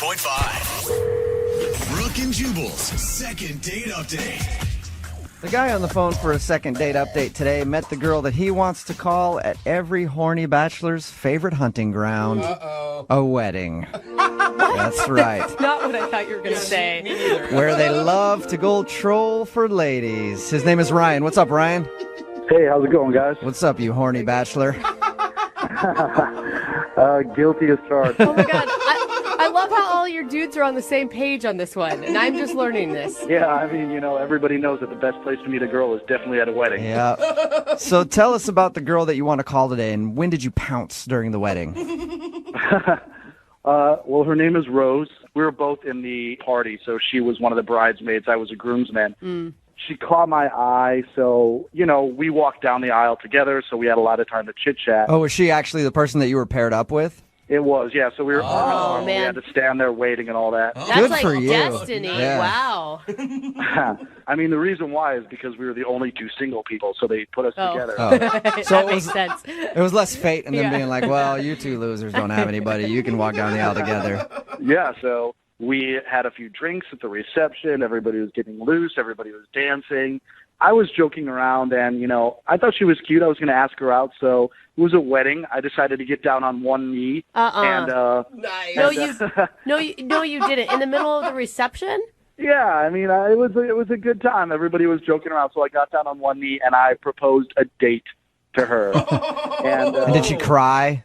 EP.48. Brooke and Jubal's second date update. The guy on the phone for a second date update today met the girl that he wants to call at every horny bachelor's favorite hunting ground. A wedding. That's right. Not what I thought you were going to say. Where they love to go troll for ladies. His name is Ryan. What's up, Ryan? Hey, how's it going, guys? What's up, you horny bachelor? Guilty as charged. Oh my God. I love how all your dudes are on the same page on this one, and I'm just learning this. Yeah, I mean, everybody knows that the best place to meet a girl is definitely at a wedding. Yeah. So tell us about the girl that you want to call today, and when did you pounce during the wedding? Well, her name is Rose. We were both in the party, so she was one of the bridesmaids. I was a groomsman. She caught my eye, so, we walked down the aisle together, so we had a lot of time to chit-chat. Oh, was she actually the person that you were paired up with? It was, yeah. So we were man. we had to stand there waiting and all that. That's Good like for you. destiny. Yeah. Wow. I mean, the reason why is because we were the only two single people, so they put us together. Oh. So That it makes was, sense. it was less fate and them Yeah. being like, well, you two losers don't have anybody. You can walk down the aisle together. Yeah, so we had a few drinks at the reception. Everybody was getting loose. Everybody was dancing. I was joking around, and, I thought she was cute. I was going to ask her out, so it was a wedding. I decided to get down on one knee. And, Nice. No, you didn't. In the middle of the reception? yeah, I mean, it was a good time. Everybody was joking around, so I got down on one knee, and I proposed a date to her. And Did she cry?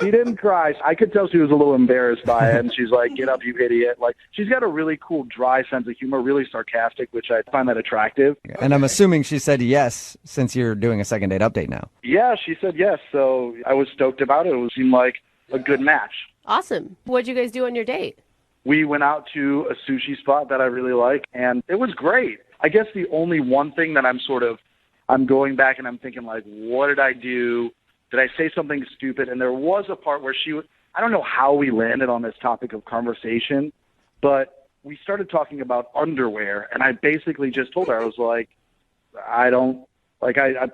She didn't cry. I could tell she was a little embarrassed by it, and she's like, "Get up, you idiot!" Like, she's got a really cool, dry sense of humor, really sarcastic, which I find that attractive. And I'm assuming she said yes, since you're doing a second date update now. Yeah, she said yes, so I was stoked about it. It seemed like a good match. Awesome. What'd you guys do on your date? We went out to a sushi spot that I really like, and it was great. I guess the only one thing that I'm going back and I'm thinking, like, what did I do? Did I say something stupid? And there was a part where I don't know how we landed on this topic of conversation, but we started talking about underwear, and I basically just told her, I was like, I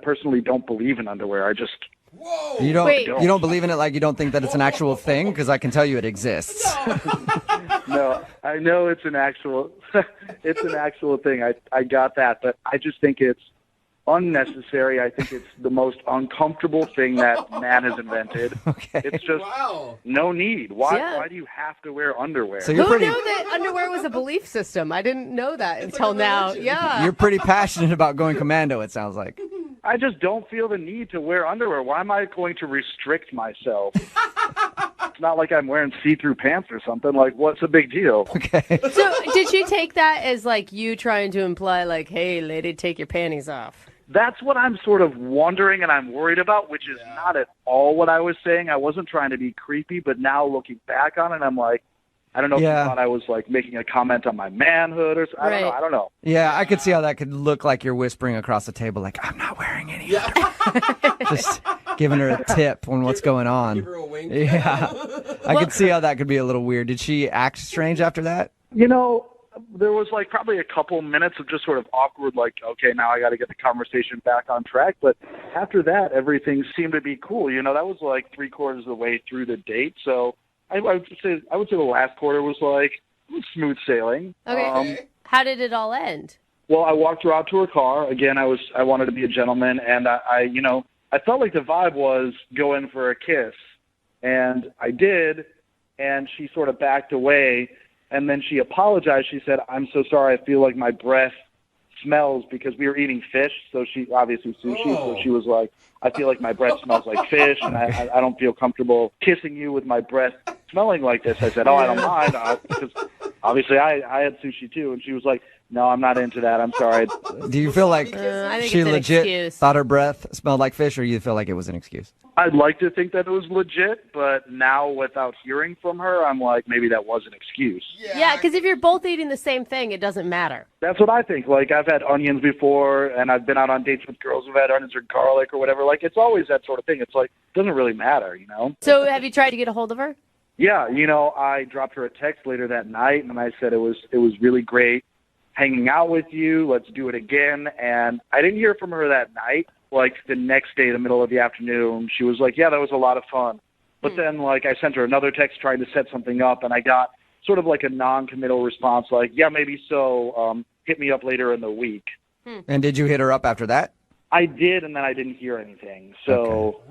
personally don't believe in underwear. I just... Whoa. You don't Wait. you don't believe in it, like you don't think that it's an actual thing? Because I can tell you it exists. No, I know it's an actual thing. I got that, but I just think it's unnecessary. I think it's the most uncomfortable thing that man has invented. Okay. It's just Wow. no need. Why Yeah. do you have to wear underwear? So you're Who pretty knew that underwear was a belief system? I didn't know that until like a now. religion. Yeah. you're pretty passionate about going commando, it sounds like. I just don't feel the need to wear underwear. Why am I going to restrict myself? It's not like I'm wearing see-through pants or something. Like, what's the big deal? Okay. So did she take that as like you trying to imply like, hey, lady, take your panties off? That's what I'm sort of wondering and I'm worried about, which is not at all what I was saying. I wasn't trying to be creepy, but now looking back on it, I'm like, I don't know if you thought I was like making a comment on my manhood or something. Right. I don't know. Yeah, I could see how that could look like you're whispering across the table, like, I'm not wearing any. Just giving her a tip on what's going on. Give her a wink. Yeah. I could see how that could be a little weird. Did she act strange after that? There was like probably a couple minutes of just sort of awkward, like, okay, now I got to get the conversation back on track. But after that, everything seemed to be cool. That was like 3/4 of the way through the date. So I would say the last quarter was like smooth sailing. Okay. How did it all end? Well, I walked her out to her car. Again, I wanted to be a gentleman, and I felt like the vibe was go in for a kiss, and I did, and she sort of backed away. And then she apologized. She said, "I'm so sorry. I feel like my breath smells," because we were eating fish. So she obviously sushi. So she was like, "I feel like my breath smells like fish, and I don't feel comfortable kissing you with my breath smelling like this." I said, "Oh, I don't mind," because obviously I had sushi too. And she was like, "No, I'm not into that. I'm sorry." Do you feel like I think she it's an legit excuse. thought her breath smelled like fish, or you feel like it was an excuse? I'd like to think that it was legit, but now without hearing from her, I'm like, maybe that was an excuse. Yeah, because if you're both eating the same thing, it doesn't matter. That's what I think. Like, I've had onions before, and I've been out on dates with girls who've had onions or garlic or whatever. Like, it's always that sort of thing. It's like, it doesn't really matter, So have you tried to get a hold of her? Yeah, I dropped her a text later that night, and I said it was really great hanging out with you. Let's do it again. And I didn't hear from her that night. Like, the next day, the middle of the afternoon, she was like, "Yeah, that was a lot of fun." But then, like, I sent her another text trying to set something up, and I got sort of like a non-committal response, like, yeah, maybe so, hit me up later in the week. And did you hit her up after that? I did, and then I didn't hear anything. So,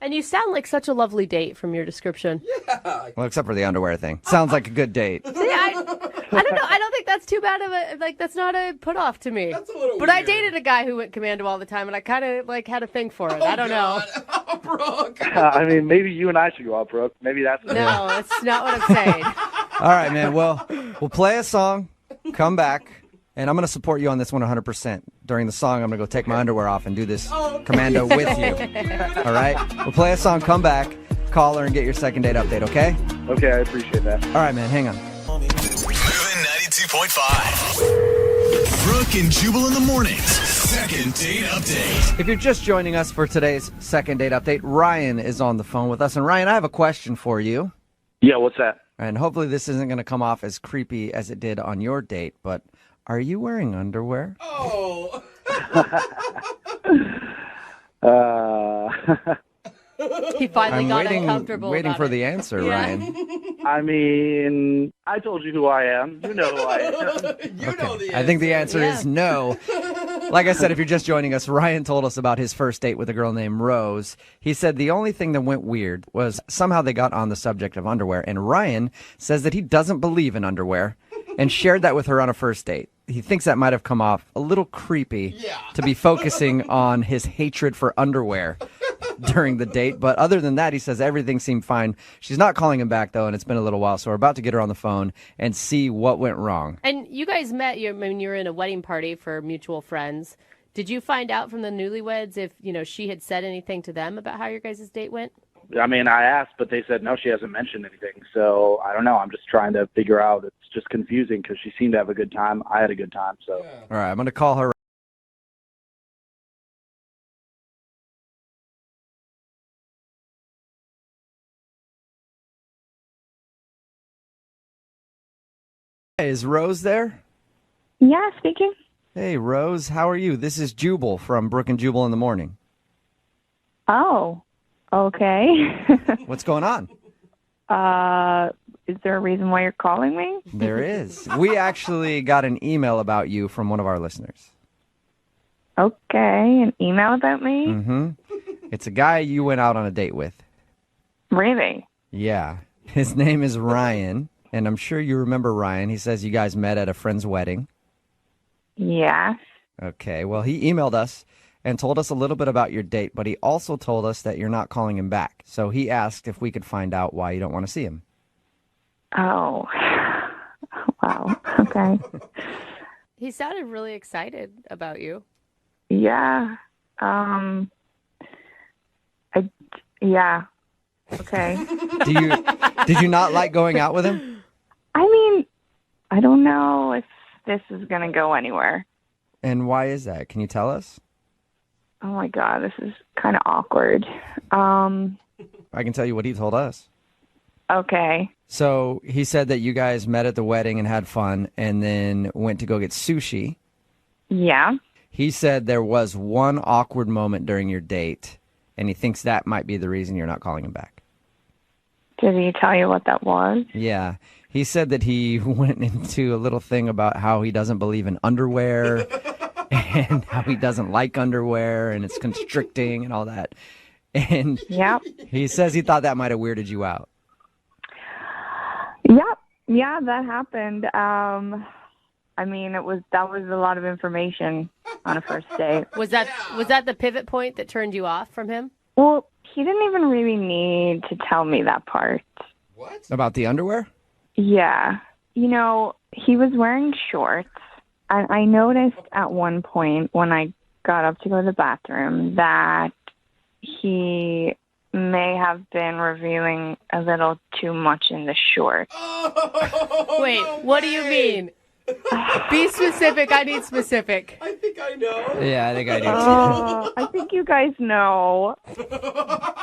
And you sound like such a lovely date from your description. Well, except for the underwear thing. Sounds like a good date. See, I don't know. I don't think that's too bad of a, like, that's not a put off to me. That's a little But I weird. dated a guy who went commando all the time, and I kind of, like, had a thing for it. I don't know. Brooke. I mean, maybe you and I should go out, Brooke. Maybe that's No, that's not what I'm saying. All right, man. Well, we'll play a song, come back, and I'm going to support you on this one 100%. During the song, I'm going to go take my underwear off and do this commando with you. All right? We'll play a song, come back, call her, and get your second date update, okay? Okay, I appreciate that. All right, man. Hang on. Moving 92.5. Brooke and Jubal in the mornings. Second date update. If you're just joining us for today's second date update, Ryan is on the phone with us. And Ryan, I have a question for you. Yeah, what's that? And hopefully this isn't going to come off as creepy as it did on your date, but are you wearing underwear? Oh. He finally I'm got waiting uncomfortable about for it. the answer, Yeah. Ryan. I mean, I told you who I am. You know who I am. You know the answer. I think the answer is no. Like I said, if you're just joining us, Ryan told us about his first date with a girl named Rose. He said the only thing that went weird was somehow they got on the subject of underwear, and Ryan says that he doesn't believe in underwear and shared that with her on a first date. He thinks that might have come off a little creepy to be focusing on his hatred for underwear during the date. But other than that, he says everything seemed fine. She's not calling him back, though, and it's been a little while. So we're about to get her on the phone and see what went wrong. And you guys met when you were in a wedding party for mutual friends. Did you find out from the newlyweds if, she had said anything to them about how your guys' date went? I mean, I asked, but they said no, she hasn't mentioned anything. So I don't know. I'm just trying to figure out. It's just confusing because she seemed to have a good time. I had a good time. So All right, I'm going to call her. Hey, is Rose there? Yeah, speaking. Hey, Rose, how are you? This is Jubal from Brooke and Jubal in the Morning. Oh, okay. What's going on? Is there a reason why you're calling me? There is. We actually got an email about you from one of our listeners. Okay, an email about me? Mm-hmm. It's a guy you went out on a date with. Really? Yeah. His name is Ryan, and I'm sure you remember Ryan. He says you guys met at a friend's wedding. Yeah. Okay, well, he emailed us and told us a little bit about your date, but he also told us that you're not calling him back. So he asked if we could find out why you don't want to see him. Oh. Wow. Okay. He sounded really excited about you. Yeah. Yeah. Okay. Did you not like going out with him? I mean, I don't know if this is going to go anywhere. And why is that? Can you tell us? Oh my God, this is kind of awkward. I can tell you what he told us. Okay. So he said that you guys met at the wedding and had fun and then went to go get sushi. Yeah. He said there was one awkward moment during your date, and he thinks that might be the reason you're not calling him back. Did he tell you what that was? Yeah. He said that he went into a little thing about how he doesn't believe in underwear and how he doesn't like underwear and it's constricting and all that. And Yep. he says he thought that might have weirded you out. Yep. Yeah, that happened. I mean, that was a lot of information on a first date. Was that the pivot point that turned you off from him? Well, he didn't even really need to tell me that part. What? About the underwear? Yeah. He was wearing shorts. And I noticed at one point when I got up to go to the bathroom that he may have been revealing a little too much in the shorts. Wait, what do you mean? Be specific. I need specific. I think I know. Yeah, I think I do. I think you guys know.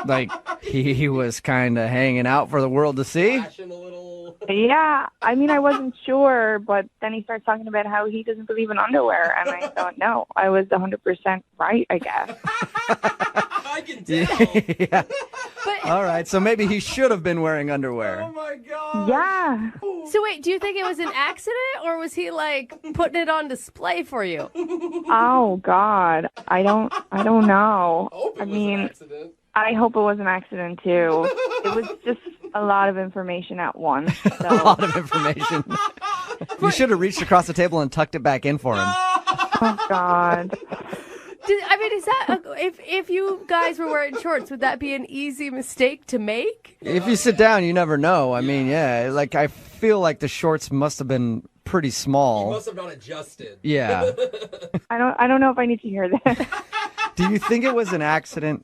Like, he was kind of hanging out for the world to see. Flashing a little. Yeah, I mean, I wasn't sure, but then he started talking about how he doesn't believe in underwear, and I thought, no, I was 100% right, I guess. I can tell. Yeah. But All right, so maybe he should have been wearing underwear. Oh my god. Yeah. so wait, do you think it was an accident, or was he like putting it on display for you? Oh God. I don't know. Hope it I was mean, an accident. I hope it was an accident too. It was just a lot of information at once. A So lot of information. You should have reached across the table and tucked it back in for him. oh God. I mean, is that if you guys were wearing shorts, would that be an easy mistake to make? If you sit down, you never know. I mean, yeah, like I feel like the shorts must have been pretty You small. must have not adjusted. Yeah. I don't know if I need to hear this. Do you think it was an accident?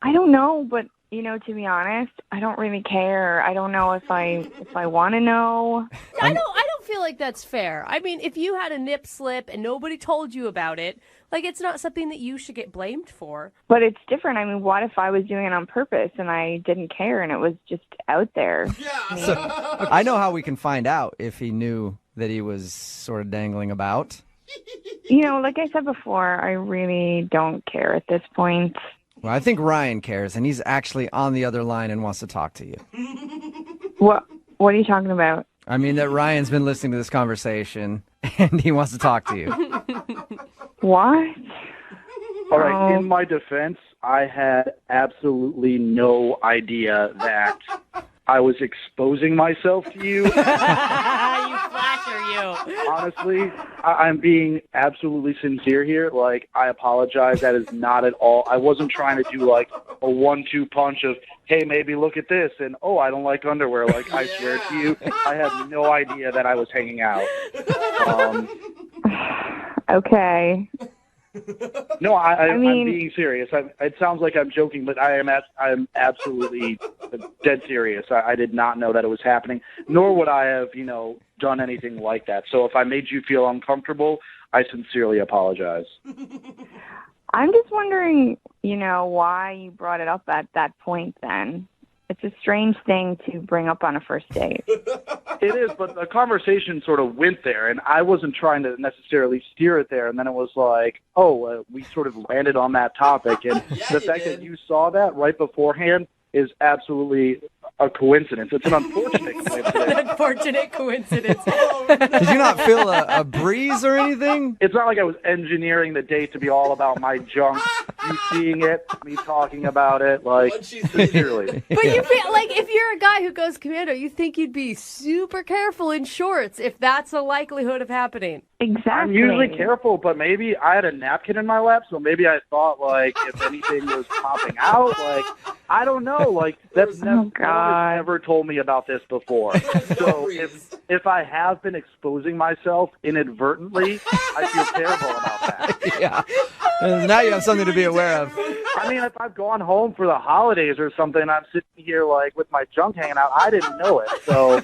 I don't know, but to be honest, I don't really care. I don't know if I want to know. I don't feel like that's fair. I mean, if you had a nip slip and nobody told you about it, like it's not something that you should get blamed for. But it's different. I mean, what if I was doing it on purpose and I didn't care and it was just out there? Yeah. I know how we can find out if he knew that he was sort of dangling about. Like I said before, I really don't care at this point. Well, I think Ryan cares, and he's actually on the other line and wants to talk to you. What are you talking about? I mean that Ryan's been listening to this conversation, and he wants to talk to you. What? All right, Oh. in my defense, I had absolutely no idea that I was exposing myself to you. You flasher, you. Honestly, I'm being absolutely sincere here. Like, I apologize. That is not at all. I wasn't trying to do like a 1-2 punch of, hey, maybe look at this, and oh, I don't like underwear. Like, I swear to you, I had no idea that I was hanging out. Okay. No, I'm mean- being serious. It sounds like I'm joking, but I'm absolutely dead serious. I did not know that it was happening, nor would I have, done anything like that. So if I made you feel uncomfortable, I sincerely apologize. I'm just wondering, why you brought it up at that point then. It's a strange thing to bring up on a first date. It is, but the conversation sort of went there, and I wasn't trying to necessarily steer it there. And then it was like, we sort of landed on that topic. And Yeah, the you fact did. that you saw that right beforehand is absolutely a coincidence. It's an unfortunate coincidence. Unfortunate coincidence. Did you not feel a breeze or anything? It's not like I was engineering the date to be all about my junk. You seeing it, me talking about it, like, Once she's sincerely. But you feel like if you're a guy who goes commando, you think you'd be super careful in shorts if that's a likelihood of happening. Exactly. I'm usually careful, but maybe I had a napkin in my lap, so maybe I thought, like, if anything was popping out, like, I don't know, like, that's Oh, God. never told me about this before. So if I have been exposing myself inadvertently, I feel terrible about that. Yeah. Now you have something to be aware of. I mean, if I've gone home for the holidays or something, I'm sitting here, like, with my junk hanging out, I didn't know it, so...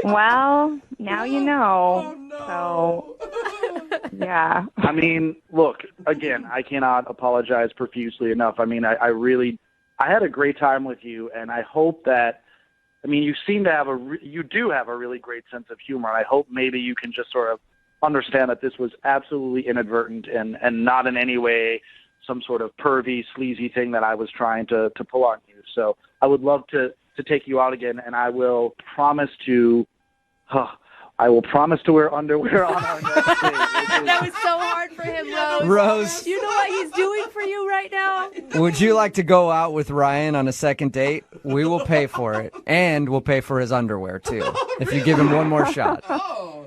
Well, now you know. Oh, no. So, yeah. I mean, look, again, I cannot apologize profusely enough. I mean, I had a great time with you, and I hope that, I mean, you seem to have you do have a really great sense of humor, and I hope maybe you can just sort of understand that this was absolutely inadvertent and not in any way some sort of pervy, sleazy thing that I was trying to pull on you. So I would love to take you out again, and I will promise to wear underwear on our next date. That was so hard for him, Rose. Rose, Do you know what he's doing for you right now? would you like to go out with Ryan on a second date? We will pay for it, and we'll pay for his underwear, too, if you give him one more shot. Oh.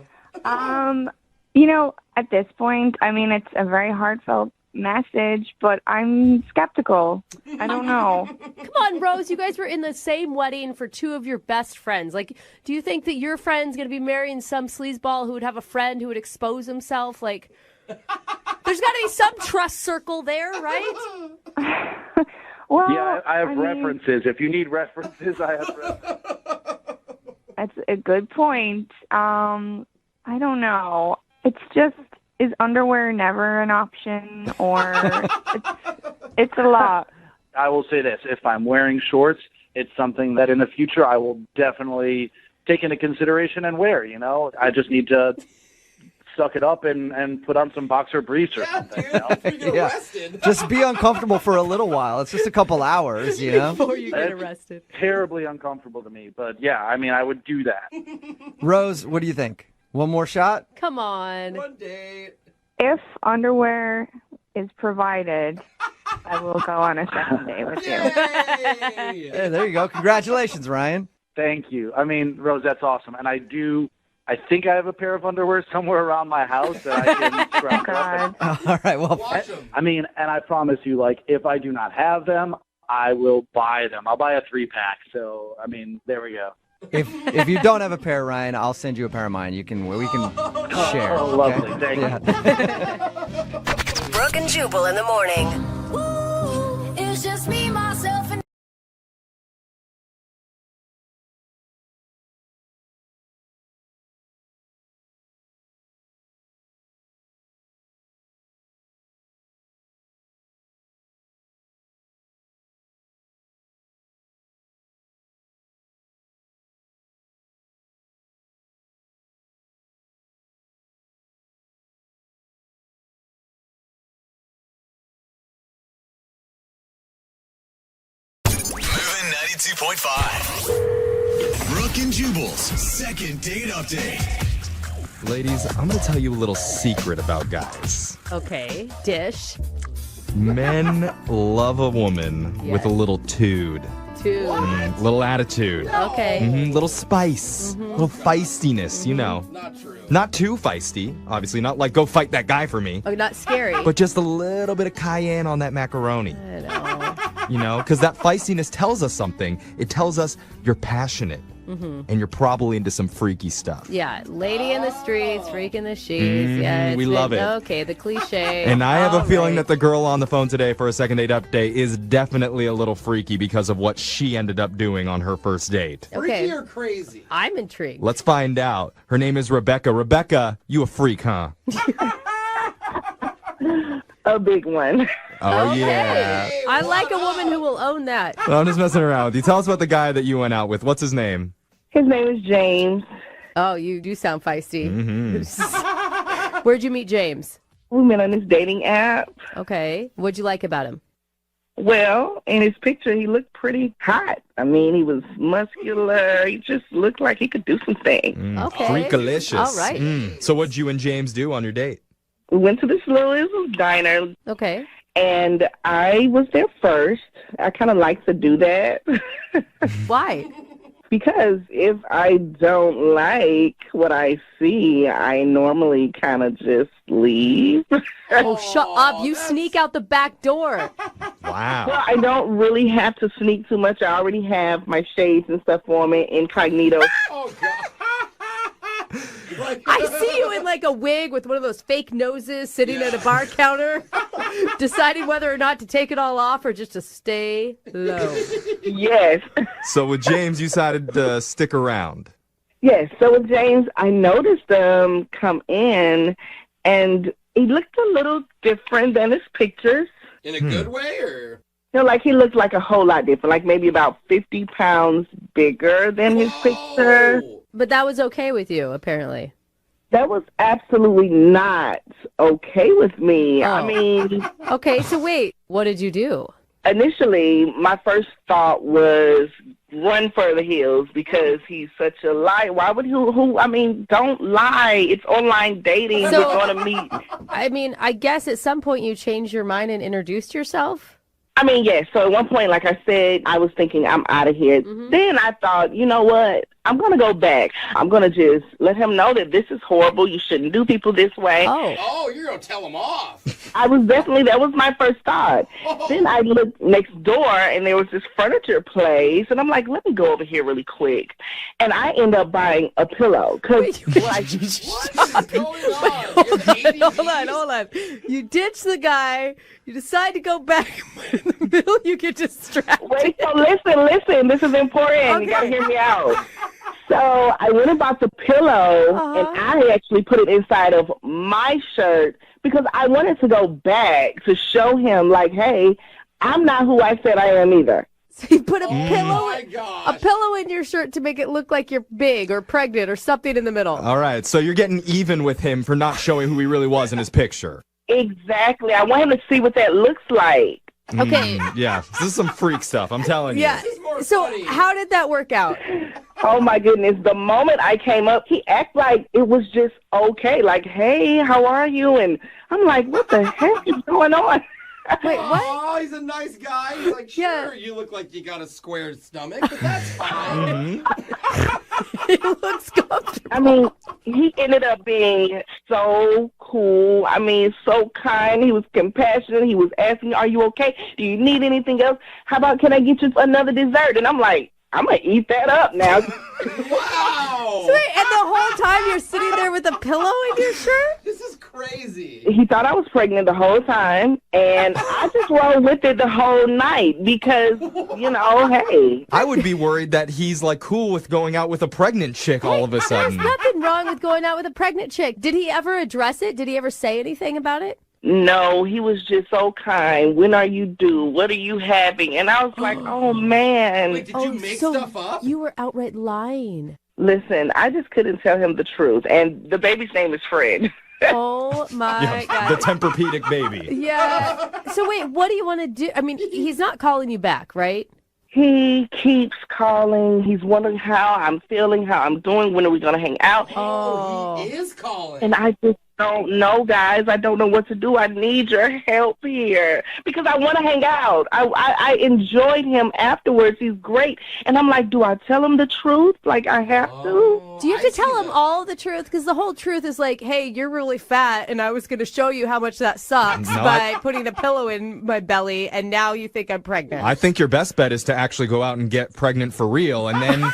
At this point, I mean, it's a very heartfelt message, but I'm skeptical. I don't know. Come on, Rose. You guys were in the same wedding for two of your best friends. Like, do you think that your friend's going to be marrying some sleazeball who would have a friend who would expose himself? Like, there's got to be some trust circle there, right? Well, Yeah, I have mean, references. If you need references, I have references. That's a good point. I don't know. It's just, is underwear never an option, or it's a lot? I will say this. If I'm wearing shorts, it's something that in the future I will definitely take into consideration and wear, I just need to suck it up and put on some boxer briefs or Yeah, something. dude, You know? if you get Yeah. arrested. Just be uncomfortable for a little while. It's just a couple hours, you know? Before you get That's arrested. terribly uncomfortable to me. But yeah, I mean, I would do that. Rose, what do you think? One more shot? Come on. One day. If underwear is provided, I will go on a second date with you. Yay! Hey, there you go. Congratulations, Ryan. Thank you. I mean, Rose, that's awesome. And I think I have a pair of underwear somewhere around my house that I can scrounge up. God. All right, well, Watch them. I mean, and I promise you, like, if I do not have them, I will buy them. I'll buy a 3-pack. So, I mean, there we go. if you don't have a pair, Ryan, I'll send you a pair of mine. We can share. Oh, okay? lovely. Thank you. Yeah. Brooke and Jubal in the morning. It's just me, myself, and Moving 92.5. Brooke and Jubal's second date update. Ladies, I'm going to tell you a little secret about guys. Okay. Dish. Men love a woman with a little tude, Two. little attitude, Okay. little spice, little feistiness, you know. Not true. Not too feisty, obviously, not like go fight that guy for me, Oh, not scary. but just a little bit of cayenne on that macaroni, I know. you know, because that feistiness tells us something. It tells us you're passionate and you're probably into some freaky stuff. Yeah, lady in the streets, freak in the sheets. Yeah, we love it. Okay, the cliche. And I have a All feeling right. that the girl on the phone today for a second date update is definitely a little freaky because of what she ended up doing on her first date. Okay. Freaky or crazy? I'm intrigued. Let's find out. Her name is Rebecca. Rebecca, you a freak, huh? A big one. Oh, Okay. yeah. I like a woman who will own that. Well, I'm just messing around with you. Tell us about the guy that you went out with. What's his name? His name is James. Oh, you do sound feisty. Mm-hmm. Where'd you meet James? We met on this dating app. Okay. What'd you like about him? Well, in his picture, he looked pretty hot. I mean, he was muscular. He just looked like he could do some things. Okay. Freakalicious. All right. So what'd you and James do on your date? We went to this little diner, Okay. and I was there first. I kind of like to do that. Why? Because if I don't like what I see, I normally kind of just leave. Oh, shut up. You sneak out the back door. Wow. Well, I don't really have to sneak too much. I already have my shades and stuff on me, incognito. Oh, God. Like, I see you in like a wig with one of those fake noses sitting at a bar counter, deciding whether or not to take it all off or just to stay low. Yes. So with James, you decided to stick around. Yes. So with James, I noticed him come in, and he looked a little different than his pictures. in a good way, or? You know, like he looked like a whole lot different, like maybe about 50 pounds bigger than his picture. Oh. But that was okay with you, apparently. That was absolutely not okay with me. Oh. I mean, Okay, so wait, what did you do? initially, my first thought was run for the hills because he's such a lie. Why would I mean, don't lie. It's online dating. So- We're going to meet. I mean, I guess at some point you changed your mind and introduced yourself? I mean, yes. So at one point, like I said, I was thinking I'm out of here. Then I thought, you know what? I'm going to go back. I'm going to just let him know that this is horrible. You shouldn't do people this way. Oh. Oh, you're going to tell him off. That was my first thought. Then I looked next door, and there was this furniture place, and I'm like, let me go over here really quick. And I end up buying a pillow. Cause What's going on? You're 80 Hold on. You ditch the guy, you decide to go back, but in the middle you get distracted. wait, so listen. This is important. You got to Okay. hear me out. So I went and bought the pillow, and I actually put it inside of my shirt because I wanted to go back to show him, like, hey, I'm not who I said I am either. So you put a my gosh. pillow in your shirt to make it look like you're big or pregnant or something in the middle. All right, so you're getting even with him for not showing who he really was in his picture. Exactly. I want him to see what that looks like. Okay. Yeah, this is some freak stuff, I'm telling you. Yeah. This is more So funny. how did that work out? Oh my goodness. The moment I came up, he acted like it was just okay. Like, hey, how are you? And I'm like, what the heck is going on? Wait, what? Oh, he's a nice guy. He's like, sure, Yeah. you look like you got a square stomach, but that's fine. He looks comfortable. I mean, he ended up being so cool. I mean, so kind. He was compassionate. He was asking, are you okay? Do you need anything else? How about, can I get you another dessert? And I'm like, I'm going to eat that up now. Wow. Wait, and the whole time you're sitting there with a pillow in your shirt? This is crazy. He thought I was pregnant the whole time, and I just rolled with it the whole night because, you know, hey. I would be worried that he's like cool with going out with a pregnant chick all of a There's sudden. nothing wrong with going out with a pregnant chick. Did he ever address it? Did he ever say anything about it? No, he was just so kind. When are you due? What are you having? And I was like, oh, man. Wait, did you make so stuff up? You were outright lying. Listen, I just couldn't tell him the truth. And the baby's name is Fred. Oh my Yeah, the God. Tempur-Pedic baby. Yeah. So wait, what do you want to do? I mean, he's not calling you back, right? He keeps calling. He's wondering how I'm feeling, how I'm doing, when are we going to hang out. Oh, he is calling. And I just don't know, guys. I don't know what to do. I need your help here because I want to hang out. I enjoyed him afterwards. He's great. And I'm like, do I tell him the truth? Like, I have to? Do you have to tell him all the truth? Because the whole truth is like, hey, you're really fat, and I was going to show you how much that sucks No, by putting a pillow in my belly, and now you think I'm pregnant. I think your best bet is to actually go out and get pregnant for real, and then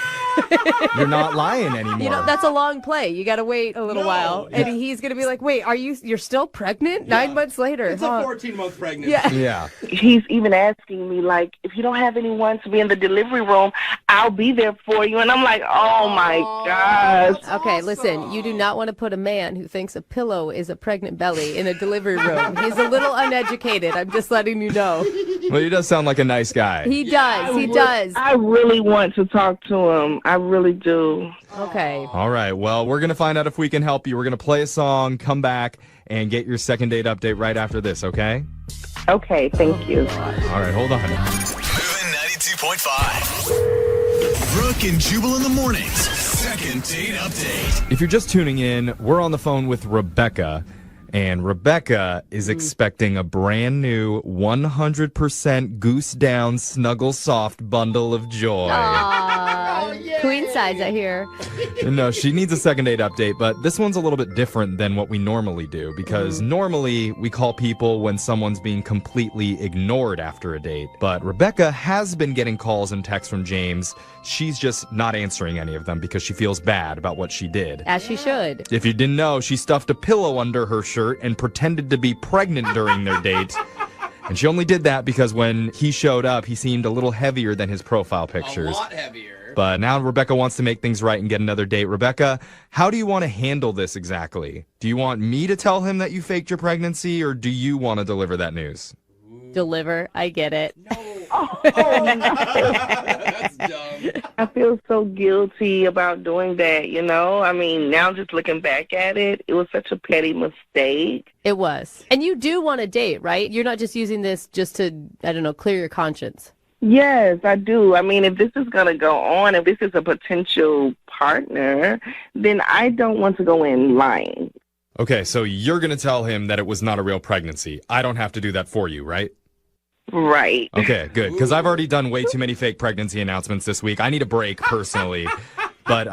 you're not lying anymore. You know, that's a long play. You got to wait a little while, and he's going to be like, wait, you're still pregnant? 9 months later. It's a huh? 14-month pregnancy. Yeah. Yeah. He's even asking me, like, if you don't have anyone to be in the delivery room, I'll be there for you. And I'm like, oh, my gosh. Okay, listen, you do not want to put a man who thinks a pillow is a pregnant belly in a delivery room. He's a little uneducated. I'm just letting you know. Well, he does sound like a nice guy. He does. He does. I really want to talk to him. I really do. Okay. All right, well, we're going to find out if we can help you. We're going to play a song, come back, and get your second date update right after this, okay? Okay, thank you. All right, hold on. Moving 92.5. Brooke and Jubal in the mornings. Second date update. If you're just tuning in, we're on the phone with Rebecca, and Rebecca is expecting a brand new 100% goose down snuggle soft bundle of joy. Queen size, I hear. No, she needs a second date update, but this one's a little bit different than what we normally do because normally we call people when someone's being completely ignored after a date. But Rebecca has been getting calls and texts from James. She's just not answering any of them because she feels bad about what she did. As she should. If you didn't know, she stuffed a pillow under her shirt and pretended to be pregnant during their date. And she only did that because when he showed up, he seemed a little heavier than his profile pictures. A lot heavier. But now Rebecca wants to make things right and get another date. Rebecca, how do you want to handle this exactly? Do you want me to tell him that you faked your pregnancy, or do you want to deliver that news? Deliver. I get it. That's dumb. I feel so guilty about doing that, you know? I mean, now just looking back at it, it was such a petty mistake. It was. And you do want a date, right? You're not just using this just to, I don't know, clear your conscience. Yes, I do. I mean, if this is going to go on, if this is a potential partner, then I don't want to go in lying. Okay, so you're going to tell him that it was not a real pregnancy. I don't have to do that for you, right? Right. Okay, good. Because I've already done way too many fake pregnancy announcements this week. I need a break personally. But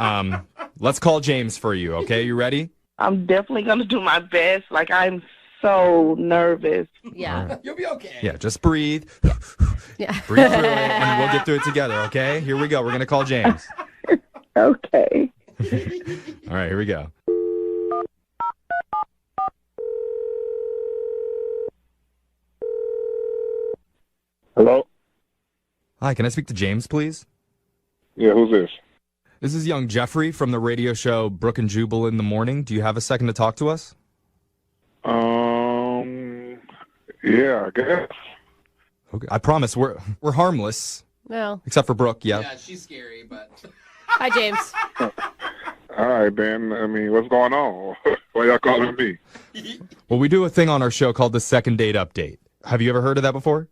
let's call James for you, okay? You ready? I'm definitely going to do my best. Like, I'm so nervous. Yeah. You'll be okay. Yeah, just breathe. Yeah. Breathe through it, and we'll get through it together, okay? Here we go. We're going to call James. Okay. All right, here we go. Hello? Hi, can I speak to James, please? Yeah, who's this? This is young Jeffrey from the radio show Brooke and Jubal in the Morning. Do you have a second to talk to us? Yeah, I guess. Okay. I promise we're harmless. No. Except for Brooke, yeah. Yeah, she's scary, but. Hi, James. All right, Ben. I mean, what's going on? Why y'all calling me? Well, we do a thing on our show called the second date update. Have you ever heard of that before?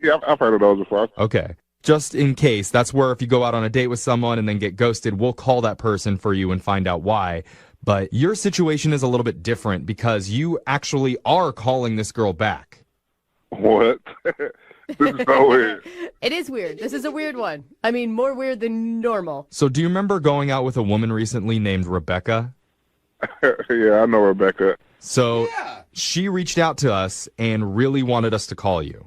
Yeah, I've heard of those before. Okay. Just in case, that's where if you go out on a date with someone and then get ghosted, we'll call that person for you and find out why. But your situation is a little bit different because you actually are calling this girl back. What? This is so weird. It is weird. This is a weird one. I mean, more weird than normal. So do you remember going out with a woman recently named Rebecca? Yeah, I know Rebecca. So she reached out to us and really wanted us to call you.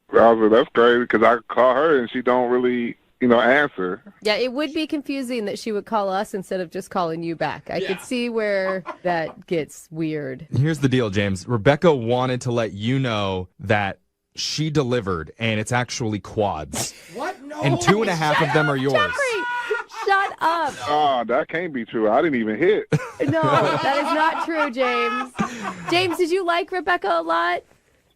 That's crazy because I call her and she don't really, answer. Yeah, it would be confusing that she would call us instead of just calling you back. I could see where that gets weird. Here's the deal, James. Rebecca wanted to let you know that she delivered, and it's actually quads. What? No. And 2.5 of them are yours. Jeffrey, shut up. Oh, that can't be true. I didn't even hit. No, that is not true, James. James, did you like Rebecca a lot?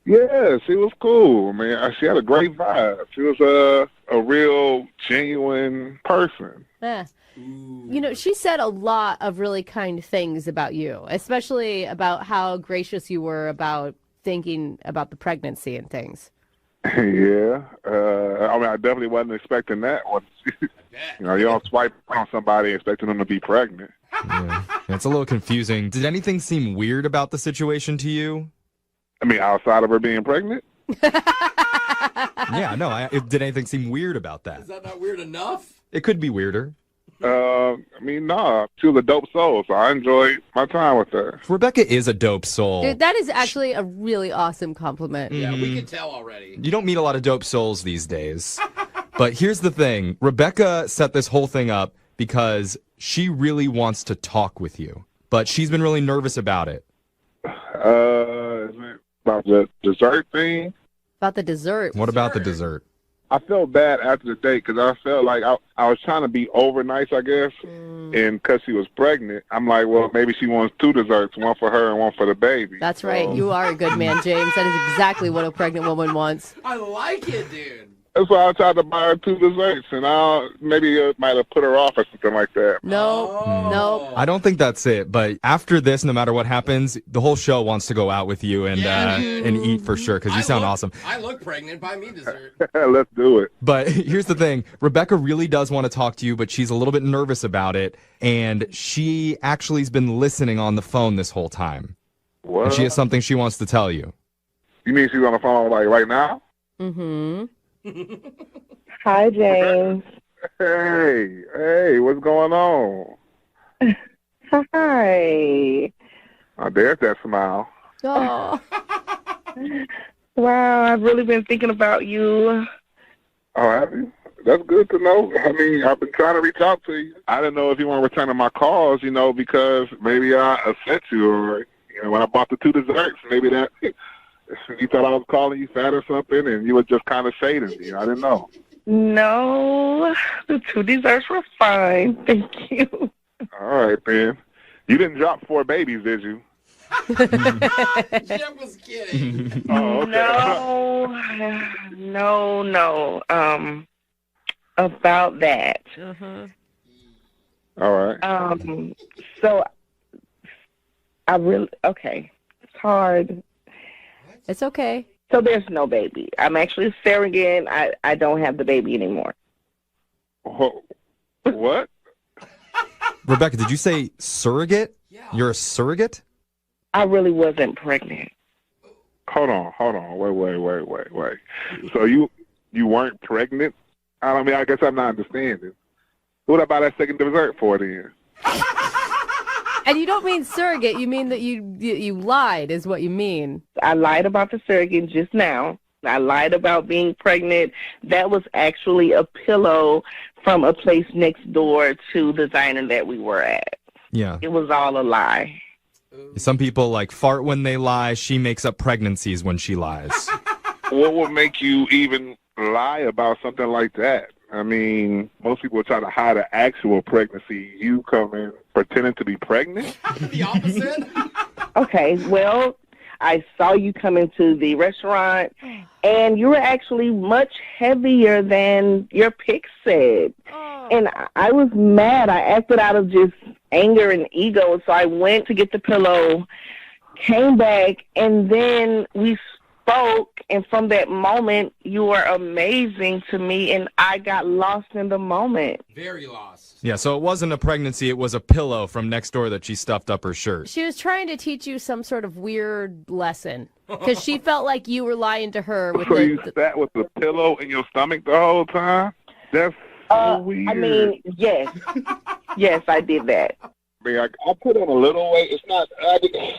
Yeah, she was cool, man. She had a great vibe. She was a real genuine person. Yeah. She said a lot of really kind things about you, especially about how gracious you were about thinking about the pregnancy and things. Yeah. I definitely wasn't expecting that one. You don't swipe on somebody expecting them to be pregnant. Yeah. It's a little confusing. Did anything seem weird about the situation to you? I mean, outside of her being pregnant? Yeah, no. Did anything seem weird about that? Is that not weird enough? It could be weirder. Nah. She was a dope soul, so I enjoyed my time with her. Rebecca is a dope soul. Dude, that is actually a really awesome compliment. Yeah, we can tell already. You don't meet a lot of dope souls these days. But here's the thing. Rebecca set this whole thing up because she really wants to talk with you. But she's been really nervous about it. Is it about the dessert thing? About the dessert. What about the dessert? I felt bad after the date because I felt like I was trying to be over nice, I guess. And because she was pregnant, I'm like, well, maybe she wants 2 desserts, one for her and one for the baby. That's right. You are a good man, James. That is exactly what a pregnant woman wants. I like it, dude. That's why I tried to buy her 2 desserts, and maybe it might have put her off or something like that. No. I don't think that's it. But after this, no matter what happens, the whole show wants to go out with you and eat for sure because you sound awesome. I look pregnant. Buy me dessert. Let's do it. But here's the thing. Rebecca really does want to talk to you, but she's a little bit nervous about it. And she actually has been listening on the phone this whole time. What? And she has something she wants to tell you. You mean she's on the phone like right now? Mm-hmm. Hi, James. Hey, what's going on? Hi. Oh, there's that smile. Oh. Wow, I've really been thinking about you. Oh, have you? That's good to know. I mean, I've been trying to reach out to you. I didn't know if you weren't returning my calls, because maybe I upset you or, when I bought the 2 desserts, maybe that... You thought I was calling you fat or something, and you were just kind of shading me. I didn't know. No, the 2 desserts were fine. Thank you. All right, Ben. You didn't drop 4 babies, did you? Jeff was kidding. Oh, okay. No. About that. All right. So okay. It's hard. It's okay. So there's no baby. I'm actually a surrogate. I don't have the baby anymore. What? Rebecca, did you say surrogate? Yeah. You're a surrogate? I really wasn't pregnant. Hold on. Wait. So you weren't pregnant? I guess I'm not understanding. What did I buy that second dessert for then? And you don't mean surrogate. You mean that you lied is what you mean. I lied about the surrogate just now. I lied about being pregnant. That was actually a pillow from a place next door to the diner that we were at. Yeah. It was all a lie. Some people fart when they lie. She makes up pregnancies when she lies. What would make you even lie about something like that? I mean, most people try to hide an actual pregnancy. You come in pretending to be pregnant? The opposite? Okay, well, I saw you come into the restaurant, and you were actually much heavier than your pic said. And I was mad. I acted out of just anger and ego. So I went to get the pillow, came back, and then we spoke. And from that moment, you were amazing to me, and I got lost in the moment. Very lost. Yeah, so it wasn't a pregnancy, it was a pillow from next door that she stuffed up her shirt. She was trying to teach you some sort of weird lesson because she felt like you were lying to her. With So you sat with the pillow in your stomach the whole time? That's so weird. I mean, yes. Yes, I did that. I mean, I put on a little weight. It's not,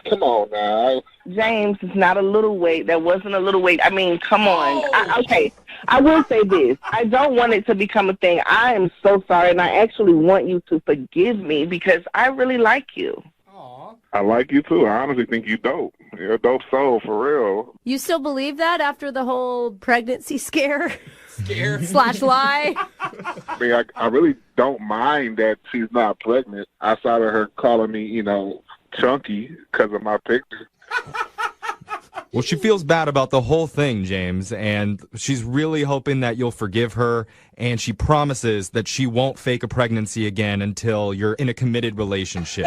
come on now. James, it's not a little weight. That wasn't a little weight. I mean, come on. Okay, I will say this. I don't want it to become a thing. I am so sorry, and I actually want you to forgive me because I really like you. I like you, too. I honestly think you dope. You're a dope soul, for real. You still believe that after the whole pregnancy scare? /lie? I mean, I really don't mind that she's not pregnant outside of her calling me, you know, chunky because of my picture. Well, she feels bad about the whole thing, James, and she's really hoping that you'll forgive her, and she promises that she won't fake a pregnancy again until you're in a committed relationship.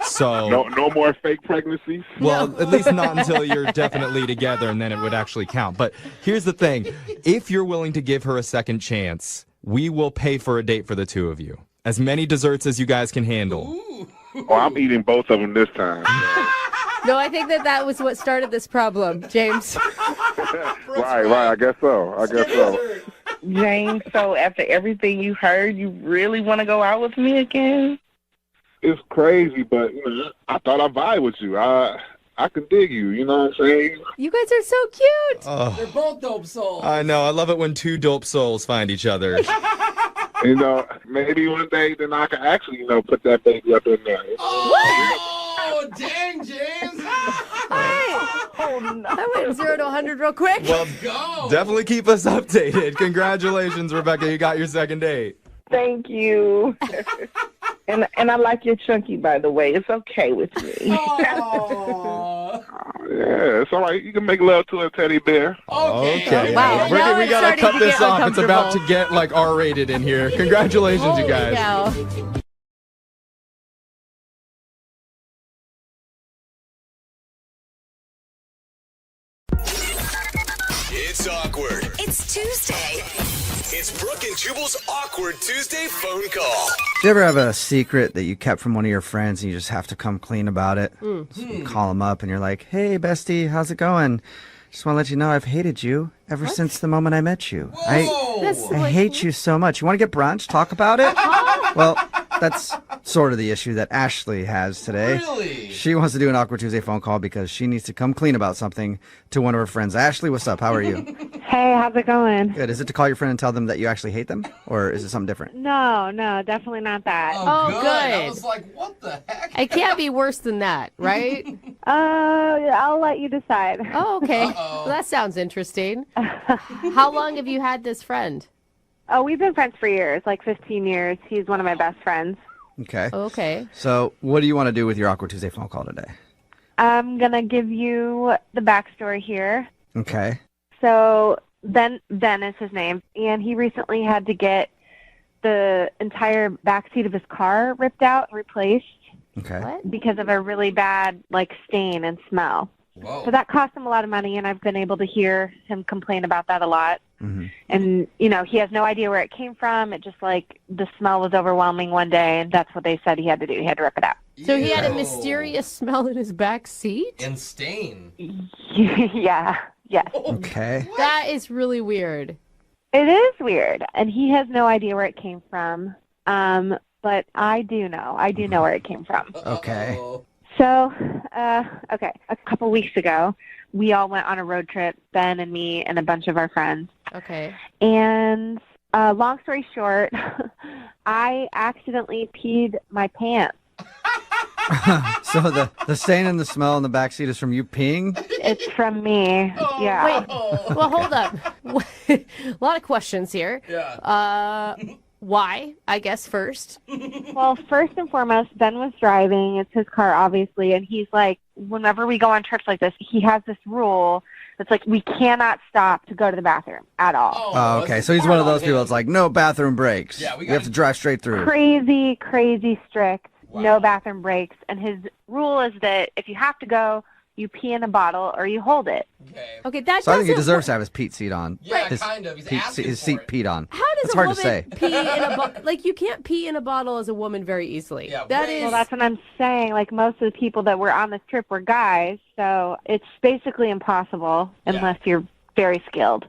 So no more fake pregnancies? Well, at least not until you're definitely together, and then it would actually count. But here's the thing. If you're willing to give her a second chance, we will pay for a date for the two of you. As many desserts as you guys can handle. Oh, I'm eating both of them this time. No, I think that was what started this problem, James. Right. I guess so. James, so after everything you heard, you really want to go out with me again? It's crazy, but you know, I thought I vibe with you. I can dig you, you know what I'm saying? You guys are so cute. They're both dope souls. I know. I love it when two dope souls find each other. You know, maybe one day then I can actually, you know, put that baby up in there. Oh, dang, James. I went 0 to 100 real quick. Well, Go. definitely keep us updated. Congratulations, Rebecca. You got your second date. Thank you. And I like your chunky, by the way. It's okay with me. Aw. Yeah, it's all right. You can make love to a teddy bear. Okay. Wow. We Now it's gotta starting cut to this get off. It's about to uncomfortable. get like R-rated in here. Congratulations, you guys. Holy cow. It's awkward. It's Tuesday. It's Brooke and Jubal's awkward Tuesday phone call. Do you ever have a secret that you kept from one of your friends and you just have to come clean about it? So you call them up and you're like, hey, bestie, how's it going? Just want to let you know I've hated you ever since the moment I met you. I hate you so much. You want to get brunch? Talk about it? Well, that's sort of the issue that Ashley has today. Really? She wants to do an Awkward Tuesday phone call because she needs to come clean about something to one of her friends. Ashley, what's up? How are you? Hey, how's it going? Good. Is it to call your friend and tell them that you actually hate them? Or is it something different? No, definitely not that. Oh, good. good. I was like, what the heck? It can't be worse than that, right? I'll let you decide. Oh, okay. Well, that sounds interesting. How long have you had this friend? Oh, we've been friends for years, like 15 years. He's one of my best friends. Okay. Okay. So what do you want to do with your Awkward Tuesday phone call today? I'm going to give you the backstory here. Okay. So Ben is his name, and he recently had to get the entire backseat of his car ripped out and replaced Okay. What? because of a really bad, stain and smell. Whoa. So that cost him a lot of money, and I've been able to hear him complain about that a lot. Mm-hmm. And, he has no idea where it came from. It just, the smell was overwhelming one day, and that's what they said he had to do. He had to rip it out. So he had a Ew. mysterious smell in his back seat? And stain. Yeah, yes. Okay. That is really weird. It is weird, and he has no idea where it came from. But I do know. I do know where it came from. Okay. Uh-oh. So, okay, a couple weeks ago, we all went on a road trip, Ben and me and a bunch of our friends. Okay. And long story short, I accidentally peed my pants. Oh. So the stain and the smell in the backseat is from you peeing? It's from me. Yeah. Wait. Well, hold up. A lot of questions here. Yeah. why, I guess, first? Well, first and foremost, Ben was driving. It's his car, obviously, and he's like, whenever we go on trips like this, he has this rule that's like, we cannot stop to go to the bathroom at all. Oh, okay. So he's one of those people that's like, no bathroom breaks. Yeah, we have to drive straight through. Crazy, crazy strict. Wow. No bathroom breaks. And his rule is that if you have to go, you pee in a bottle or you hold it. Okay, that So I think he doesn't deserves to have his Pete seat on. Yeah, his kind of. He's Pete, asking his for seat it. peed on. How does That's a hard woman to say. pee in a bottle? Like, you can't pee in a bottle as a woman very easily. Yeah, that is. Well, that's what I'm saying. Like, most of the people that were on this trip were guys, so it's basically impossible unless you're very skilled.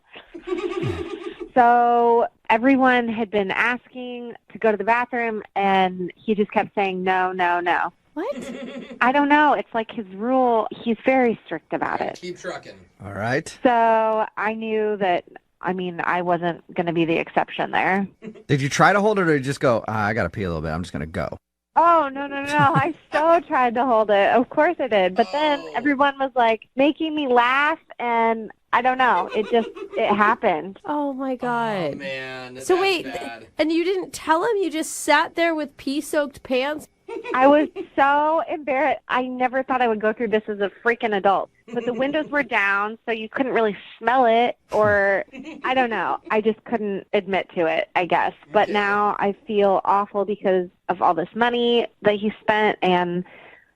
So everyone had been asking to go to the bathroom, and he just kept saying no, no, no. What? I don't know. It's like his rule. He's very strict about it. Keep trucking. All right. So I knew that, I mean, I wasn't going to be the exception there. Did you try to hold it or did you just go, I got to pee a little bit. I'm just going to go? Oh, no, no, no. I so tried to hold it. Of course I did. But then everyone was like making me laugh, and I don't know. It happened. Oh, my God. Oh, man. So that's wait, bad. and you didn't tell him? You just sat there with pee-soaked pants? I was so embarrassed. I never thought I would go through this as a freaking adult. But the windows were down, so you couldn't really smell it, or I don't know. I just couldn't admit to it, I guess. But now I feel awful because of all this money that he spent, and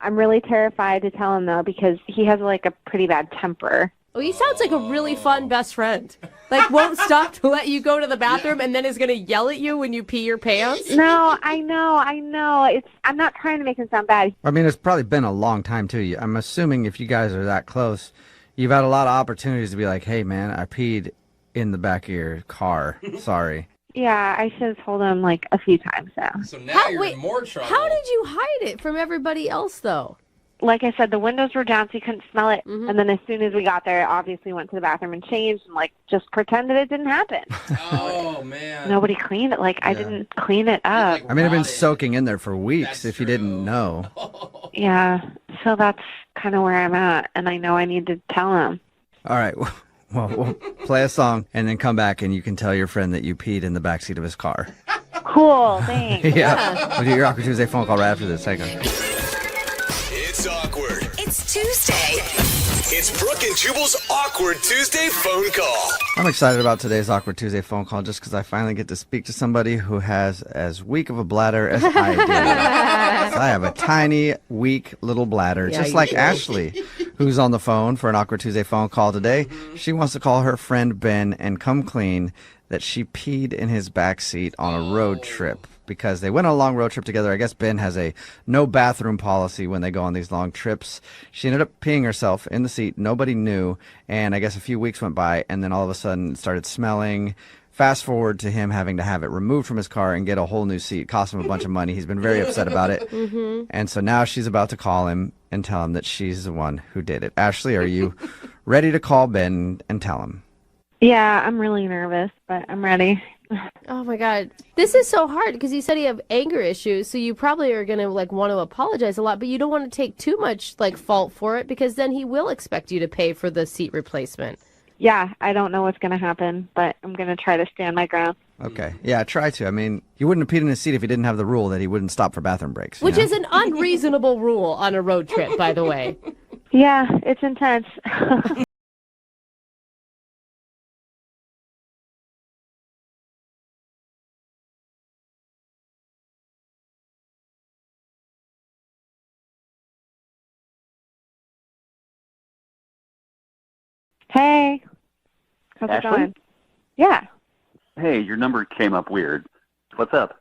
I'm really terrified to tell him, though, because he has, like, a pretty bad temper. Well, he sounds like a really fun best friend. Like, won't stop to let you go to the bathroom and then is going to yell at you when you pee your pants? No, I know. I'm not trying to make him sound bad. I mean, it's probably been a long time, too. I'm assuming if you guys are that close, you've had a lot of opportunities to be like, hey, man, I peed in the back of your car. Sorry. Yeah, I should have told him, like, a few times now. So now you're in more trouble. How did you hide it from everybody else, though? Like I said, the windows were down, so you couldn't smell it. Mm-hmm. And then as soon as we got there, I obviously went to the bathroom and changed and, like, just pretended it didn't happen. Oh, man. Nobody cleaned it. Like, I didn't clean it up. I mean, it's been soaking in there for weeks if you didn't know. Yeah, so that's kind of where I'm at, and I know I need to tell him. All right. Well, we'll play a song and then come back and you can tell your friend that you peed in the backseat of his car. Cool, thanks. Yeah. We'll do your Awkward Tuesday phone call right after this. Hang on. It's awkward. It's Tuesday. It's Brooke and Jubal's Awkward Tuesday phone call. I'm excited about today's Awkward Tuesday phone call just because I finally get to speak to somebody who has as weak of a bladder as I do. So I have a tiny, weak little bladder, just like Ashley, who's on the phone for an Awkward Tuesday phone call today. She wants to call her friend Ben and come clean that she peed in his backseat on a road trip because they went on a long road trip together. I guess Ben has a no bathroom policy when they go on these long trips. She ended up peeing herself in the seat. Nobody knew. And I guess a few weeks went by, and then all of a sudden it started smelling. Fast forward to him having to have it removed from his car and get a whole new seat. Cost him a bunch of money. He's been very upset about it. Mm-hmm. And so now she's about to call him and tell him that she's the one who did it. Ashley, are you ready to call Ben and tell him? Yeah, I'm really nervous, but I'm ready. Oh my God. This is so hard because you said you have anger issues, so you probably are going to like want to apologize a lot, but you don't want to take too much like fault for it because then he will expect you to pay for the seat replacement. Yeah, I don't know what's going to happen, but I'm going to try to stand my ground. Okay. Yeah, try to. I mean, he wouldn't have peed in his seat if he didn't have the rule that he wouldn't stop for bathroom breaks. Which is an unreasonable rule on a road trip, by the way. Yeah, it's intense. Hey. How's Ashley? it going? Yeah. Hey, your number came up weird. What's up?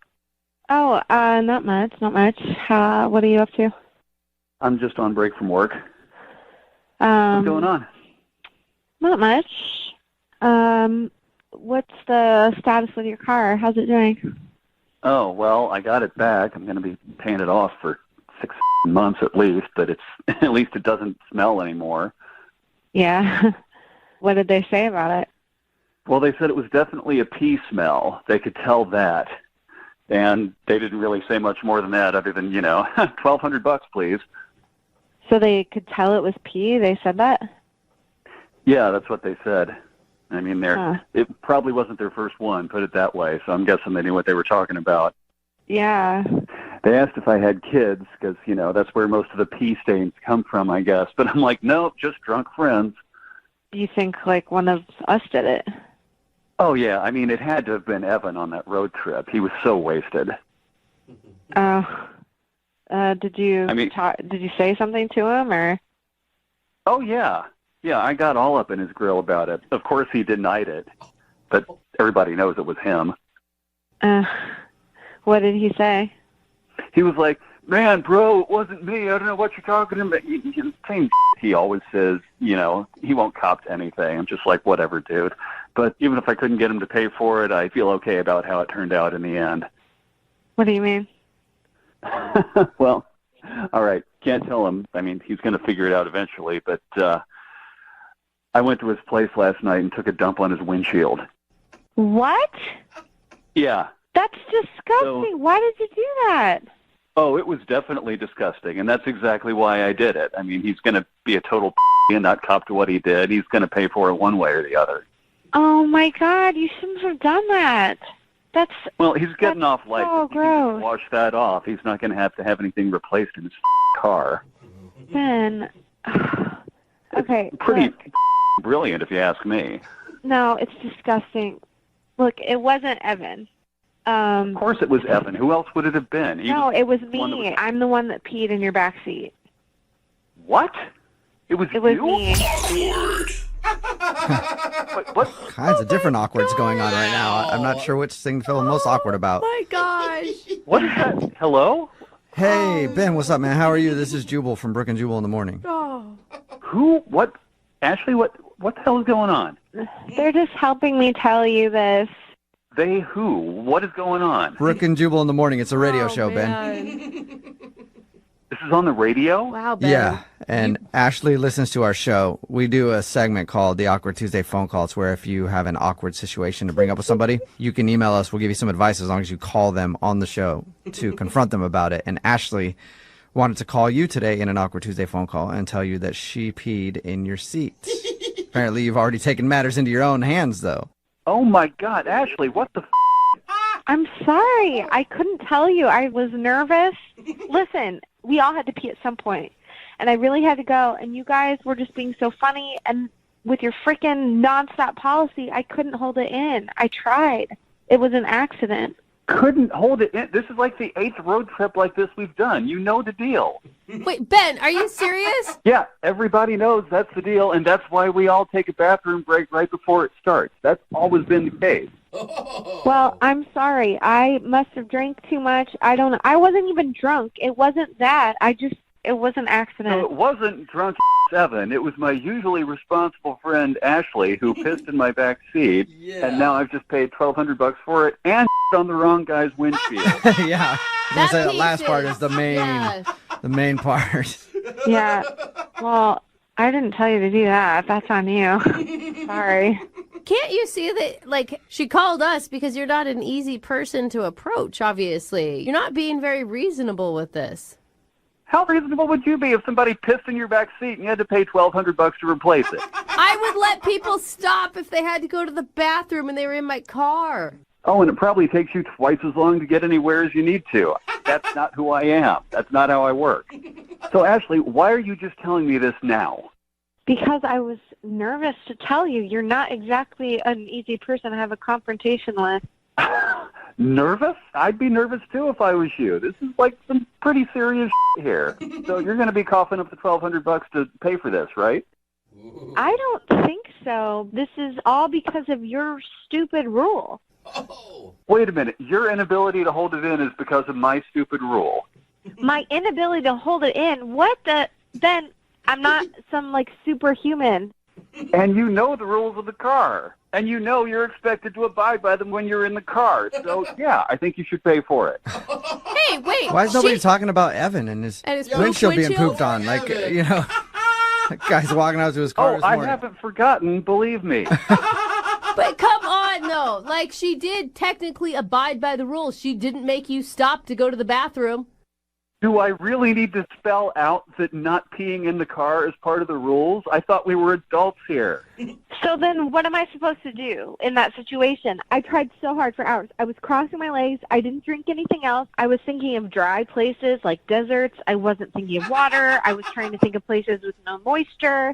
Oh, not much. What are you up to? I'm just on break from work. What's going on? Not much. What's the status with your car? How's it doing? Oh, well, I got it back. I'm going to be paying it off for 6 months at least, but at least it doesn't smell anymore. Yeah. What did they say about it? Well, they said it was definitely a pee smell. They could tell that. And they didn't really say much more than that other than, $1,200, please. So they could tell it was pee? They said that? Yeah, that's what they said. I mean, it probably wasn't their first one, put it that way, so I'm guessing they knew what they were talking about. Yeah. They asked if I had kids, because, that's where most of the pee stains come from, I guess. But I'm like, nope, just drunk friends. You think, like, one of us did it? Oh, yeah. I mean, it had to have been Evan on that road trip. He was so wasted. Oh. Did you did you say something to him, or? Oh, yeah. Yeah, I got all up in his grill about it. Of course, he denied it, but everybody knows it was him. What did he say? He was like, man, bro, it wasn't me. I don't know what you're talking about. Same he always says, he won't cop to anything. I'm just like, whatever, dude. But even if I couldn't get him to pay for it, I feel okay about how it turned out in the end. What do you mean? Well, all right. Can't tell him. I mean, he's going to figure it out eventually. But I went to his place last night and took a dump on his windshield. What? Yeah. That's disgusting. Why did you do that? Oh, it was definitely disgusting, and that's exactly why I did it. I mean, he's going to be a total and not cop to what he did. He's going to pay for it one way or the other. Oh, my God. You shouldn't have done that. Well, he's getting off light. So If he can gross. just wash that off, he's not going to have anything replaced in his car. Ben. Okay. Pretty look. brilliant, if you ask me. No, it's disgusting. Look, it wasn't Evan. Of course it was Evan. Who else would it have been? It was me. I'm the one that peed in your back seat. What? It was It was you? me. What? Kinds of different awkwards going on right now. I'm not sure which thing to feel most awkward about. My gosh. What is that? Hello? Hey, Ben, what's up, man? How are you? This is Jubal from Brooke and Jubal in the Morning. Oh. Who? What? Ashley, what the hell is going on? They're just helping me tell you this. They who? What is going on? Brooke and Jubal in the Morning. It's a radio show, Ben. This is on the radio? Wow, Ben. Yeah, and Ashley listens to our show. We do a segment called the Awkward Tuesday Phone Call. It's where if you have an awkward situation to bring up with somebody, you can email us. We'll give you some advice as long as you call them on the show to confront them about it. And Ashley wanted to call you today in an Awkward Tuesday phone call and tell you that she peed in your seat. Apparently, you've already taken matters into your own hands, though. Oh, my God. Ashley, what the I'm sorry. I couldn't tell you. I was nervous. Listen, we all had to pee at some point, and I really had to go, and you guys were just being so funny, and with your freaking nonstop policy, I couldn't hold it in. I tried. It was an accident. Couldn't hold it in. This is like the 8th road trip like this we've done. You know the deal. Wait, Ben, are you serious? Yeah, everybody knows that's the deal, and that's why we all take a bathroom break right before it starts. That's always been the case. Well, I'm sorry. I must have drank too much. I don't know. I wasn't even drunk. It wasn't that. It was an accident. No, it wasn't drunk Evan. It was my usually responsible friend Ashley who pissed in my back seat, and now I've just paid $1,200 for it and on the wrong guy's windshield. Yeah, I was gonna say that last part is the main part. Yeah. Well, I didn't tell you to do that. That's on you. Sorry. Can't you see that, like, she called us because you're not an easy person to approach, obviously. You're not being very reasonable with this. How reasonable would you be if somebody pissed in your back seat and you had to pay $1,200 to replace it? I would let people stop if they had to go to the bathroom and they were in my car. Oh, and it probably takes you twice as long to get anywhere as you need to. That's not who I am. That's not how I work. So, Ashley, why are you just telling me this now? Because I was nervous to tell you. You're not exactly an easy person to have a confrontation with. Nervous? I'd be nervous, too, if I was you. This is like some pretty serious here. So you're going to be coughing up the $1,200 to pay for this, right? I don't think so. This is all because of your stupid rule. Wait a minute. Your inability to hold it in is because of my stupid rule. My inability to hold it in? What the? Then I'm not some, like, superhuman. And you know the rules of the car. And you know you're expected to abide by them when you're in the car. So, yeah, I think you should pay for it. Hey, wait. Why is nobody talking about Evan and his windshield being pooped on? Like, that guy's walking out to his car this morning. I haven't forgotten, believe me. But come on, though. Like, she did technically abide by the rules. She didn't make you stop to go to the bathroom. Do I really need to spell out that not peeing in the car is part of the rules? I thought we were adults here. So then what am I supposed to do in that situation? I tried so hard for hours. I was crossing my legs. I didn't drink anything else. I was thinking of dry places like deserts. I wasn't thinking of water. I was trying to think of places with no moisture.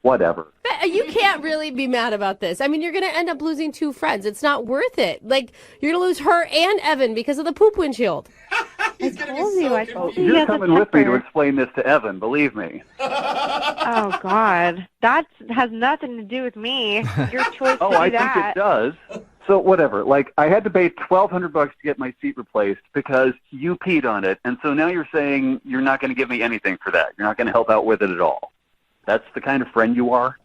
Whatever. You can't really be mad about this. I mean, you're going to end up losing 2 friends. It's not worth it. Like, you're going to lose her and Evan because of the poop windshield. I told you. I told you. You're coming with me to explain this to Evan, believe me. Oh, God. That has nothing to do with me. Your choice to do I that. think it does. So whatever. Like, I had to pay $1,200 to get my seat replaced because you peed on it. And so now you're saying you're not going to give me anything for that. You're not going to help out with it at all. That's the kind of friend you are?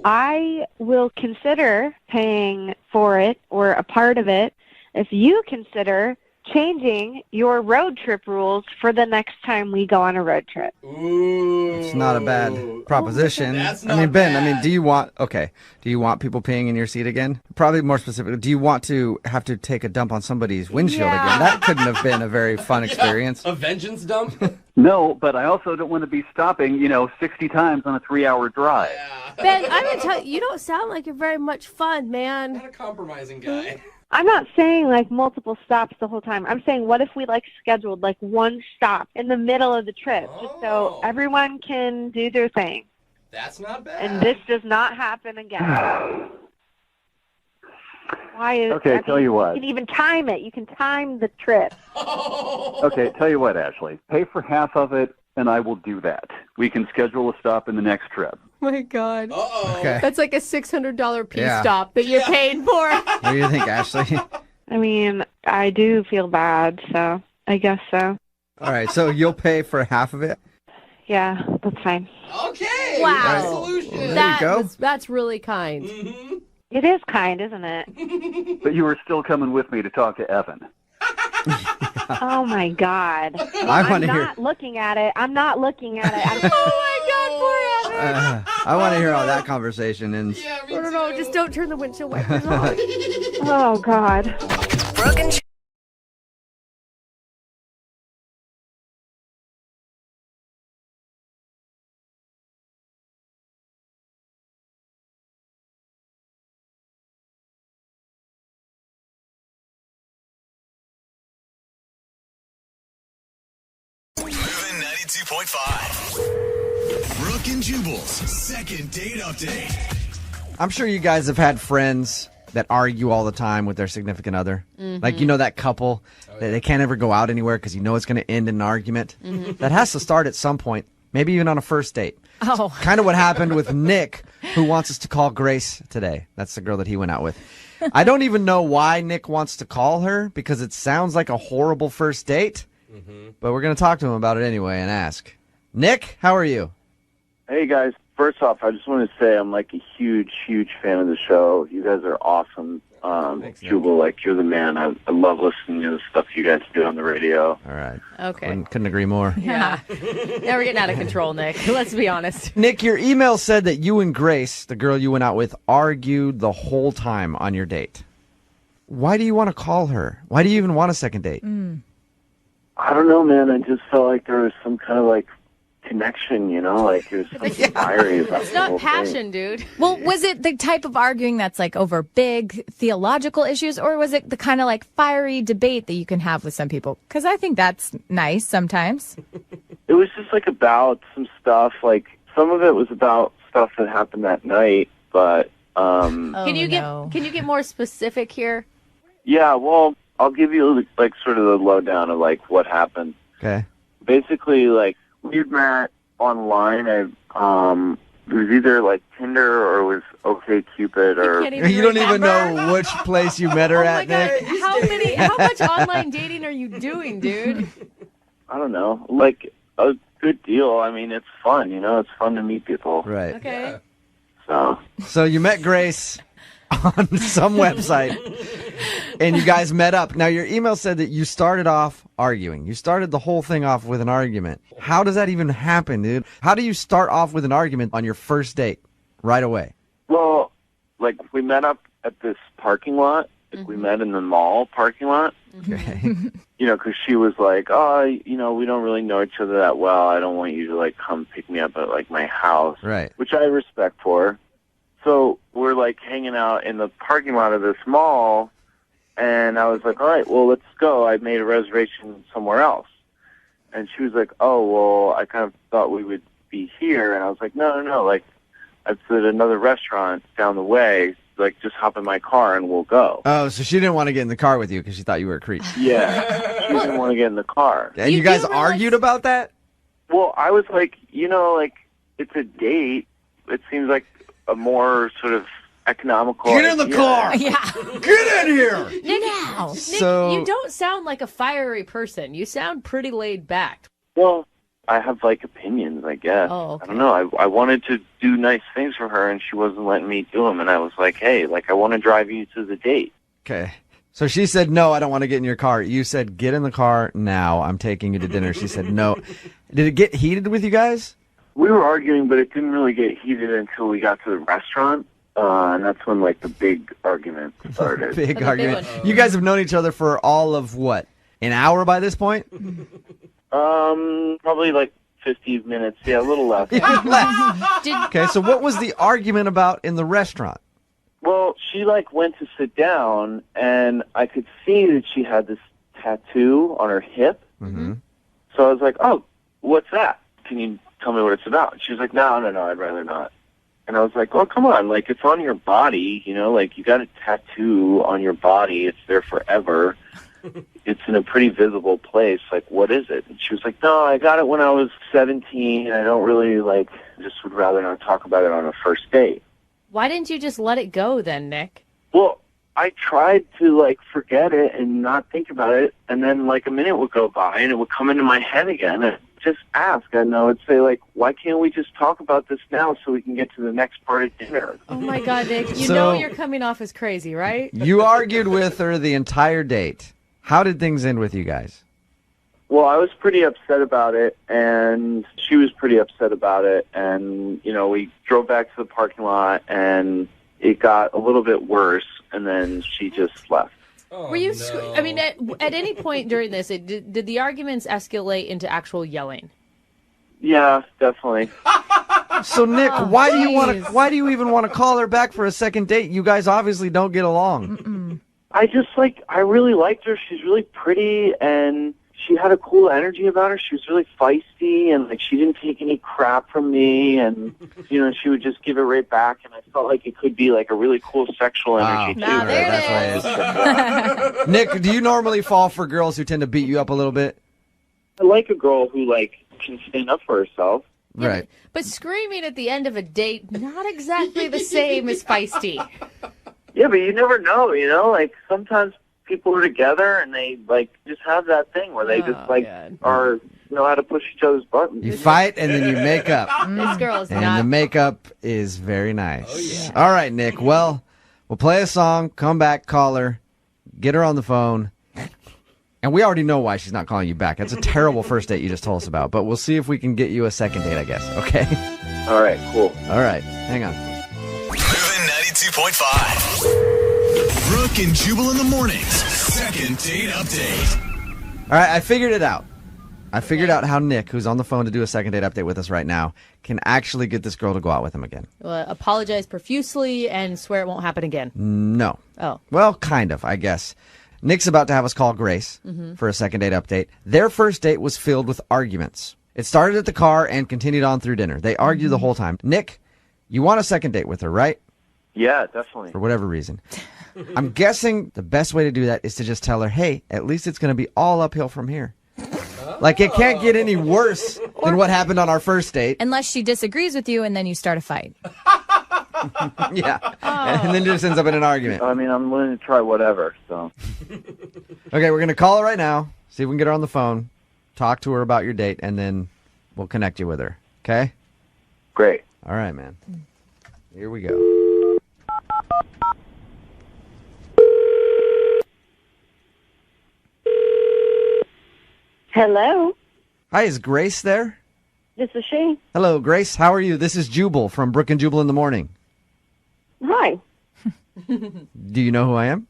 I will consider paying for it or a part of it if you consider changing your road trip rules for the next time we go on a road trip. It's not a bad proposition. I mean, Ben, do you want people peeing in your seat again? Probably more specifically, do you want to have to take a dump on somebody's windshield again? That couldn't have been a very fun experience. A vengeance dump? No, but I also don't want to be stopping, 60 times on a 3-hour drive. Ben, I'm going to tell you, you don't sound like you're very much fun, man. Not a compromising guy. I'm not saying like multiple stops the whole time. I'm saying what if we scheduled one stop in the middle of the trip just so everyone can do their thing. That's not bad. And this does not happen again. Why is Okay, tell you what. You can even time it. You can time the trip. Okay, tell you what, Ashley. Pay for half of it, and I will do that. We can schedule a stop in the next trip. Oh my God. Okay. That's like a $600 pee stop that you're paying for. What do you think, Ashley? I mean, I do feel bad, so I guess so. All right, so you'll pay for half of it? Yeah, that's fine. Okay. Wow. Solution. There you go. That's really kind. Mm-hmm. It is kind, isn't it? But you are still coming with me to talk to Evan. Oh, my God. I'm not looking at it. I'm not looking at it. Oh my God, poor Evan. I want to hear how that conversation ends. Yeah, me No, just don't turn the windshield wipers on. Oh, God. Brooke and Moving 92.5. Brooke and Jubal's second date update. I'm sure you guys have had friends that argue all the time with their significant other. Like, that couple that they can't ever go out anywhere because it's going to end in an argument. That has to start at some point, maybe even on a first date. Oh. Kind of what happened with Nick, who wants us to call Grace today. That's the girl that he went out with. I don't even know why Nick wants to call her because it sounds like a horrible first date. But we're going to talk to him about it anyway and ask. Nick, how are you? Hey, guys. First off, I just want to say I'm a huge, huge fan of the show. You guys are awesome. Jubal, you're the man. I love listening to the stuff you guys do on the radio. All right. Okay. Couldn't agree more. Yeah. Now we're getting out of control, Nick. Let's be honest. Nick, your email said that you and Grace, the girl you went out with, argued the whole time on your date. Why do you want to call her? Why do you even want a second date? I don't know, man. I just felt like there was some kind of connection, it was something fiery about It's the whole not passion, thing. dude. Well, was it the type of arguing that's over big theological issues, or was it the kind of fiery debate that you can have with some people? Because I think that's nice sometimes. It was just about some stuff. Some of it was about stuff that happened that night, but Can you get more specific here? yeah. Well, I'll give you sort of the lowdown of what happened. Okay. Basically, we had met online. It was either Tinder or it was OkCupid or. You don't even know which place you met her at, Nick? How much online dating are you doing, dude? I don't know. A good deal. I mean, it's fun. It's fun to meet people. Right. Okay. So you met Grace on some website, and you guys met up. Now, your email said that you started off arguing. You started the whole thing off with an argument. How does that even happen, dude? How do you start off with an argument on your first date right away? Well, we met up at this parking lot. We met in the mall parking lot, Okay. You know, because she was like, oh, you know, we don't really know each other that well. I don't want you to, like, come pick me up at, like, my house. Right. Which I respect for. So we're, like, hanging out in the parking lot of this mall, and I was like, all right, well, let's go. I made a reservation somewhere else. And she was like, oh, well, I kind of thought we would be here. And I was like, no, like, it's at another restaurant down the way. Like, just hop in my car and we'll go. Oh, so she didn't want to get in the car with you because she thought you were a creep. Yeah, she didn't want to get in the car. And you guys argued about that? Well, I was like, you know, like, it's a date. It seems like a more sort of economical Get in the idea. car! Yeah. Get in here! Nick, Now. Nick, So- you don't sound like a fiery person. You sound pretty laid back. Well, I have, like, opinions, I guess. Oh, okay. I don't know. I wanted to do nice things for her, and she wasn't letting me do them. And I was like, hey, like, I want to drive you to the date. Okay. So she said, no, I don't want to get in your car. You said, get in the car now. I'm taking you to dinner. She said, no. Did it get heated with you guys? We were arguing, but it didn't really get heated until we got to the restaurant. And that's when, like, the big argument started. Big argument. You guys have known each other for all of what? An hour by this point? Probably like 50 minutes. Yeah, a little less. Okay, so what was the argument about in the restaurant? Well, she like went to sit down, and I could see that she had this tattoo on her hip. Mm-hmm. So I was like, "Oh, what's that? Can you tell me what it's about?" And she was like, "No, I'd rather not." And I was like, "Oh, come on! Like, it's on your body, you know. Like, you got a tattoo on your body. It's there forever." It's in a pretty visible place. Like, what is it? And she was like, no, I got it when I was 17. I don't really, like, just would rather not talk about it on a first date. Why didn't you just let it go then, Nick? Well, I tried to, like, forget it and not think about it. And then, like, a minute would go by and it would come into my head again. And just ask. And I would say, like, why can't we just talk about this now so we can get to the next part of dinner? Oh, my God, Nick. You So- know you're coming off as crazy, right? You argued with her the entire date. How did things end with you guys? Well, I was pretty upset about it, and she was pretty upset about it. And, you know, we drove back to the parking lot, and it got a little bit worse, and then she just left. Were you, I mean, at any point during this, did the arguments escalate into actual yelling? Yeah, definitely. So Nick, why do you even want to call her back for a second date? You guys obviously don't get along. I really liked her. She's really pretty, and she had a cool energy about her. She was really feisty, and, like, she didn't take any crap from me, and, you know, she would just give it right back, and I felt like it could be, like, a really cool sexual energy, too. Now, there it is. Nick, do you normally fall for girls who tend to beat you up a little bit? I like a girl who, like, can stand up for herself. Right. But screaming at the end of a date, not exactly the same as feisty. Yeah, but you never know, you know? Like, sometimes people are together and they, like, just have that thing where they just, like, are know how to push each other's buttons. You fight and then you make up. This girl is And not. the makeup is very nice. All right, Nick. Well, we'll play a song, come back, call her, get her on the phone. And we already know why she's not calling you back. That's a terrible first date you just told us about. But we'll see if we can get you a second date, I guess. Okay? All right, cool. All right. Hang on. Moving 92.5. Brooke and Jubal in the mornings. Second date update. All right, I figured it out. I figured out how Nick, who's on the phone to do a second date update with us right now, can actually get this girl to go out with him again. Apologize profusely and swear it won't happen again. No. Oh. Well, kind of, I guess. Nick's about to have us call Grace for a second date update. Their first date was filled with arguments. It started at the car and continued on through dinner. They argued the whole time. Nick, you want a second date with her, right? Yeah, definitely. For whatever reason. I'm guessing the best way to do that is to just tell her, hey, at least it's going to be all uphill from here. Like, it can't get any worse than what happened on our first date. Unless she disagrees with you and then you start a fight. Yeah. And then it just ends up in an argument. I mean, I'm willing to try whatever, so. Okay, we're going to call her right now, see if we can get her on the phone, talk to her about your date, and then we'll connect you with her. Okay? Great. All right, man. Here we go. Hello, Hi, is Grace there? this is she. Hello, Grace. How are you? This is Jubal from Brooke and Jubal in the Morning. Hi. Do you know who I am?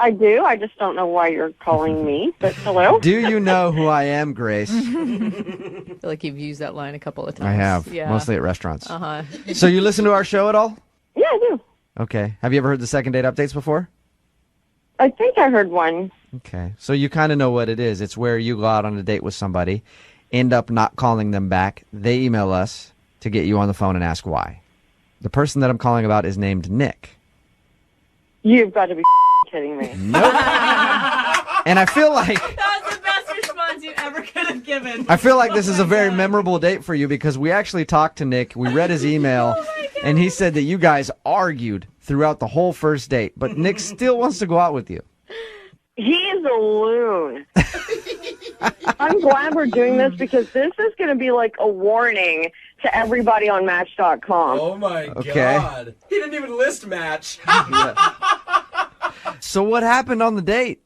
I do. I just don't know why you're calling me, but hello? Do you know who I am, Grace? I feel like you've used that line a couple of times. I have, Yeah. mostly at restaurants. Uh-huh. So you listen to our show at all? Yeah, I do. Okay. Have you ever heard the second date updates before? I think I heard one. Okay. So you kind of know what it is. It's where you go out on a date with somebody, end up not calling them back. They email us to get you on the phone and ask why. The person that I'm calling about is named Nick. You've got to be kidding me. Nope. And I feel like That was the best response you ever could have given. I feel like this is a very memorable date for you because we actually talked to Nick. We read his email, and he said that you guys argued throughout the whole first date, but Nick still wants to go out with you. He is a loon. I'm glad we're doing this because this is going to be like a warning to everybody on Match.com. Oh my Okay. God. He didn't even list Match. So what happened on the date?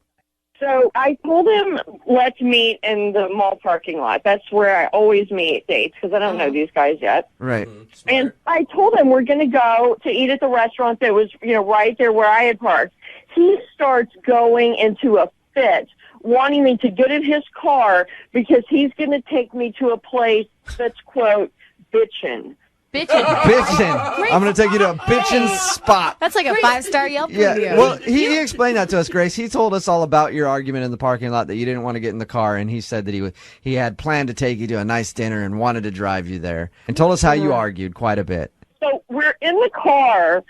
So I told him, let's meet in the mall parking lot. That's where I always meet dates because I don't know these guys yet. Right. And I told him we're going to go to eat at the restaurant that was, right there where I had parked. He starts going into a fit, wanting me to get in his car because he's going to take me to a place that's, quote, bitchin'. Bitchin'. I'm going to take you to a bitchin' spot. That's like a 5-star Yelp review. Yeah, well, he explained that to us, Grace. He told us all about your argument in the parking lot that you didn't want to get in the car, and he said that he had planned to take you to a nice dinner and wanted to drive you there, and told us how you argued quite a bit. So we're in the car,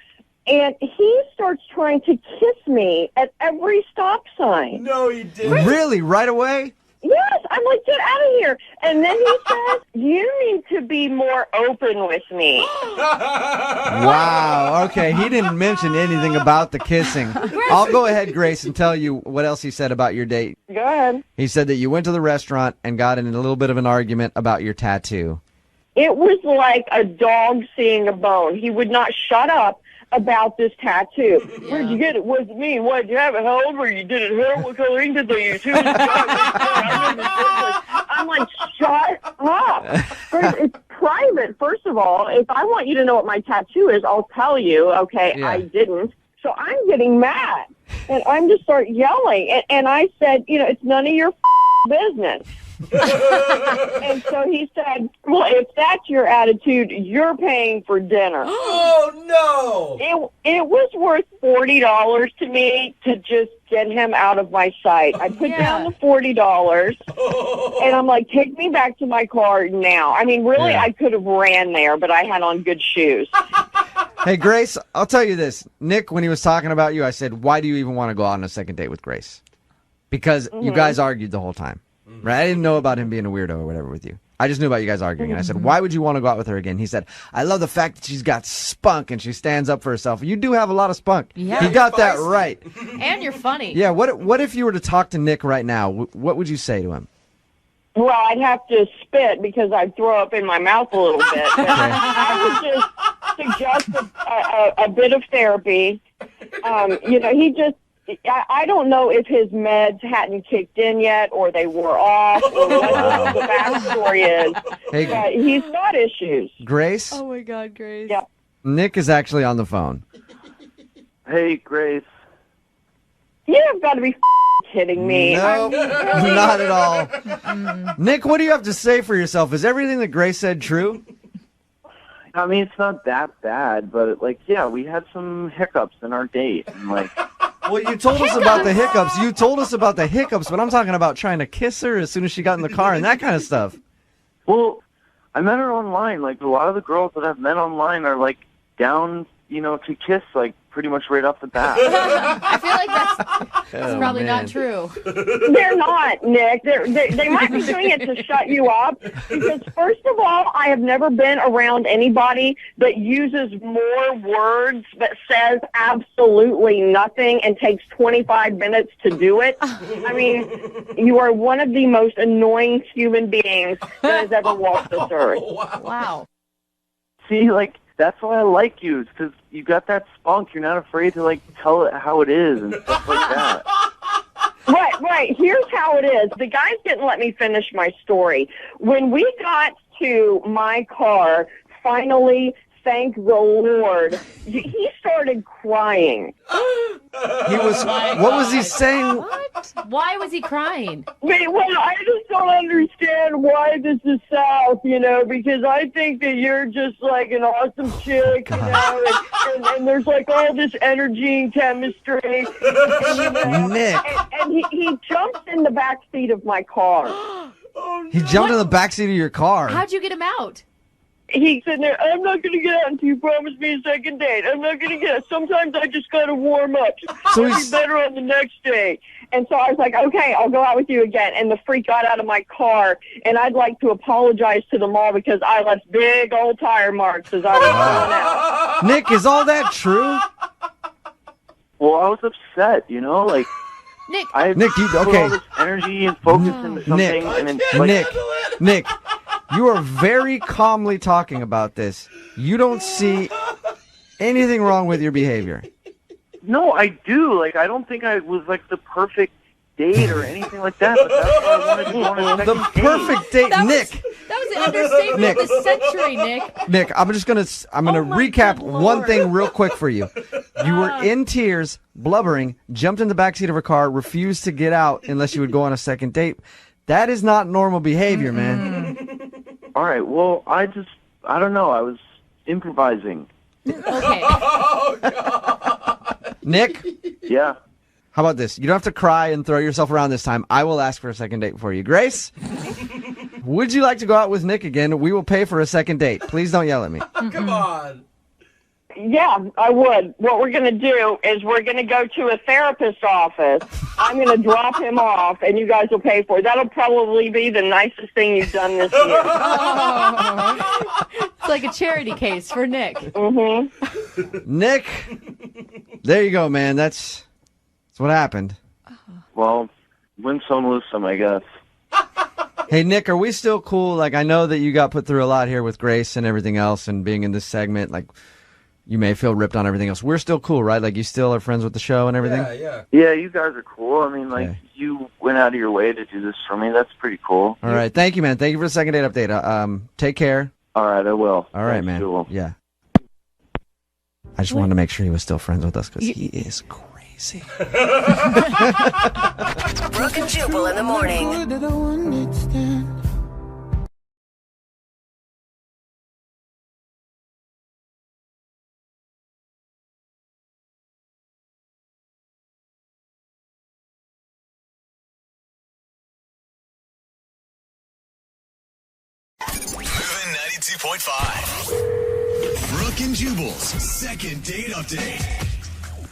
and he starts trying to kiss me at every stop sign. No, he didn't. Really? Right away? Yes, I'm like, get out of here. And then he says, you need to be more open with me. Wow. Okay, he didn't mention anything about the kissing. I'll go ahead, Grace, and tell you what else he said about your date. Go ahead. He said that you went to the restaurant and got in a little bit of an argument about your tattoo. It was like a dog seeing a bone. He would not shut up about this tattoo. Yeah. Where'd you get it? What's it mean? What, did you have it? How old were you? Did it hurt? What color ink did they use? Who was the I'm like, shut up. It's private, first of all. If I want you to know what my tattoo is, I'll tell you, okay? Yeah. I didn't. So I'm getting mad. And I'm just start yelling. And I said, it's none of your business. And so he said, well, if that's your attitude, you're paying for dinner. Oh, no! It was worth $40 to me to just get him out of my sight. I put down the $40, and I'm like, take me back to my car now. I mean, really, I could have ran there, but I had on good shoes. Hey, Grace, I'll tell you this. Nick, when he was talking about you, I said, why do you even want to go out on a second date with Grace? Because you guys argued the whole time. Right? I didn't know about him being a weirdo or whatever with you. I just knew about you guys arguing. And I said, why would you want to go out with her again? He said, I love the fact that she's got spunk and she stands up for herself. You do have a lot of spunk. Yeah. You got that right. And you're funny. Yeah, what if you were to talk to Nick right now? What would you say to him? Well, I'd have to spit because I'd throw up in my mouth a little bit. But I would just suggest a bit of therapy. He just, I don't know if his meds hadn't kicked in yet or they wore off or what the backstory is. Hey, but he's got issues. Grace? Oh, my God, Grace. Yeah. Nick is actually on the phone. Hey, Grace. You've got to be kidding me. No, not at all. Nick, what do you have to say for yourself? Is everything that Grace said true? I mean, it's not that bad, but, we had some hiccups in our date. And, well, you told us about the hiccups. You told us about the hiccups, but I'm talking about trying to kiss her as soon as she got in the car and that kind of stuff. Well, I met her online. A lot of the girls that I've met online are, down, to kiss, pretty much right off the bat. I feel like that's probably not true. They're not, Nick. They might be doing it to shut you up because, first of all, I have never been around anybody that uses more words but says absolutely nothing and takes 25 minutes to do it. I mean, you are one of the most annoying human beings that has ever walked this earth. Wow. See, that's why I like you, because you got that spunk. You're not afraid to, tell it how it is and stuff like that. Right. Here's how it is. The guys didn't let me finish my story. When we got to my car, finally thank the Lord. He started crying. He was. What was he saying? What? Why was he crying? Wait, well, I just don't understand why this is South, because I think that you're just like an awesome chick, and there's like all this energy and chemistry. And, Nick. And he jumps in the back seat of my car. He jumped in the backseat of your car. How'd you get him out? He's sitting there, I'm not going to get out until you promise me a second date. I'm not going to get out. Sometimes I just got to warm up. So I'll be better on the next day. And so I was like, okay, I'll go out with you again. And the freak got out of my car. And I'd like to apologize to them all because I left big old tire marks as I was going out. Nick, is all that true? Well, I was upset, like... Nick, I you put okay? all this energy and focus into something, Nick, and then like, Nick, you are very calmly talking about this. You don't see anything wrong with your behavior. No, I do. Like, I don't think I was like the perfect date or anything like that. But that's what I wanted to go on a second The perfect date, Nick. That was an understatement Nick. of the century, Nick. Nick, I'm gonna recap one thing real quick for you. You were in tears, blubbering, jumped in the backseat of her car, refused to get out unless you would go on a second date. That is not normal behavior, man. All right. Well, I don't know. I was improvising. Okay. Nick? Yeah. How about this? You don't have to cry and throw yourself around this time. I will ask for a second date for you. Grace? Would you like to go out with Nick again? We will pay for a second date. Please don't yell at me. Come on. Yeah, I would. What we're going to do is we're going to go to a therapist's office. I'm going to drop him off, and you guys will pay for it. That'll probably be the nicest thing you've done this year. It's like a charity case for Nick. Mm-hmm. Nick, there you go, man. That's what happened. Well, win some, lose some, I guess. Hey, Nick, are we still cool? Like, I know that you got put through a lot here with Grace and everything else and being in this segment. Like, you may feel ripped on everything else. We're still cool, right? Like, you still are friends with the show and everything? Yeah, you guys are cool. I mean, like, you went out of your way to do this for me. That's pretty cool. All right. Thank you, man. Thank you for the second date update. Take care. All right, I will. All right, Thanks, man. Jubal. Yeah. I just wanted to make sure he was still friends with us because he is crazy. Brooke and Jubal in the morning. Moving 92.5. Brooke and Jubal's second date update.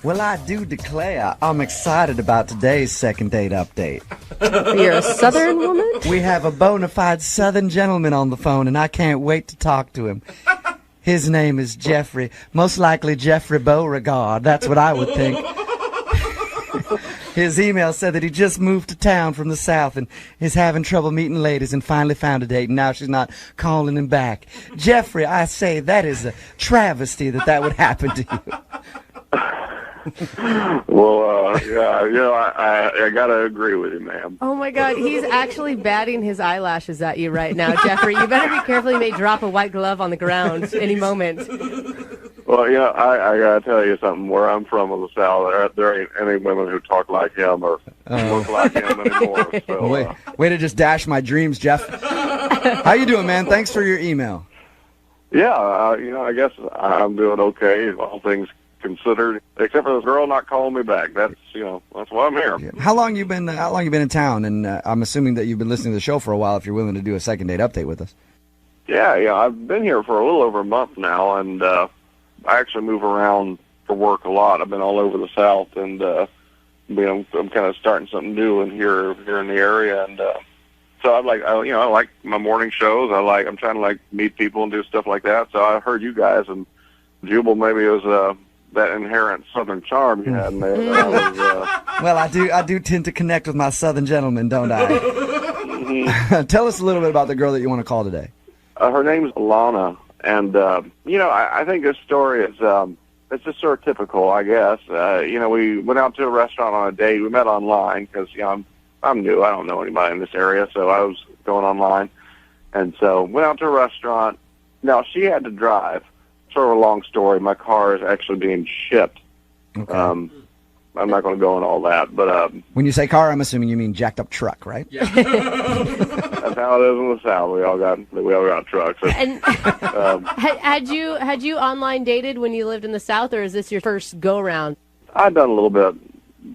Well, I do declare I'm excited about today's second date update. You're a Southern woman? We have a bona fide Southern gentleman on the phone, and I can't wait to talk to him. His name is Jeffrey, most likely Jeffrey Beauregard. That's what I would think. His email said that he just moved to town from the South and is having trouble meeting ladies and finally found a date, and now she's not calling him back. Jeffrey, I say that is a travesty that would happen to you. Well, I gotta agree with you, ma'am. Oh my God, he's actually batting his eyelashes at you right now, Jeffrey. You better be careful. He may drop a white glove on the ground any moment. Well, I gotta tell you something. Where I'm from in the South, there ain't any women who talk like him or look like him anymore. So, Way to just dash my dreams, Jeff. How you doing, man? Thanks for your email. yeah, I guess I'm doing okay, all things considered, except for this girl not calling me back. That's why I'm here. How long you been in town? And I'm assuming that you've been listening to the show for a while if you're willing to do a second date update with us. Yeah, I've been here for a little over a month now, and I actually move around for work a lot. I've been all over the South, and I'm kind of starting something new in here in the area, and so I like my morning shows. I'm trying to meet people and do stuff like that. So I heard you guys, and Jubal, maybe it was that inherent Southern charm you had in there. Well, I do tend to connect with my Southern gentlemen, don't I? Tell us a little bit about the girl that you want to call today. Her name's Alana, and I think this story is it's just sort of typical, I guess. We went out to a restaurant on a date. We met online because I'm new. I don't know anybody in this area, so I was going online, and so went out to a restaurant. Now she had to drive. sort of a long story. My car is actually being shipped. Okay. I'm not going to go into all that, but When you say car, I'm assuming you mean jacked up truck, right? that's how it is in the South. We all got trucks. And had you online dated when you lived in the South, or is this your first go round? I've done a little bit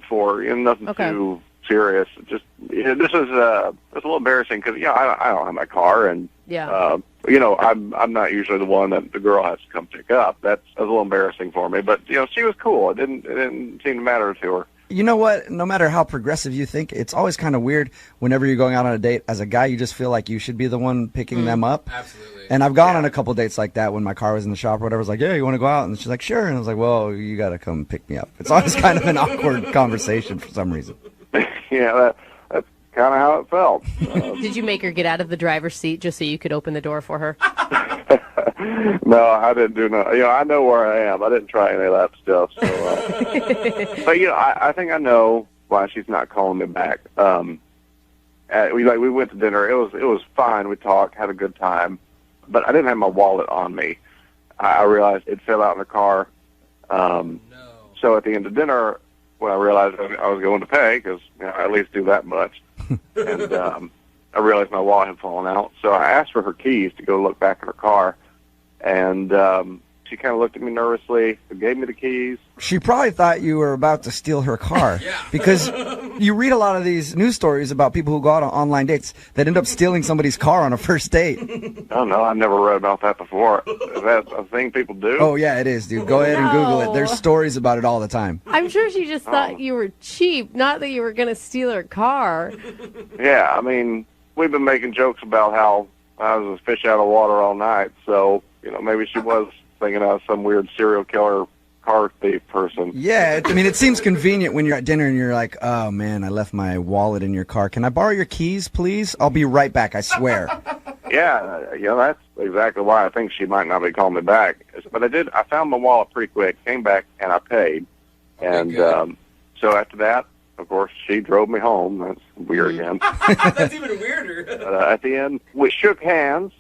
before, nothing Okay. too serious. Just this is it's a little embarrassing because I don't have my car, and Yeah. I'm not usually the one that the girl has to come pick up. That's a little embarrassing for me, but she was cool. It didn't seem to matter to her. You know what? No matter how progressive you think, it's always kind of weird whenever you're going out on a date. As a guy, you just feel like you should be the one picking them up. Absolutely. And I've gone on a couple dates like that when my car was in the shop or whatever. I was like, yeah, you want to go out? And she's like, sure. And I was like, well, you got to come pick me up. It's always kind of an awkward conversation for some reason. Yeah, that's kind of how it felt. Did you make her get out of the driver's seat just so you could open the door for her? No, I didn't do no. I know where I am. I didn't try any of that stuff. So, but I think I know why she's not calling me back. We went to dinner. It was fine. We talked, had a good time, but I didn't have my wallet on me. I realized it fell out in the car. So at the end of dinner, when I realized I was going to pay, because I at least do that much, and I realized my wallet had fallen out. So I asked for her keys to go look back in her car, and she kind of looked at me nervously, gave me the keys. She probably thought you were about to steal her car. Because you read a lot of these news stories about people who go out on online dates that end up stealing somebody's car on a first date. Oh, no, I've never read about that before. Is that a thing people do? Oh, yeah, it is, dude. Go ahead and Google it. There's stories about it all the time. I'm sure she just thought you were cheap, not that you were going to steal her car. Yeah, I mean, we've been making jokes about how I was a fish out of water all night, so, maybe she was thinking I was some weird serial killer car thief person. Yeah, I mean, it seems convenient when you're at dinner and you're like, oh, man, I left my wallet in your car. Can I borrow your keys, please? I'll be right back, I swear. Yeah, that's exactly why I think she might not be calling me back. But I found my wallet pretty quick, came back, and I paid. And so after that, of course, she drove me home. That's weird again. That's even weirder. At the end, we shook hands.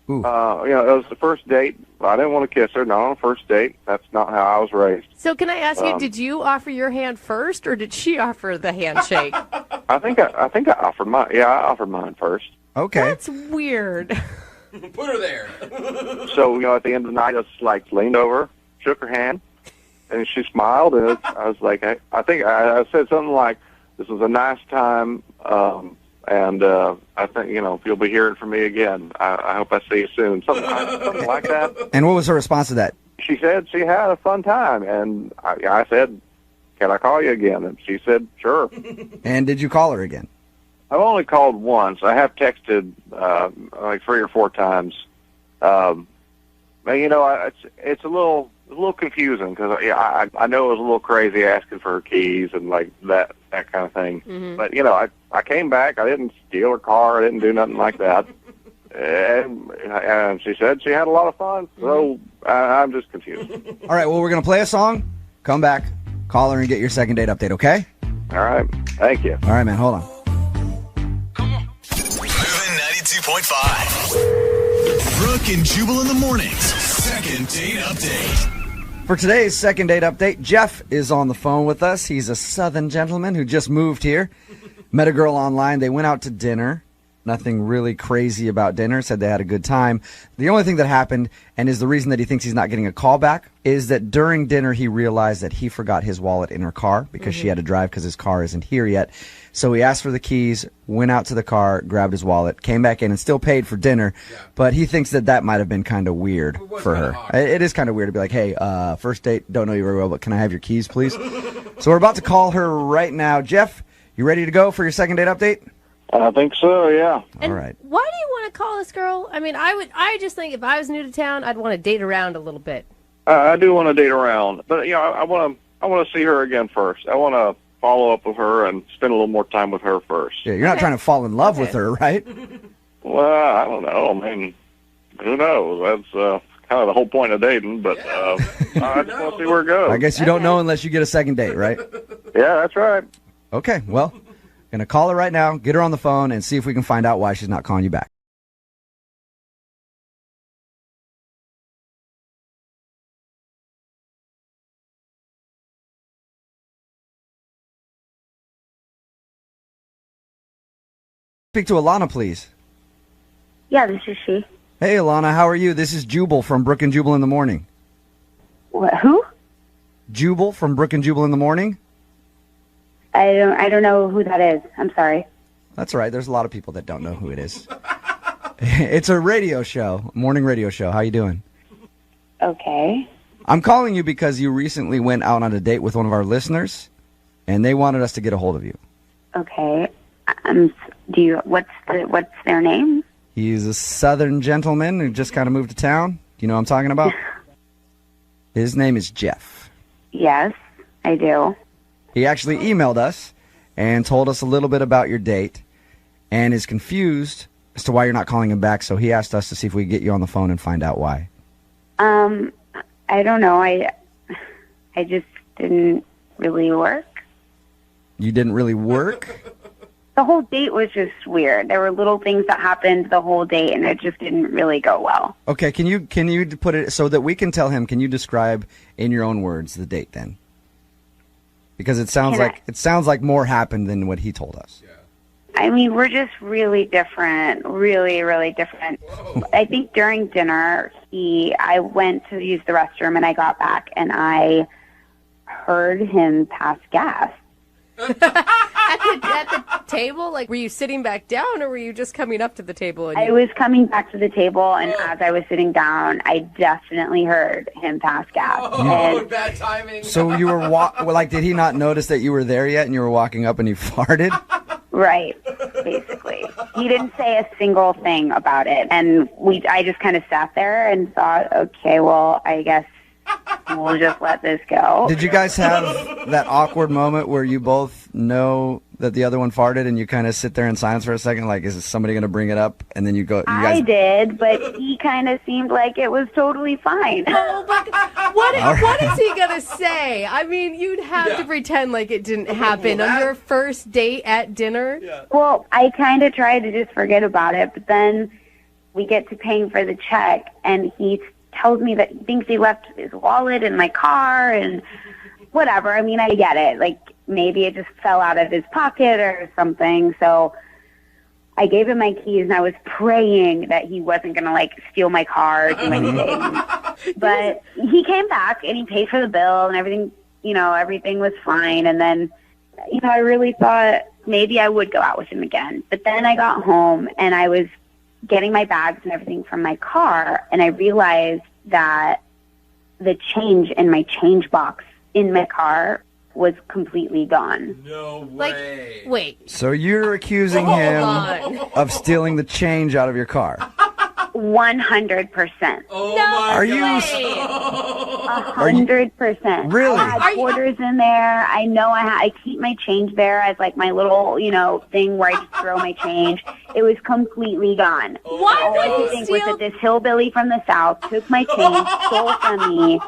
It was the first date. I didn't want to kiss her. Not on a first date. That's not how I was raised. So can I ask you, did you offer your hand first, or did she offer the handshake? I think I offered mine. Yeah, I offered mine first. Okay. That's weird. Put her there. So, at the end of the night, I just leaned over, shook her hand, and she smiled, and I was like, I think I said something like, this was a nice time, and I think, if you'll be hearing from me again, I hope I see you soon. Something like that. And what was her response to that? She said she had a fun time, and I said, can I call you again? And she said, sure. And did you call her again? I've only called once. I have texted like 3 or 4 times. But, it's a little confusing because I know it was a little crazy asking for her keys and like that kind of thing. Mm-hmm. But I came back. I didn't steal her car. I didn't do nothing like that. And she said she had a lot of fun. So I'm just confused. All right. Well, we're gonna play a song. Come back, call her, and get your second date update. Okay? All right. Thank you. All right, man. Hold on. Moving 92.5. Brooke and Jubal in the mornings. Second date update. For today's second date update, Jeff is on the phone with us. He's a southern gentleman who just moved here. Met a girl online. They went out to dinner. Nothing really crazy about dinner. Said they had a good time. The only thing that happened, and is the reason that he thinks he's not getting a call back, is that during dinner he realized that he forgot his wallet in her car because she had to drive because his car isn't here yet. So he asked for the keys, went out to the car, grabbed his wallet, came back in and still paid for dinner. Yeah. But he thinks that might have been kind of weird for her. It is kind of weird to be like, hey, first date, don't know you very well, but can I have your keys, please? So we're about to call her right now. Jeff, you ready to go for your second date update? I think so, yeah. And all right. Why do you want to call this girl? I mean, I just think if I was new to town, I'd want to date around a little bit. I do want to date around, but I want to see her again first. I want to follow up with her and spend a little more time with her first. Yeah, you're not trying to fall in love with her, right? Well, I don't know. I mean, who knows? That's kind of the whole point of dating, but I just want to see where it goes. I guess you don't know unless you get a second date, right? Yeah, that's right. Okay, well, going to call her right now, get her on the phone, and see if we can find out why she's not calling you back. speak to Alana, please? Yeah, this is she. Hey, Alana, how are you? This is Jubal from Brooke and Jubal in the Morning. What, who? Jubal from Brooke and Jubal in the Morning? I don't know who that is. I'm sorry. That's all right. There's a lot of people that don't know who it is. It's a radio show, morning radio show. How you doing? Okay. I'm calling you because you recently went out on a date with one of our listeners, and they wanted us to get a hold of you. Okay. What's their name? He's a southern gentleman who just kind of moved to town. Do you know what I'm talking about? His name is Jeff. Yes, I do. He actually emailed us and told us a little bit about your date and is confused as to why you're not calling him back, so he asked us to see if we could get you on the phone and find out why. I don't know. I just didn't really work. You didn't really work? The whole date was just weird. There were little things that happened the whole date, and it just didn't really go well. Okay, can you put it so that we can tell him? Can you describe in your own words the date then? Because it sounds like more happened than what he told us. I mean, we're just really different, really, really different. I think during dinner, I went to use the restroom, and I got back, and I heard him pass gas. At the table? Like, were you sitting back down, or were you just coming up to the table? I was coming back to the table, and as I was sitting down, I definitely heard him pass gas. Oh, bad timing. So you were did he not notice that you were there yet, and you were walking up and he farted? Right, basically. He didn't say a single thing about it, and I just kind of sat there and thought, okay, well, I guess we'll just let this go. Did you guys have that awkward moment where you both know that the other one farted and you kind of sit there in silence for a second, like, is somebody going to bring it up? And then you go, I did, but he kind of seemed like it was totally fine. Oh, my, what is he going to say? I mean, you'd have to pretend like it didn't happen on your first date at dinner. Yeah. Well, I kind of tried to just forget about it, but then we get to paying for the check, and he tells me that he thinks he left his wallet in my car and whatever. I mean, I get it. Like, maybe it just fell out of his pocket or something. So I gave him my keys, and I was praying that he wasn't going to, like, steal my car or do anything. But he came back, and he paid for the bill, and everything, everything was fine. And then, I really thought maybe I would go out with him again. But then I got home, and I was getting my bags and everything from my car, and I realized that the change in my change box in my car was completely gone. No way. Like, wait. So you're accusing him of stealing the change out of your car? 100%. Oh no my Are you? 100%. Really? I had quarters in there. I know I keep my change there as like my little, thing where I just throw my change. It was completely gone. Why All I would could you think was steal? that this hillbilly from the South took my change, stole from me.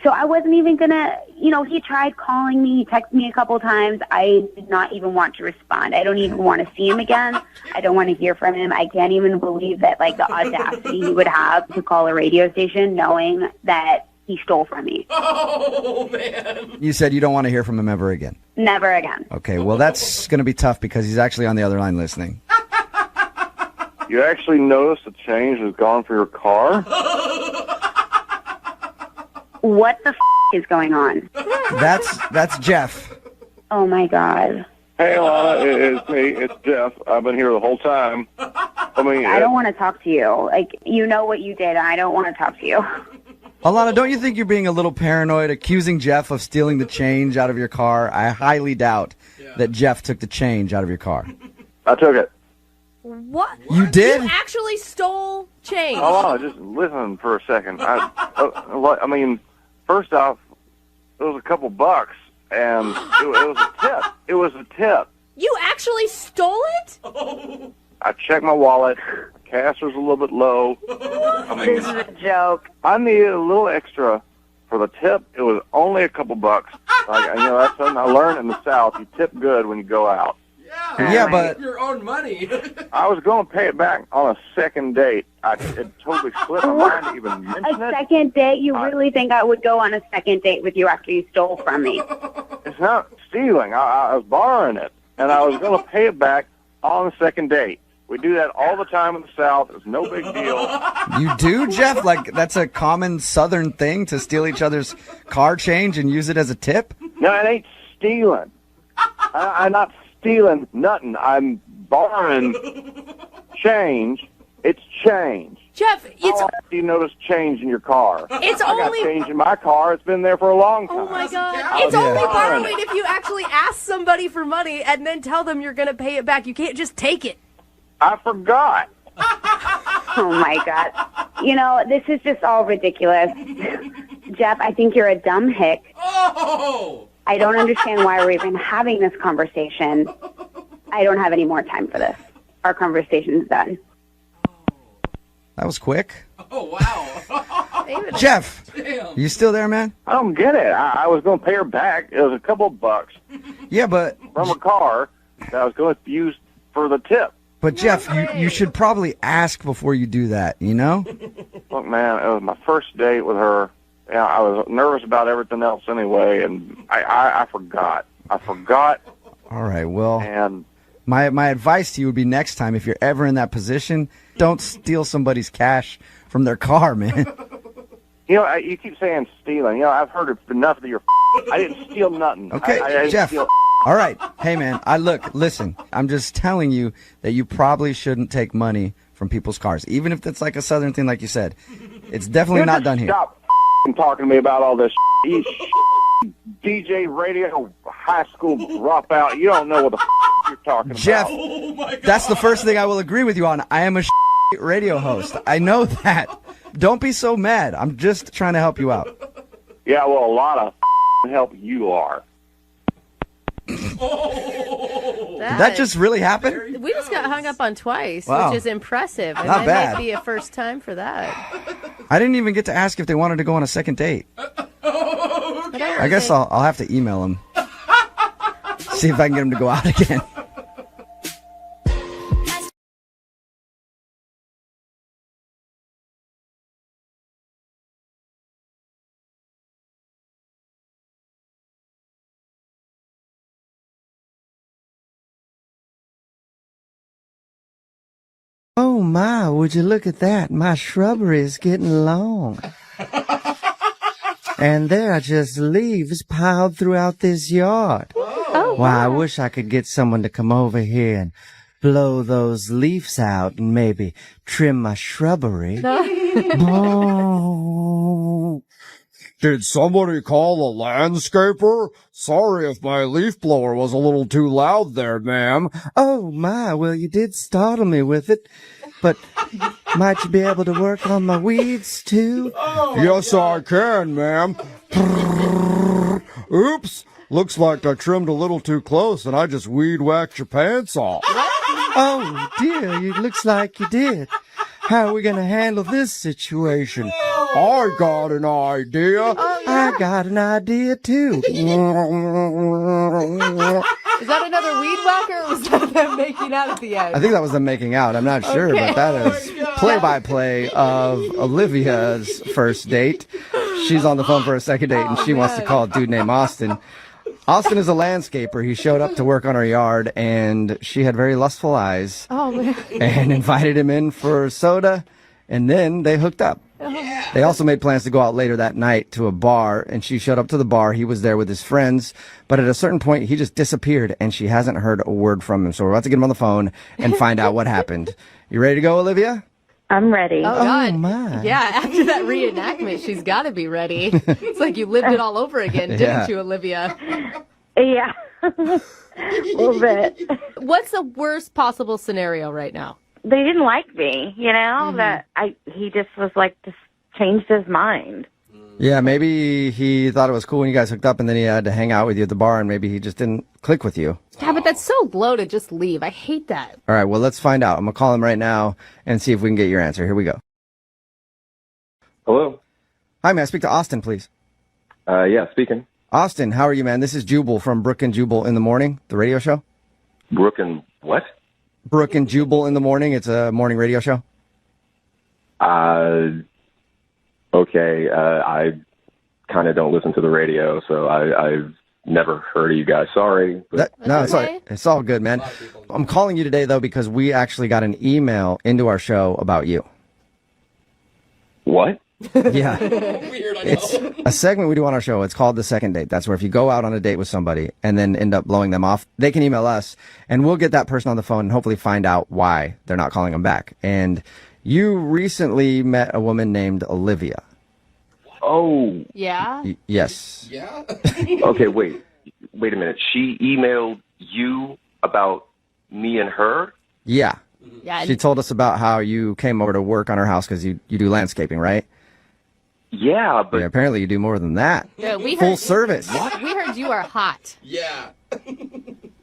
So I wasn't even gonna, he tried calling me. He texted me a couple times. I did not even want to respond. I don't even want to see him again. I don't want to hear from him. I can't even believe that, like, the audacity he would have to call a radio station knowing that he stole from me. Oh, man. You said you don't want to hear from him ever again. Never again. Okay, well, that's going to be tough because he's actually on the other line listening. You actually noticed the change is gone for your car? What the is going on? That's Jeff. Oh, my God. Hey, Alana, it's me. It's Jeff. I've been here the whole time. I don't want to talk to you. Like, you know what you did. I don't want to talk to you. Alana, don't you think you're being a little paranoid, accusing Jeff of stealing the change out of your car? I highly doubt that Jeff took the change out of your car. I took it. What? You did? You actually stole change. Alana, just listen for a second. I mean, first off, it was a couple bucks, and it was a tip. It was a tip. You actually stole it? I checked my wallet. Cash was a little bit low. This is a joke. I needed a little extra for the tip. It was only a couple bucks. That's something I learned in the South. You tip good when you go out. Yeah, but Your own money. I was going to pay it back on a second date. It totally slipped my mind to even mention A it. second date? You really think I would go on a second date with you after you stole from me? It's not stealing. I was borrowing it, and I was going to pay it back on the second date. We do that all the time in the South. It's no big deal. You do, Jeff? Like, that's a common Southern thing to steal each other's car change and use it as a tip? No, it ain't stealing. I'm not stealing nothing. I'm borrowing change. It's change. Jeff, it's... How often do you notice change in your car? It's I got only... change in my car. It's been there for a long time. Oh, my God. It's only borrowing if you actually ask somebody for money and then tell them you're going to pay it back. You can't just take it. I forgot. Oh, my God. You know, this is just all ridiculous. Jeff, I think you're a dumb hick. Oh! I don't understand why we're even having this conversation. I don't have any more time for this. Our conversation's done. That was quick. Oh, wow. Jeff, Damn. you still there, man? I don't get it. I was going to pay her back. It was a couple of bucks Yeah, but from a car that I was going to use for the tip. Jeff, you should probably ask before you do that, you know? Look, man, it was my first date with her. Yeah, I was nervous about everything else anyway, and I forgot. I forgot. All right, well, and my advice to you would be next time, if you're ever in that position, don't steal somebody's cash from their car, man. You know, you keep saying stealing. You know, I've heard enough of your. I didn't steal nothing. Okay, I didn't Jeff. steal. All right. Hey, man, listen, I'm just telling you that you probably shouldn't take money from people's cars, even if it's like a Southern thing, like you said. It's definitely not done here. Stop talking to me about all this. You DJ radio high school dropout. You don't know what the you're talking Jeff, about. that's the first thing I will agree with you on. I am a radio host. I know that. Don't be so mad. I'm just trying to help you out. Yeah, well, a lot of help you are. Did that just really happen? We just got hung up on twice, Wow. which is impressive. And Not that bad. might be a first time for that. I didn't even get to ask if they wanted to go on a second date. I guess I'll have to email them. See if I can get them to go out again. Oh my, would you look at that? My shrubbery is getting long. And there are just leaves piled throughout this yard. Oh, Why, I wish I could get someone to come over here and blow those leaves out and maybe trim my shrubbery. Did somebody call a landscaper? Sorry if my leaf blower was a little too loud there, ma'am. Oh my, well you did startle me with it. But might you be able to work on my weeds too? Yes, I can, ma'am. Oops, looks like I trimmed a little too close and I just weed whacked your pants off. Oh dear, it looks like you did. How are we going to handle this situation? I got an idea. I got an idea too. Is that another weed whacker, or was that them making out at the end? I think that was them making out. I'm not sure, but that is play-by-play of Olivia's first date. She's on the phone for a second date, and she wants to call a dude named Austin. Austin is a landscaper. He showed up to work on her yard, and she had very lustful eyes Oh, man. and invited him in for soda, and then they hooked up. They also made plans to go out later that night to a bar, and she showed up to the bar. He was there with his friends, but at a certain point, he just disappeared, and she hasn't heard a word from him. So we're about to get him on the phone and find out what happened. You ready to go, Olivia? I'm ready. Oh, God. my. Yeah, after that reenactment, she's got to be ready. It's like you lived it all over again, didn't Yeah. you, Olivia? Yeah. A little bit. What's the worst possible scenario right now? They didn't like me, you know, that he just was like, just changed his mind. Yeah, maybe he thought it was cool when you guys hooked up, and then he had to hang out with you at the bar, and maybe he just didn't click with you. Yeah, but that's so low to just leave. I hate that. All right, well, let's find out. I'm going to call him right now and see if we can get your answer. Here we go. Hello? Hi, may I speak to Austin, please? Yeah, speaking. Austin, how are you, man? This is Jubal from Brooke and Jubal in the Morning, the radio show. Brooke and what? Brooke and Jubal in the Morning. It's a morning radio show. Okay. I kind of don't listen to the radio, so I never heard of you guys. Sorry. But... It's all good, man. I'm calling you today, though, because we actually got an email into our show about you. What? Yeah. Weird, I know. It's a segment we do on our show. It's called The Second Date. That's where if you go out on a date with somebody and then end up blowing them off, they can email us, and we'll get that person on the phone and hopefully find out why they're not calling them back. And you recently met a woman named Olivia. Oh. Yeah? Yes. Yeah? Okay, wait a minute. She emailed you about me and her? Yeah. Yeah. She told us about how you came over to work on her house because you do landscaping, right? Yeah, but... Yeah, apparently you do more than that. Yeah, we Full heard, service. We heard you are hot. Yeah.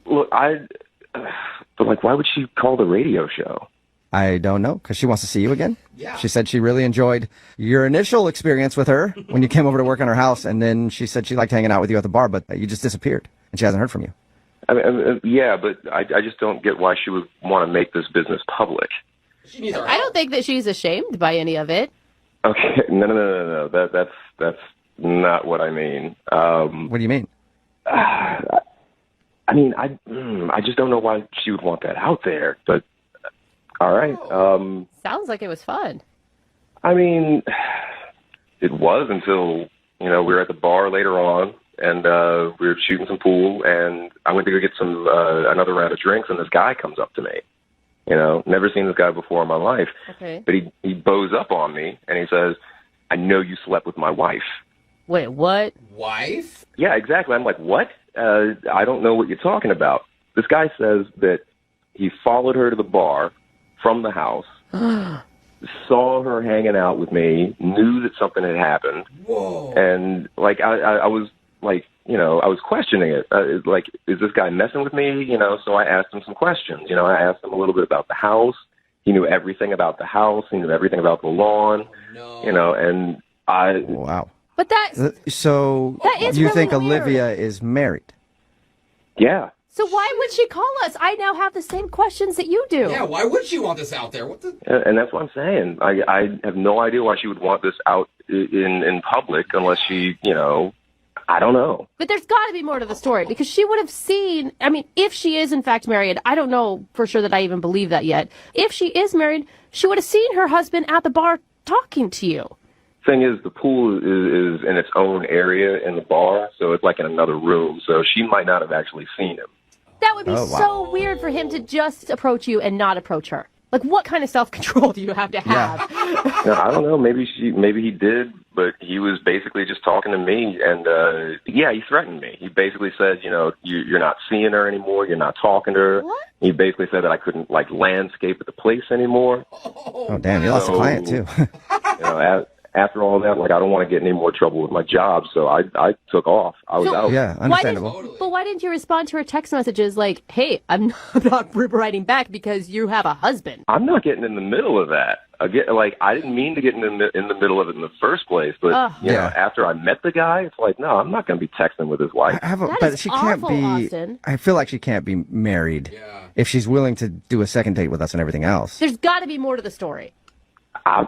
Look, but like, why would she call the radio show? I don't know, because she wants to see you again. Yeah. She said she really enjoyed your initial experience with her when you came over to work on her house, and then she said she liked hanging out with you at the bar, but you just disappeared, and she hasn't heard from you. I mean, yeah, but I just don't get why she would want to make this business public. She needs our I don't think that she's ashamed by any of it. Okay, no. That's not what I mean. What do you mean? I mean, I just don't know why she would want that out there. But all right. Sounds like it was fun. I mean, it was until we were at the bar later on, and we were shooting some pool, and I went to go get some another round of drinks, and this guy comes up to me. Never seen this guy before in my life. Okay. But he bows up on me, and he says, "I know you slept with my wife." Wait, what? Wife? Yeah, exactly. I'm like, what? I don't know what you're talking about. This guy says that he followed her to the bar from the house, saw her hanging out with me, knew that something had happened. Whoa. And, like, I was, like, I was questioning it. Like, is this guy messing with me? So I asked him some questions. I asked him a little bit about the house. He knew everything about the house. He knew everything about the lawn. No. And I... Wow. But So that is you really think weird. Olivia is married? Yeah. So why would she call us? I now have the same questions that you do. Yeah, why would she want this out there? What the? And that's what I'm saying. I have no idea why she would want this out in public unless she, I don't know. But there's got to be more to the story because she would have seen, I mean, if she is in fact married, I don't know for sure that I even believe that yet. If she is married, she would have seen her husband at the bar talking to you. Thing is, the pool is in its own area in the bar, so it's like in another room, so she might not have actually seen him. That would be so weird for him to just approach you and not approach her. Like, what kind of self-control do you have to have? No, I don't know. Maybe he did, but he was basically just talking to me, and he threatened me. He basically said, you're not seeing her anymore, you're not talking to her. What? He basically said that I couldn't landscape at the place anymore. Oh damn, you lost a client too. After all that, I don't want to get in any more trouble with my job, so I took off. I was out. Yeah, understandable. But why didn't you respond to her text messages like, hey, I'm not writing back because you have a husband? I'm not getting in the middle of that. Again, I didn't mean to get in the middle of it in the first place, but after I met the guy, it's like, no, I'm not going to be texting with his wife. But she can't be. Austin. I feel like she can't be married if she's willing to do a second date with us and everything else. There's got to be more to the story. I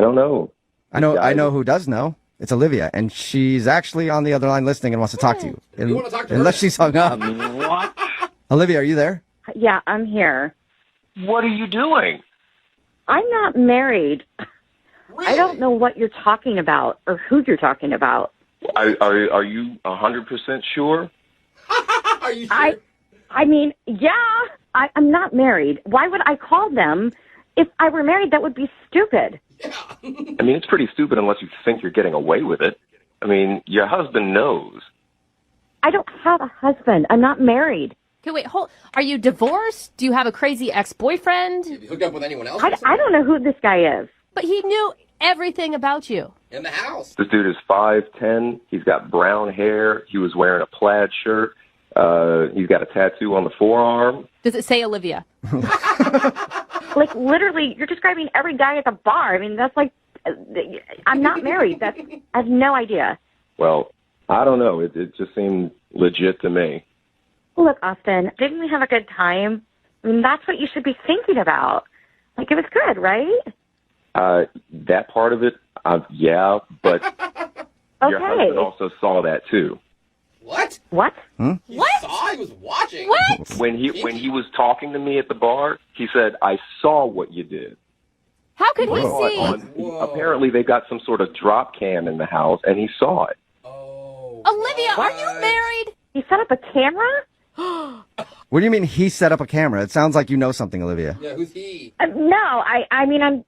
don't know. I know who does know. It's Olivia, and she's actually on the other line listening and wants to talk to you. We want to talk to her. Unless she's hung up. What? Olivia, are you there? Yeah, I'm here. What are you doing? I'm not married. Really? I don't know what you're talking about or who you're talking about. Are you 100% sure? Are you sure? I mean, yeah, I'm not married. Why would I call them? If I were married, that would be stupid. Yeah. I mean, it's pretty stupid unless you think you're getting away with it. I mean, your husband knows. I don't have a husband. I'm not married. Okay, wait, are you divorced? Do you have a crazy ex-boyfriend? Have you hooked up with anyone else? I don't know who this guy is. But he knew everything about you. In the house. This dude is 5'10". He's got brown hair. He was wearing a plaid shirt. He's got a tattoo on the forearm. Does it say Olivia? Literally, you're describing every guy at the bar. I mean, that's I'm not married. I have no idea. Well, I don't know. It just seemed legit to me. Look, Austin, didn't we have a good time? I mean, that's what you should be thinking about. It was good, right? That part of it, yeah, but your husband also saw that too. What? What? Hmm? What? Saw? He was watching. What? When he was talking to me at the bar, he said, "I saw what you did." How could he Saw it see? on- apparently, they got some sort of drop cam in the house, and he saw it. Olivia, are you married? He set up a camera? What do you mean he set up a camera? It sounds like you know something, Olivia. Yeah, who's he? No, I mean,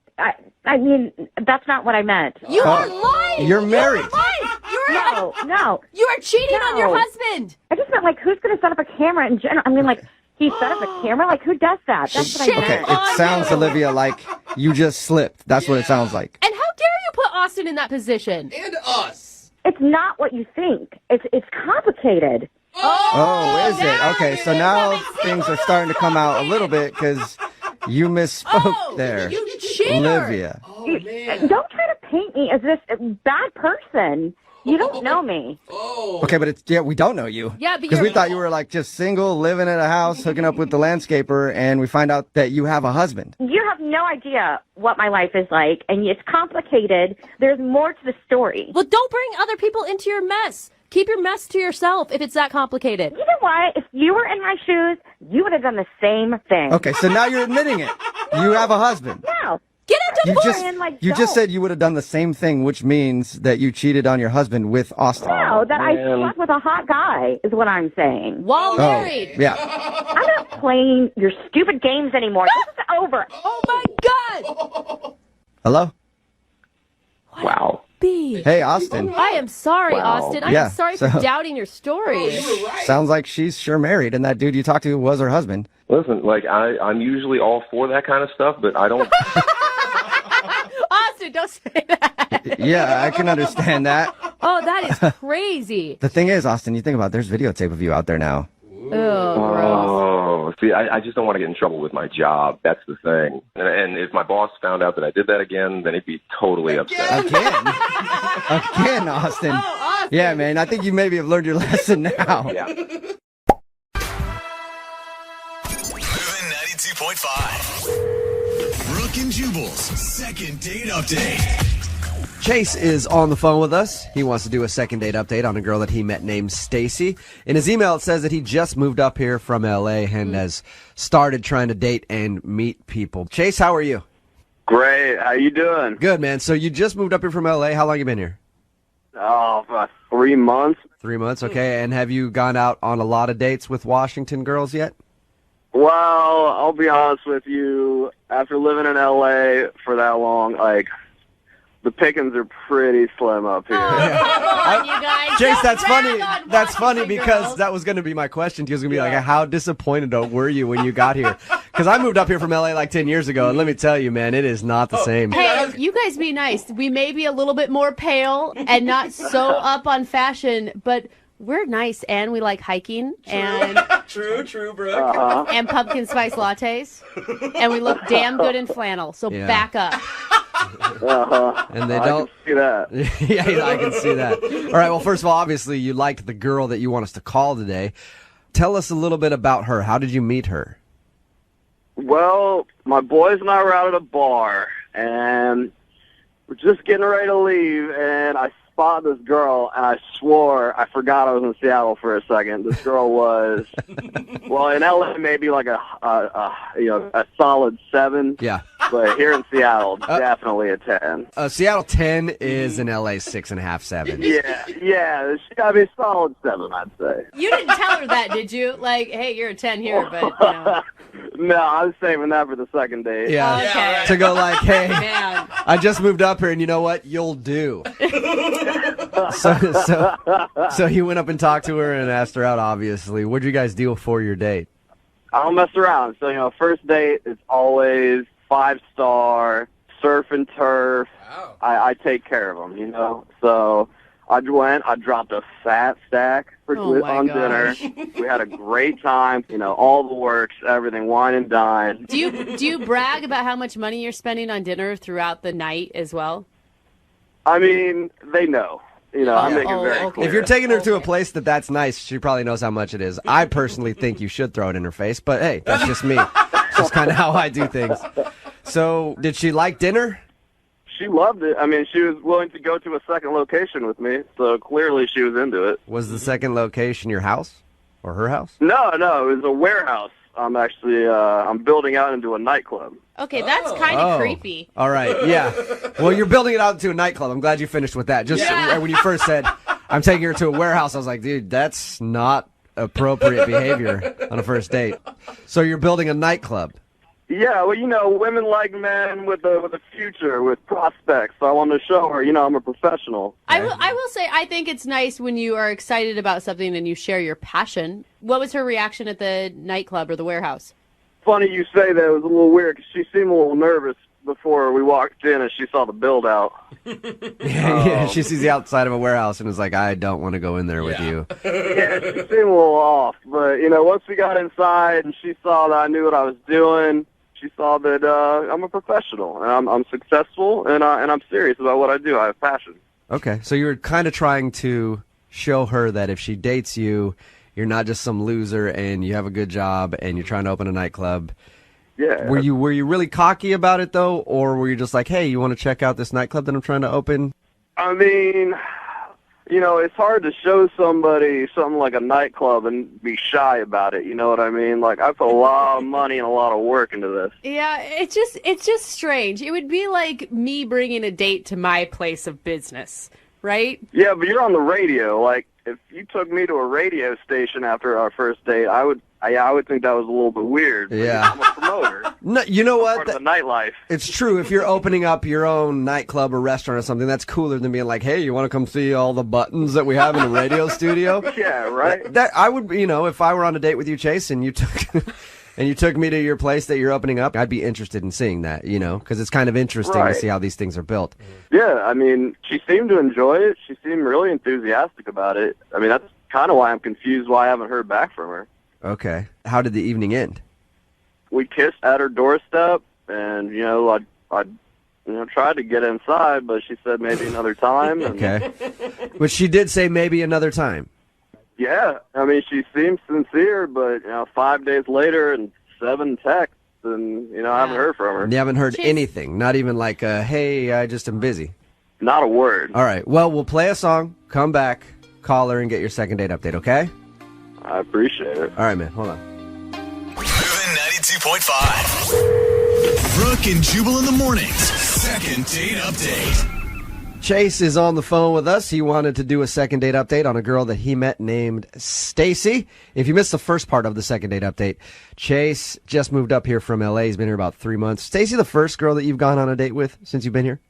that's not what I meant. You are lying. You're married. No. You are cheating on your No. husband. I just meant, like, who's going to set up a camera in general? I mean, like, he set up a camera? Like, who does that? That's what I Okay, meant. it sounds, Olivia, like you just slipped. That's what it sounds like. And how dare you put Austin in that position? And us. It's not what you think. It's complicated. Oh, is it? Okay, so now things are starting to come out a little bit because you misspoke there. You cheater. Olivia. Don't try to paint me as this bad person. You don't know me. Okay, but we don't know you. Yeah, but because we you're- thought you were like just single, living in a house, hooking up with the landscaper, and we find out that you have a husband. You have no idea what my life is like, and it's complicated. There's more to the story. Well, don't bring other people into your mess. Keep your mess to yourself if it's that complicated. You know what? If you were in my shoes, you would have done the same thing. Okay, so now you're admitting it. You have a husband. No. Get a You divorce. just you just said you would have done the same thing, which means that you cheated on your husband with Austin. No, that I man. slept with a hot guy is what I'm saying. While married. Yeah. I'm not playing your stupid games anymore. This is over. Oh my God. Hello? Wow. B. Hey, Austin. I am sorry, Wow. Austin. I'm Yeah, sorry for so- doubting your story. Sounds like she's sure married, and that dude you talked to was her husband. Listen, like I'm usually all for that kind of stuff, but I don't. Austin, don't say that. Yeah, I can understand that. Oh, that is crazy. The thing is, Austin, you think about it, there's videotape of you out there now. Oh, see, I just don't want to get in trouble with my job. That's the thing. And if my boss found out that I did that again, then he'd be totally upset. Again, Austin. Yeah, man, I think you maybe have learned your lesson now. Yeah. Moving 92.5. Brooke and Jubal's second date update. Chase is on the phone with us. He wants to do a second date update on a girl that he met named Stacy. In his email, it says that he just moved up here from L.A. and has started trying to date and meet people. Chase, how are you? Great. How you doing? Good, man. So you just moved up here from L.A. How long you been here? Oh, about 3 months. 3 months, okay. And have you gone out on a lot of dates with Washington girls yet? Well, I'll be honest with you. After living in L.A. for that long, like, the pickings are pretty slim up here. Come on, you guys. Chase, Don't that's rag funny. on That's funny Washington because girls. that was going to be my question. He was going to be like, how disappointed were you when you got here? Because I moved up here from LA like 10 years ago, and let me tell you, man, it is not the same. Hey, you guys be nice. We may be a little bit more pale and not so up on fashion, but we're nice and we like hiking and True, Brooke. and pumpkin spice lattes, and we look damn good in flannel. So Yeah. back up. And they I don't. can see that. Yeah, I can see that. All right, well, first of all, obviously, you liked the girl that you want us to call today. Tell us a little bit about her. How did you meet her? Well, my boys and I were out at a bar, and we're just getting ready to leave, and I spotted this girl, and I swore I forgot I was in Seattle for a second. This girl was, well, in LA maybe like a solid 7. Yeah. But here in Seattle, definitely a 10. Seattle 10 is an LA 6.5, 7. Yeah, I mean, solid 7, I'd say. You didn't tell her that, did you? Like, hey, you're a 10 here, but you know. No, I was saving that for the second date. Yeah. Okay. To go like, hey, Man. I just moved up here, and you know what? You'll do. So he went up and talked to her and asked her out, obviously. What'd you guys do for your date? I don't mess around. So, first date is always 5-star, surf and turf. Wow. I take care of them, So I went, I dropped a fat stack on dinner. We had a great time, all the works, everything, wine and dine. Do you brag about how much money you're spending on dinner throughout the night as well? I mean, they know. I make it very clear. If you're taking her to a place that's nice, she probably knows how much it is. I personally think you should throw it in her face, but hey, that's just me. It's just kind of how I do things. So, did she like dinner? she loved it. I mean, she was willing to go to a second location with me, so clearly she was into it. Was the second location your house or her house? No, it was a warehouse. I'm actually I'm building out into a nightclub. Okay, that's kind of creepy. All right, yeah. Well, you're building it out into a nightclub. I'm glad you finished with that. Just when you first said, I'm taking her to a warehouse, I was like, dude, that's not appropriate behavior on a first date. So you're building a nightclub. Yeah, well, women like men with a future, with prospects. So I wanted to show her, I'm a professional. I will say, I think it's nice when you are excited about something and you share your passion. What was her reaction at the nightclub or the warehouse? Funny you say that. It was a little weird because she seemed a little nervous before we walked in and she saw the build out. Yeah, she sees the outside of a warehouse and is like, I don't want to go in there with you. Yeah, she seemed a little off. But, once we got inside and she saw that I knew what I was doing, she saw that I'm a professional and I'm successful and I'm serious about what I do. I have passion. Okay, so you were kind of trying to show her that if she dates you, you're not just some loser and you have a good job and you're trying to open a nightclub. Yeah. Were you really cocky about it though, or were you just like, hey, you want to check out this nightclub that I'm trying to open? I mean, it's hard to show somebody something like a nightclub and be shy about it. You know what I mean? Like, I put a lot of money and a lot of work into this. Yeah, it's just strange. It would be like me bringing a date to my place of business, right? Yeah, but you're on the radio. Like, if you took me to a radio station after our first date, I would think that was a little bit weird. Yeah. I'm a promoter. No, you know what? Part of the nightlife. It's true. If you're opening up your own nightclub or restaurant or something, that's cooler than being like, hey, you want to come see all the buttons that we have in a radio studio? Yeah, right. That I would, if I were on a date with you, Chase, and you took me to your place that you're opening up, I'd be interested in seeing that, because it's kind of interesting to see how these things are built. Yeah, I mean, she seemed to enjoy it. She seemed really enthusiastic about it. I mean, that's kind of why I'm confused why I haven't heard back from her. Okay. How did the evening end? We kissed at her doorstep, and I tried to get inside, but she said maybe another time. And, okay. But she did say maybe another time. Yeah, I mean, she seemed sincere, but 5 days later and 7 texts, and I haven't heard from her. You haven't heard anything, not even like, hey, I just am busy. Not a word. All right. Well, we'll play a song, come back, call her, and get your second date update. Okay? I appreciate it. All right, man. Hold on. Moving 92.5. Brooke and Jubal in the mornings. Second date update. Chase is on the phone with us. He wanted to do a second date update on a girl that he met named Stacy. If you missed the first part of the second date update, Chase just moved up here from LA. He's been here about 3 months. Stacy, the first girl that you've gone on a date with since you've been here?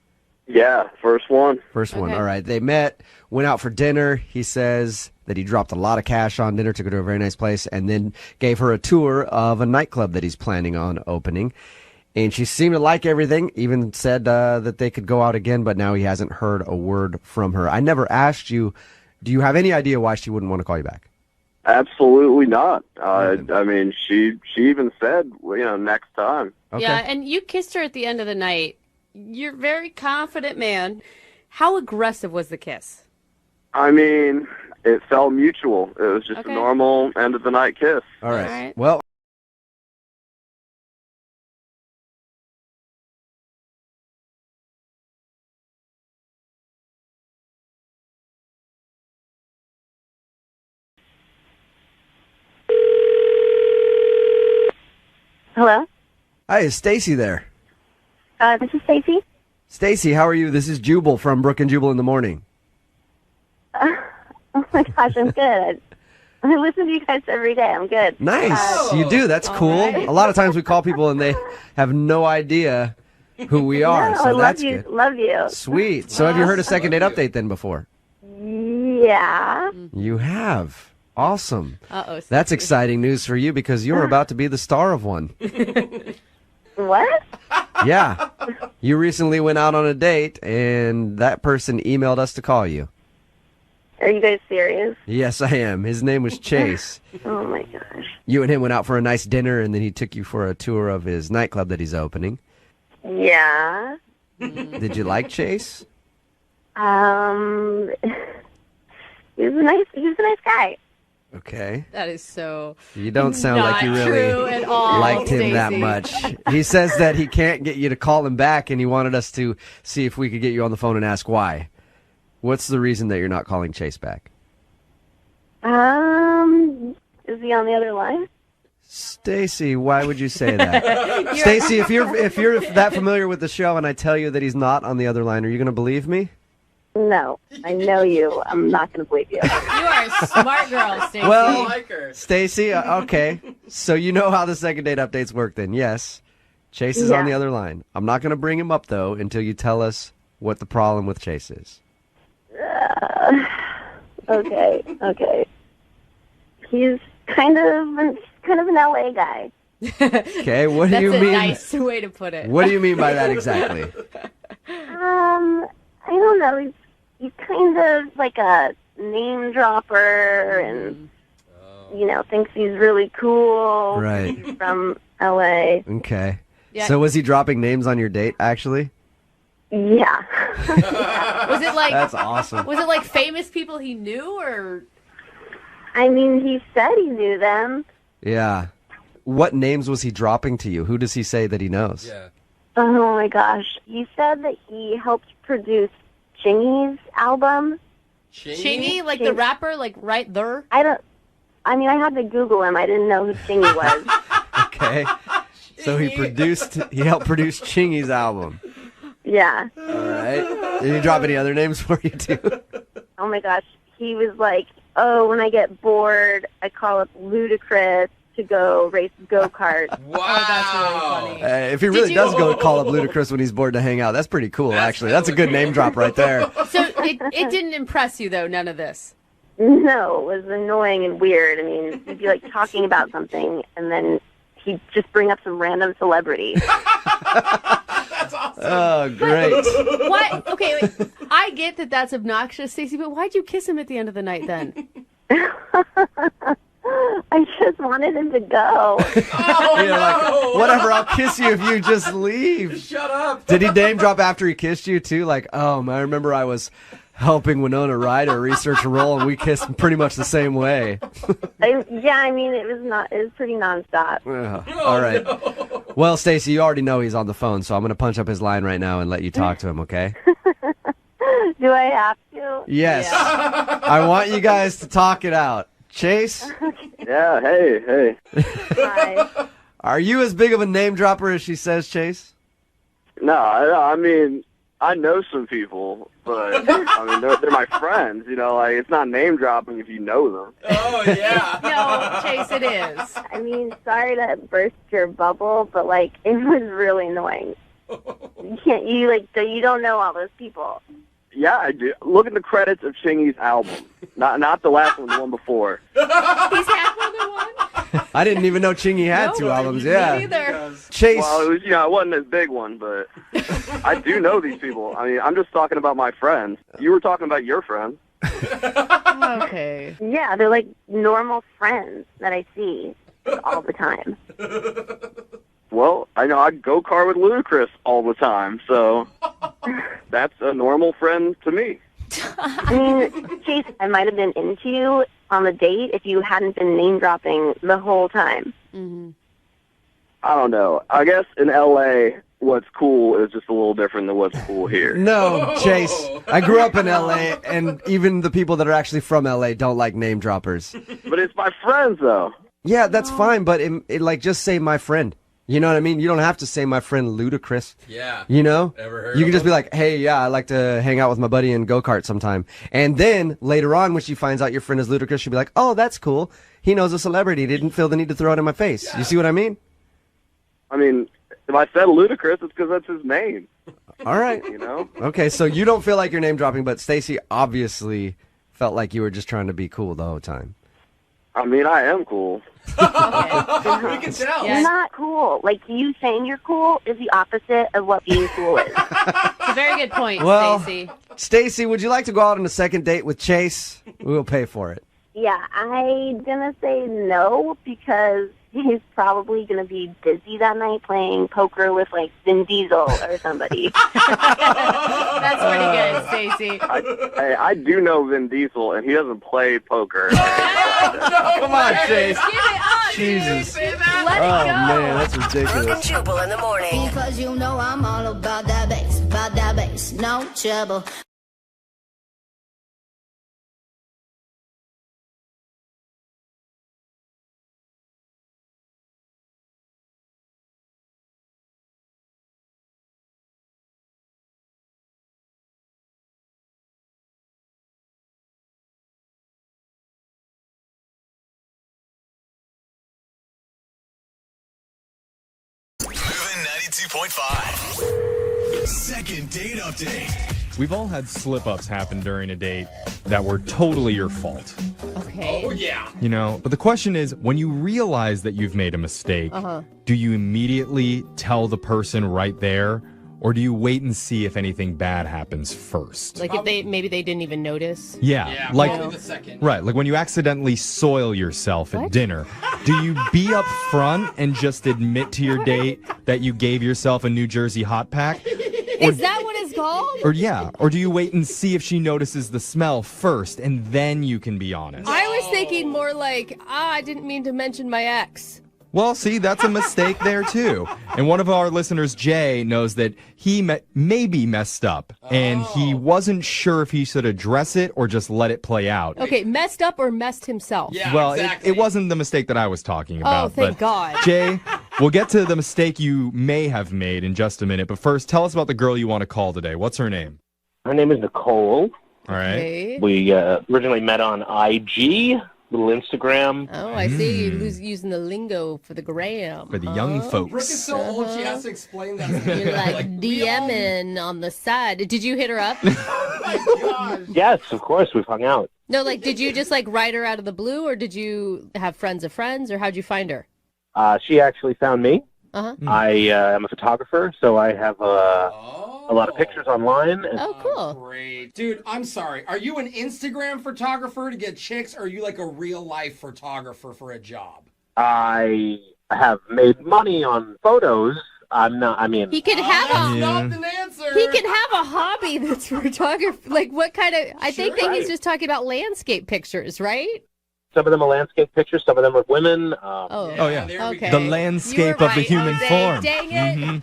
Yeah, first one. First one. All right. They met, went out for dinner. He says that he dropped a lot of cash on dinner, took her to a very nice place, and then gave her a tour of a nightclub that he's planning on opening. And she seemed to like everything, even said that they could go out again, but now he hasn't heard a word from her. I never asked you, do you have any idea why she wouldn't want to call you back? Absolutely not. I mean, she even said, next time. Okay. Yeah, and you kissed her at the end of the night. You're a very confident man. How aggressive was the kiss? I mean, it felt mutual. It was just a normal end of the night kiss. All right. Well, Hello? hi, is Stacy there? This is Stacy. Stacy, how are you? This is Jubal from Brooke and Jubal in the morning. Oh my gosh, I'm good. I listen to you guys every day. I'm good. Nice. You do. That's cool. right. A lot of times we call people and they have no idea who we are. No, so I love that's you. good. Love you. Sweet. So have you heard a second date update then before? Yeah. You have. Awesome. Uh-oh. That's exciting news for you because you're about to be the star of one. What? Yeah. You recently went out on a date and that person emailed us to call you. Are you guys serious? Yes, I am. His name was Chase. Oh my gosh. You and him went out for a nice dinner and then he took you for a tour of his nightclub that he's opening. Yeah. Did you like Chase? He was a nice guy. Okay. That is so. You don't sound like you not really true at all, liked him that Stacey. much. He says that he can't get you to call him back, and he wanted us to see if we could get you on the phone and ask why. What's the reason that you're not calling Chase back? Is he on the other line? Stacy, why would you say that? Stacy, if you're that familiar with the show and I tell you that he's not on the other line, are you going to believe me? No, I know you. I'm not going to believe you. You are a smart girl, Stacey. Well, Stacy, okay. So you know how the second date updates work then. Yes. Chase is on the other line. I'm not going to bring him up, though, until you tell us what the problem with Chase is. Okay. He's kind of an LA guy. Okay, what do you mean? That's a nice way to put it. What do you mean by that exactly? I don't know. He's kind of like a name dropper and, thinks he's really cool. Right. He's from LA. Okay. Yeah. So was he dropping names on your date, actually? Yeah. Was it like? That's awesome. Was it like famous people he knew, or? I mean, he said he knew them. Yeah. What names was he dropping to you? Who does he say that he knows? Yeah. Oh my gosh. He said that he helped produce Chingy's album. Chingy, like the rapper, like right there? I had to Google him. I didn't know who Chingy was. Okay. So he helped produce Chingy's album. Yeah. All right. Did he drop any other names for you too? Oh my gosh. He was like, oh, when I get bored, I call up Ludacris to go race go-karts. Wow. Oh, that's really funny. If he really does go call up Ludacris when he's bored to hang out, that's pretty cool, actually. That's a good name drop right there. So it didn't impress you, though, none of this? No, it was annoying and weird. I mean, he'd be like talking about something, and then he'd just bring up some random celebrity. That's awesome. Oh, great. What? Okay, wait. I get that that's obnoxious, Stacey, but why'd you kiss him at the end of the night then? I just wanted him to go. Oh, You're like, whatever, I'll kiss you if you just leave. Shut up. Did he name drop after he kissed you, too? Like, I remember I was helping Winona Ryder research a role, and we kissed pretty much the same way. It was pretty nonstop. All right. No. Well, Stacey, you already know he's on the phone, so I'm going to punch up his line right now and let you talk to him, okay? Do I have to? Yes. I want you guys to talk it out. Chase? Yeah, hey. Hi. Are you as big of a name dropper as she says, Chase? No, I mean, I know some people, but I mean, they're my friends. Like it's not name dropping if you know them. Oh yeah. No, Chase, it is. I mean, sorry to burst your bubble, but like it was really annoying. You don't know all those people. Yeah, I do. Look at the credits of Chingy's album. Not the last one, the one before. He's had more than one? I didn't even know Chingy had two albums. Yeah. Me neither. Chase. Well, it was, it wasn't as big one, but I do know these people. I mean, I'm just talking about my friends. You were talking about your friends. Okay. Yeah, they're like normal friends that I see all the time. Well, I know I go-kart with Ludacris all the time, so that's a normal friend to me. I mean, Chase, I might have been into you on the date if you hadn't been name-dropping the whole time. Mm-hmm. I don't know. I guess in L.A., what's cool is just a little different than what's cool here. No, Chase. I grew up in L.A., and even the people that are actually from L.A. don't like name droppers. But it's my friends, though. Yeah, that's fine, but just say my friend. You know what I mean? You don't have to say my friend Ludacris. Yeah. You know? Ever heard you of can just him? be like, hey, yeah, I like to hang out with my buddy in go-kart sometime. And then later on, when she finds out your friend is Ludacris, she'll be like, oh, that's cool. He knows a celebrity. Didn't feel the need to throw it in my face. Yeah. You see what I mean? I mean, if I said Ludacris, it's because that's his name. All right. You know? Okay, so you don't feel like you're name dropping, but Stacey obviously felt like you were just trying to be cool the whole time. I mean, I am cool. We can tell. You're not cool. Like, you saying you're cool is the opposite of what being cool is. It's a very good point, Well, Stacey. Stacey, would you like to go out on a second date with Chase? We'll pay for it. Yeah, I'm going to say no because he's probably going to be busy that night playing poker with, like, Vin Diesel or somebody. That's pretty good, Stacey. I do know Vin Diesel, and he doesn't play poker. Come on, Chase. Give it up, Jesus. Let it Oh, go. man, that's Brooke ridiculous. and Jubal in the morning. Because you know I'm all about that bass, no trouble. Moving 92.5. Second date update. We've all had slip-ups happen during a date that were totally your fault. Okay. Oh, yeah. You know, but the question is, when you realize that you've made a mistake, do you immediately tell the person right there, or do you wait and see if anything bad happens first? Like if maybe they didn't even notice. Yeah, like like the second. right, like when you accidentally soil yourself at dinner, do you be up front and just admit to your date that you gave yourself a New Jersey hot pack? Is that what it's called? Or do you wait and see if she notices the smell first and then you can be honest? I was thinking more like, I didn't mean to mention my ex. Well, see, that's a mistake there too. And one of our listeners, Jay, knows that he maybe messed up and he wasn't sure if he should address it or just let it play out. Okay, messed up or messed himself? Yeah, Well, exactly. it wasn't the mistake that I was talking about. Oh, thank but God. Jay, we'll get to the mistake you may have made in just a minute. But first, tell us about the girl you want to call today. What's her name? Her name is Nicole. All right. Okay. We originally met on IG, little Instagram. Oh, I see. You're using the lingo for the gram. For the young folks. Brooke is so old, she has to explain that. to me. You're like DMing on the side. Did you hit her up? Yes, of course, we've hung out. No, like, did you just like write her out of the blue, or did you have friends of friends, or how'd you find her? She actually found me. Uh-huh. I am a photographer, so I have a lot of pictures online. And Oh, cool. Great. Dude, I'm sorry. Are you an Instagram photographer to get chicks, or are you like a real life photographer for a job? I have made money on photos. I'm not, I mean... He could have That's a not an answer. he can have a hobby that's photography. Like, what kind of? I think that he's just talking about landscape pictures, right? Some of them are landscape pictures, some of them are women. Oh, yeah. There we Okay. The go. landscape You were of the right, human Jose. form. Dang it. Mhm.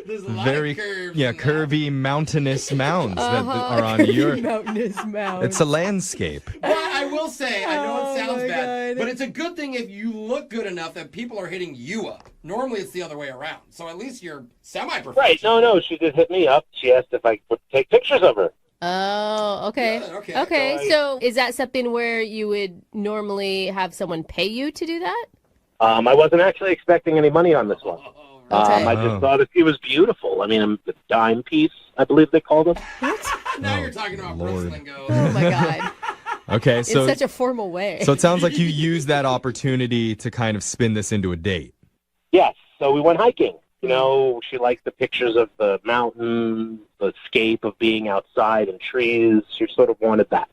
There's a lot Very, of curves. yeah, in that. curvy mountainous mounds that Uh-huh. are on your... mountainous mounds. It's a landscape. But I will say, I know Oh, it sounds my bad, God. but it's a good thing if you look good enough that people are hitting you up. Normally it's the other way around. So at least you're semi-professional. Right, no, she did hit me up. She asked if I would take pictures of her. Oh, okay. Good, Okay. So is that something where you would normally have someone pay you to do that? I wasn't actually expecting any money on this one. Okay. I just thought she was beautiful. I mean, the dime piece, I believe they called them. Now you're talking about Brooks lingo. Oh my God. Okay, so In such a formal way. so it sounds like you used that opportunity to kind of spin this into a date. Yes, so we went hiking. You know, she liked the pictures of the mountain, the scape of being outside and trees. She sort of wanted that.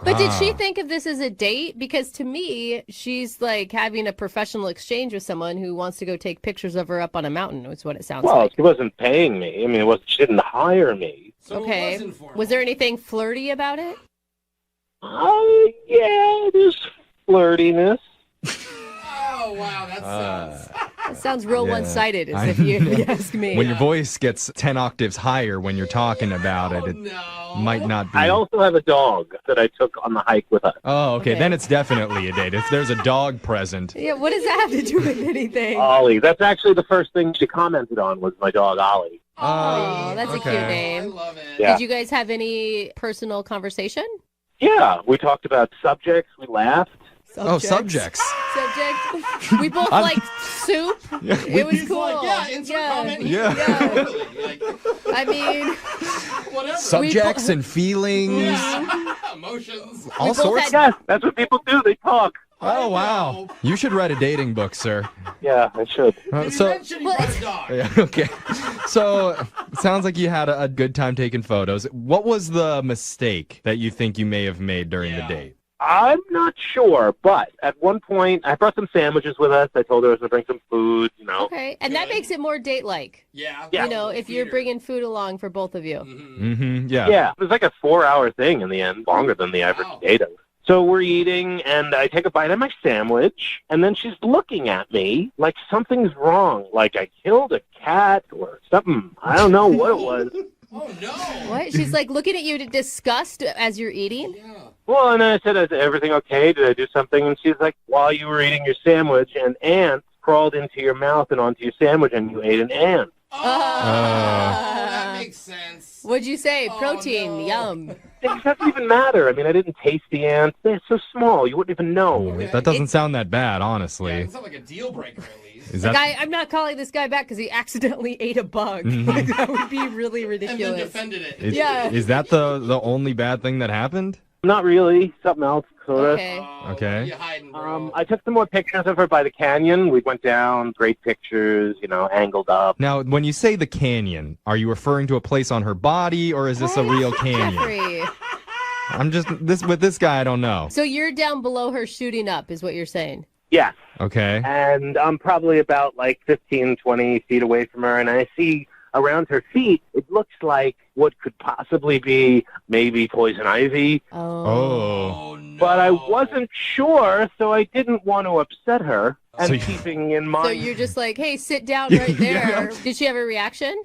But did she think of this as a date? Because to me, she's like having a professional exchange with someone who wants to go take pictures of her up on a mountain, is what it sounds Well, like. she wasn't paying me. I mean, she didn't hire me. Okay. Was there anything flirty about it? Yeah, there's flirtiness. Oh, wow, that sounds... That sounds real Yeah. one-sided, I- if you ask me. When your voice gets 10 octaves higher when you're talking about it, it might not be. I also have a dog that I took on the hike with us. Oh, okay. Okay. Then it's definitely a date. If there's a dog present. Yeah, what does that have to do with anything? Ollie. That's actually the first thing she commented on was my dog, Ollie. Oh, that's a cute name. I love it. Yeah. Did you guys have any personal conversation? Yeah, we talked about subjects. We laughed. Oh, subjects. Subject. We both I'm- liked soup. It was He's cool. like, yeah, insert comment. Yeah. Totally. Like, I mean, whatever. Subjects and feelings. Yeah. Emotions. All both sorts. had- Yes, that's what people do. They talk. Oh, wow. You should write a dating book, sir. Yeah, I should. Did you mention you brought a dog? Yeah, okay. So it sounds like you had a good time taking photos. What was the mistake that you think you may have made during the date? I'm not sure, but at one point, I brought some sandwiches with us. I told her I was going to bring some food, Okay, and that makes it more date-like. Yeah. Yeah. You know, if you're bringing food along for both of you. Mm-hmm. Yeah. Yeah, it was like a 4-hour thing in the end, longer than the average date. So we're eating, and I take a bite of my sandwich, and then she's looking at me like something's wrong, like I killed a cat or something. I don't know what it was. Oh, no. What? She's like looking at you in disgust as you're eating? Well, and then I said, is everything okay? Did I do something? And she's like, while you were eating your sandwich, an ant crawled into your mouth and onto your sandwich, and you ate an ant. That makes sense. What'd you say? Protein, yum. It doesn't even matter. I mean, I didn't taste the ant. They're so small, you wouldn't even know. That doesn't sound that bad, honestly. It's not like a deal breaker, at least. Is Like, that... I'm not calling this guy back because he accidentally ate a bug. Like, that would be really ridiculous. And then defended it. Is that the only bad thing that happened? Not really. Something else, sort of. Okay. I took some more pictures of her by the canyon. We went down, great pictures, angled up. Now, when you say the canyon, are you referring to a place on her body, or is this a real canyon? Jeffrey. I'm just with this guy. I don't know. So you're down below her shooting up, is what you're saying? Yes. Okay. And I'm probably about like 15, 20 feet away from her, and I see around her feet, it looks like what could possibly be maybe poison ivy. Oh. But I wasn't sure, so I didn't want to upset her. And keeping in mind... So you're just like, hey, sit down right there. Did she have a reaction?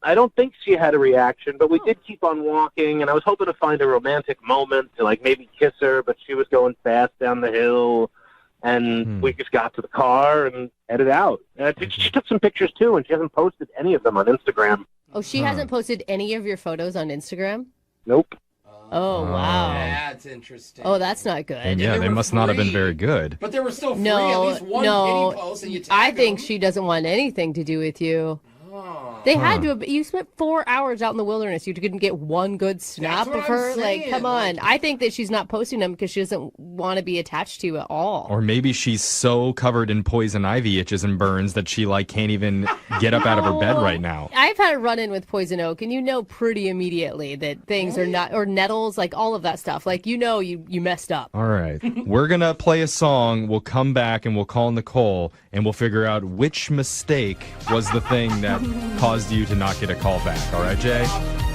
I don't think she had a reaction, but we did keep on walking, and I was hoping to find a romantic moment to, like, maybe kiss her, but she was going fast down the hill, and we just got to the car and headed out. She took some pictures, too, and she hasn't posted any of them on Instagram. Oh, she hasn't posted any of your photos on Instagram? Nope. Oh, wow. That's interesting. Oh, that's not good. And yeah, they must not have been very good. But there were still free, No, at least one no. kitty post, and you I think she doesn't want anything to do with you. They had to have, you spent 4 hours out in the wilderness. You couldn't get one good snap what of her. I'm saying. Like, come on. I think that she's not posting them because she doesn't want to be attached to you at all. Or maybe she's so covered in poison ivy itches and burns that she can't even get up out of her bed right now. I've had a run-in with poison oak, and you know pretty immediately that things are not, or nettles, like all of that stuff. Like, you know you messed up. All right. We're going to play a song. We'll come back and we'll call Nicole and we'll figure out which mistake was the thing that caused you to not get a call back. All right, Jay?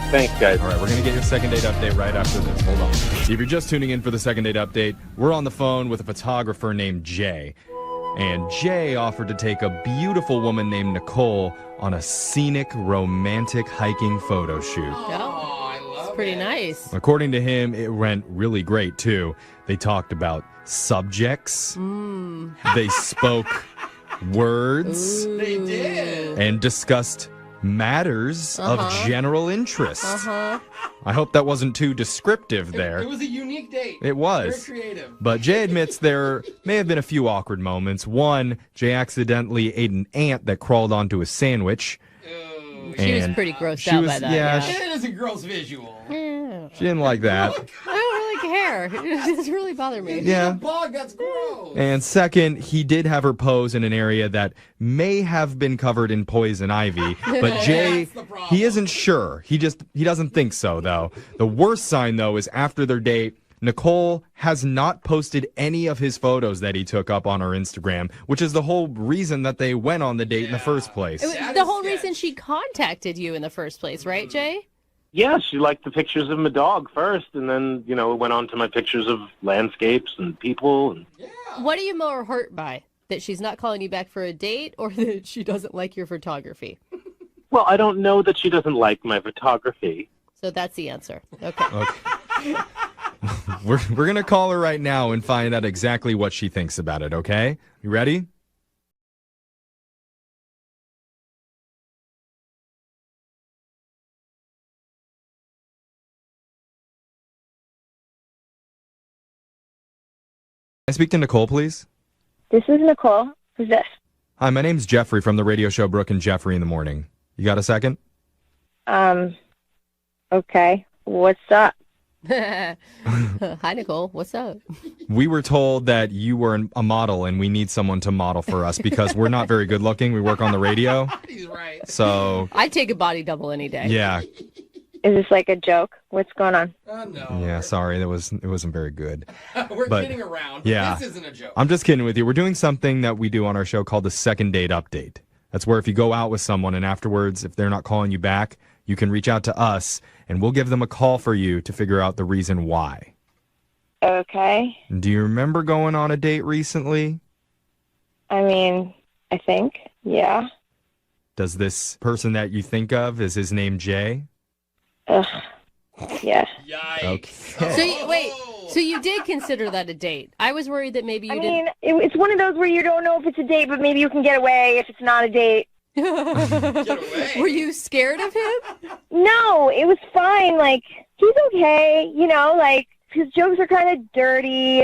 Thanks, guys. All right, we're going to get your second date update right after this. Hold on. If you're just tuning in for the second date update, we're on the phone with a photographer named Jay. And Jay offered to take a beautiful woman named Nicole on a scenic, romantic hiking photo shoot. It's pretty nice. According to him, it went really great, too. They talked about subjects. They spoke words. They did. And discussed matters of general interest. I hope that wasn't too descriptive there. It was a unique date. It was. Very creative. But Jay admits there may have been a few awkward moments. One, Jay accidentally ate an ant that crawled onto his sandwich. She was pretty grossed out by that. Yeah, It is a girl's visual. she didn't like that. I don't really care. It doesn't really bother me. Yeah. A bug, that's gross. And second, he did have her pose in an area that may have been covered in poison ivy, but Jay, he isn't sure. He doesn't think so, though. The worst sign, though, is after their date, Nicole has not posted any of his photos that he took up on her Instagram, which is the whole reason that they went on the date in the first place. It was the whole reason she contacted you in the first place, right, Jay? Yeah, she liked the pictures of my dog first, and then, it went on to my pictures of landscapes and people. And... What are you more hurt by? That she's not calling you back for a date, or that she doesn't like your photography? Well, I don't know that she doesn't like my photography. So that's the answer. Okay. We're going to call her right now and find out exactly what she thinks about it, okay? You ready? Can I speak to Nicole, please? This is Nicole. Who's this? Hi, my name's Jeffrey from the radio show Brooke and Jeffrey in the Morning. You got a second? Okay. What's up? Hi, Nicole. What's up? We were told that you were a model and we need someone to model for us because we're not very good looking. We work on the radio. He's right. So I'd take a body double any day. yeah. Is this like a joke? What's going on? No. Yeah, sorry, it wasn't very good. We're But, kidding around. yeah. This isn't a joke. I'm just kidding with you. We're doing something that we do on our show called the second date update. That's where if you go out with someone and afterwards, if they're not calling you back, you can reach out to us and we'll give them a call for you to figure out the reason why. Okay. Do you remember going on a date recently? I mean, I think, yeah. Does this person that you think of, is his name Jay? Ugh. Yeah. Okay. So you did consider that a date? I was worried that maybe you I didn't. mean, it's one of those where you don't know if it's a date, but maybe you can get away if it's not a date. Were you scared of him? No, it was fine. Like, he's okay, you know, like, his jokes are kind of dirty,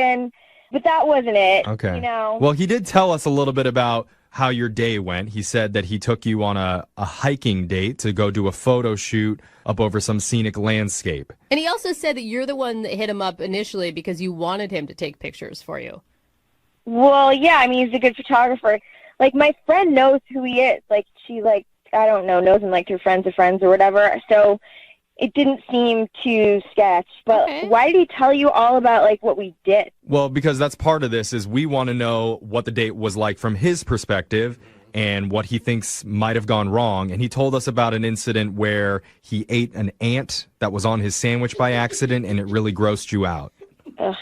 but that wasn't it. Okay. You know? Well, he did tell us a little bit about how your day went. He said that he took you on a hiking date to go do a photo shoot up over some scenic landscape. And he also said that you're the one that hit him up initially because you wanted him to take pictures for you. Well, yeah, I mean, he's a good photographer. Like, my friend knows who he is. Like, she, like, I don't know, knows him, like, through friends of friends or whatever. So it didn't seem too sketch. But why did he tell you all about, like, what we did? Well, because that's part of this is we want to know what the date was like from his perspective and what he thinks might have gone wrong. And he told us about an incident where he ate an ant that was on his sandwich by accident and it really grossed you out. Ugh,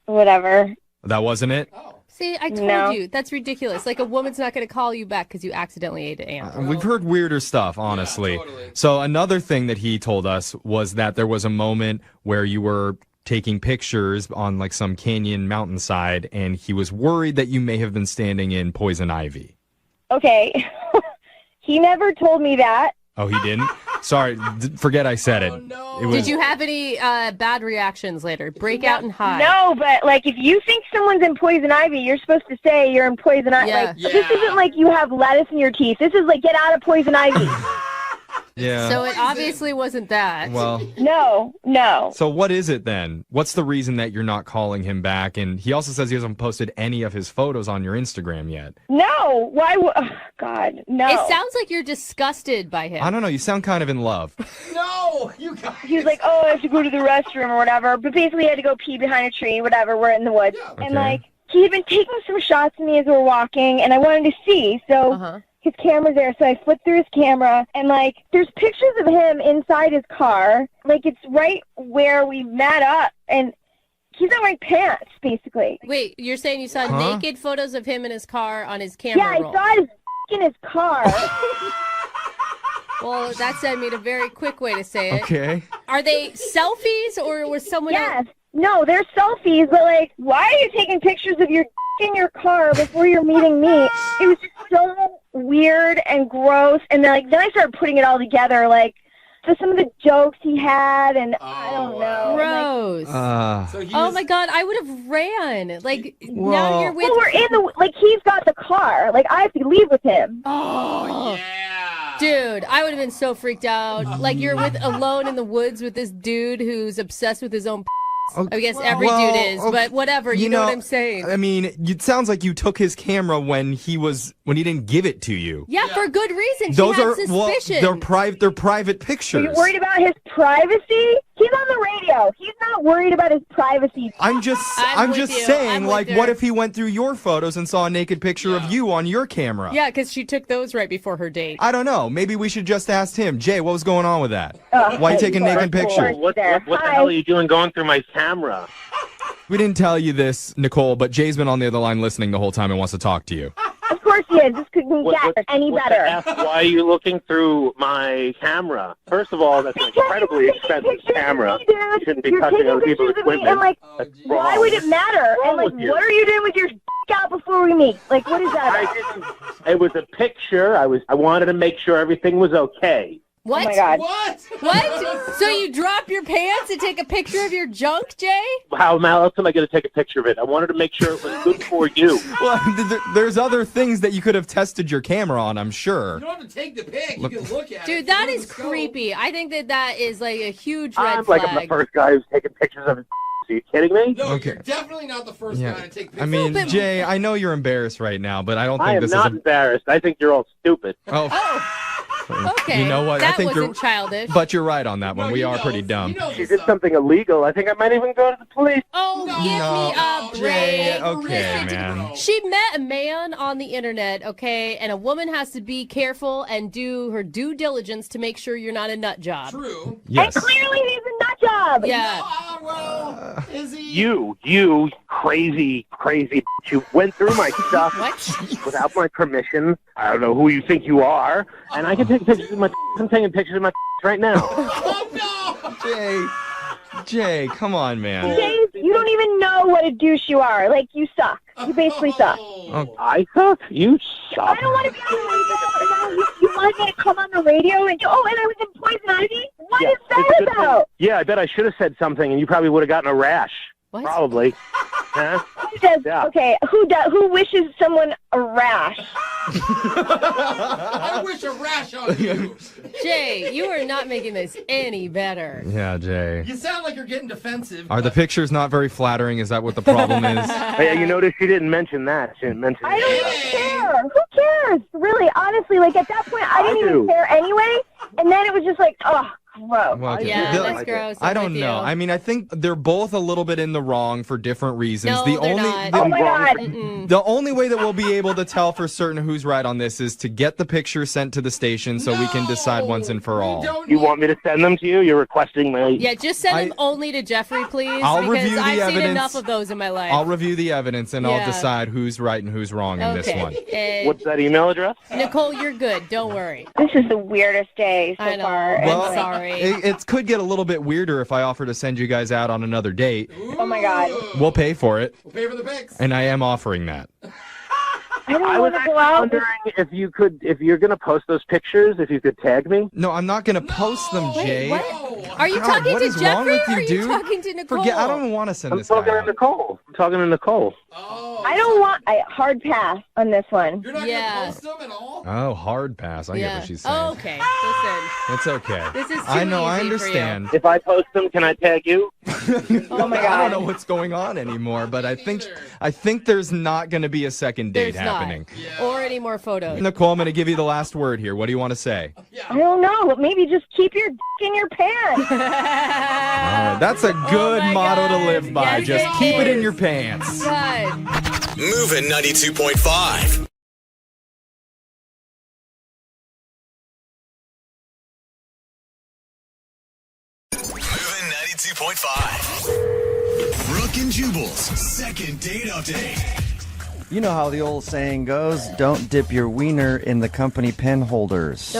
whatever. That wasn't it? See, I told you. That's ridiculous. Like, a woman's not going to call you back because you accidentally ate an ant. We've heard weirder stuff, honestly. So another thing that he told us was that there was a moment where you were taking pictures on like some canyon mountainside and he was worried that you may have been standing in poison ivy. Okay. He never told me that. Oh, he didn't? Sorry, forget I said it. It was, Did you have any bad reactions later? Break out and hide? No, but, like, if you think someone's in poison ivy, you're supposed to say you're in poison ivy. Yeah. Like, this isn't like you have lettuce in your teeth. This is like, get out of poison ivy. yeah. So it obviously wasn't that. Well, No. so what is it then? What's the reason that you're not calling him back? And he also says he hasn't posted any of his photos on your Instagram yet. No. Why would... Oh, God, no. It sounds like you're disgusted by him. I don't know. You sound kind of in love. No, you guys. He was like, oh, I have to go to the restroom or whatever. But basically, I had to go pee behind a tree, whatever. We're in the woods. And, like, he had been taking some shots of me as we were walking, and I wanted to see. So his camera's there, so I flipped through his camera, and, like, there's pictures of him inside his car. Like, it's right where we met up, and he's not wearing pants, basically. Wait, you're saying you saw naked photos of him in his car on his camera roll? Yeah, I saw his in his car. Well, that's, I mean, a very quick way to say it. Okay. Are they selfies, or was someone else? No, they're selfies, but, like, why are you taking pictures of your in your car before you're meeting me? It was just so weird and gross, and then I started putting it all together, like, some of the jokes he had, and I don't know. Gross. Oh my God, I would have ran. Like, now you're with... Well, we're in the... Like, he's got the car. Like, I have to leave with him. Oh, yeah. Dude, I would have been so freaked out. Like, you're alone in the woods with this dude who's obsessed with his own... I guess every dude is, but whatever. You know what I'm saying? I mean, it sounds like you took his camera when he didn't give it to you. Yeah, for good reason. Those she had are suspicion. they're private pictures. Are you worried about his privacy? He's on the radio. He's not worried about his privacy. I'm just saying, like, what if he went through your photos and saw a naked picture of you on your camera? Yeah, because she took those right before her date. I don't know. Maybe we should just ask him. Jay, what was going on with that? Why are you taking naked pictures? What the hell are you doing going through my camera? We didn't tell you this, Nicole, but Jay's been on the other line listening the whole time and wants to talk to you. Of course he is. This couldn't get any better. Why are you looking through my camera? First of all, that's an incredibly expensive camera. You shouldn't be touching other people's equipment. And, like, why would it matter? And, like, what are you doing with your out before we meet? Like, what is that about? It was a picture. I wanted to make sure everything was okay. What? Oh my God. What? So you drop your pants and take a picture of your junk, Jay? How else am I going to take a picture of it? I wanted to make sure it was good for you. Well, there's other things that you could have tested your camera on, I'm sure. You don't have to take the pic. You can look at it. Dude, that is creepy. I think that is like a huge red I'm flag. like I'm the first guy who's taking pictures of his. Are you kidding me? No, you're definitely not the first guy to take pictures. I mean, Jay, I know you're embarrassed right now, but I don't think I am this not is embarrassed. I think you're all stupid. Oh. Okay. You know what? That I think wasn't you're childish. But you're right on that one. We are pretty dumb. She did something illegal. I think I might even go to the police. Oh, give me a Jay, break. okay, Listen to man. me. She met a man on the internet, okay, and a woman has to be careful and do her due diligence to make sure you're not a nut job. True. Yes. And clearly he's a nut job. Yeah. Is he? You crazy, you went through my stuff without my permission. I don't know who you think you are, and I can take pictures of my. I'm taking pictures of my right now. Jay, come on, man. Jay, you don't even know what a douche you are. Like, you suck. You basically suck. I suck. You suck. I don't want to be on the radio. You wanted me to come on the radio and and I was in Poison Ivy? What is that about? Yeah, I bet I should have said something, and you probably would have gotten a rash. What? Probably. Huh? Who does? Yeah. Okay, who wishes someone a rash? I wish a rash on you. Jay, you are not making this any better. Yeah, Jay. You sound like you're getting defensive. Are the pictures not very flattering? Is that what the problem is? Yeah, you notice she didn't mention that. She didn't mention I don't even care. Who cares? Really, honestly, like at that point, I didn't even care anyway. And then it was just like, oh, gross. Well, okay. Yeah, that's gross. I I'm don't with know. you. I mean, I think they're both a little bit in the wrong for different reasons. No, the they're only not. The, Oh my God. the only way that we'll be able to tell for certain who's right on this is to get the picture sent to the station so we can decide once and for all. You want me to send them to you? You're requesting my... Yeah, just send them only to Jeffrey, please. I'll because review the I've seen evidence. enough of those in my life. I'll review the evidence and I'll Yeah. decide who's right and who's wrong in this one. What's that email address? Nicole, you're good. Don't worry. This is the weirdest day so I know. far. Well, I'm sorry. It could get a little bit weirder if I offer to send you guys out on another date. Oh my God. We'll pay for it. We'll pay for the pics. And I am offering that. I don't I was want to actually go out. wondering if you're going to post those pictures, if you could tag me. No, I'm not going to post them, Jay. Are you God, talking what to is Jeffrey wrong with or are you, you dude? talking to Nicole? Forget. I don't even want to send I'm this guy talking to out. Nicole. I'm talking to Nicole. I don't want hard pass on this one. You're not Yeah. going to post them at all? Oh, hard pass. I get what she's saying. Oh, okay. Listen. It's okay. This is too I know. I easy for you. understand. If I post them, can I tag you? Oh my I God. don't know what's going on anymore, but I think there's not going to be a second date There's happening. not. Or any more photos. Nicole, I'm going to give you the last word here. What do you want to say? I don't know. Maybe just keep your dick in your pants. All right, that's a good my motto to God. live by. Yes, Just it keep it in is. your pants. God. Moving 92.5. Moving 92.5. Brooke and Jubal's second date update. You know how the old saying goes, don't dip your wiener in the company pen holders.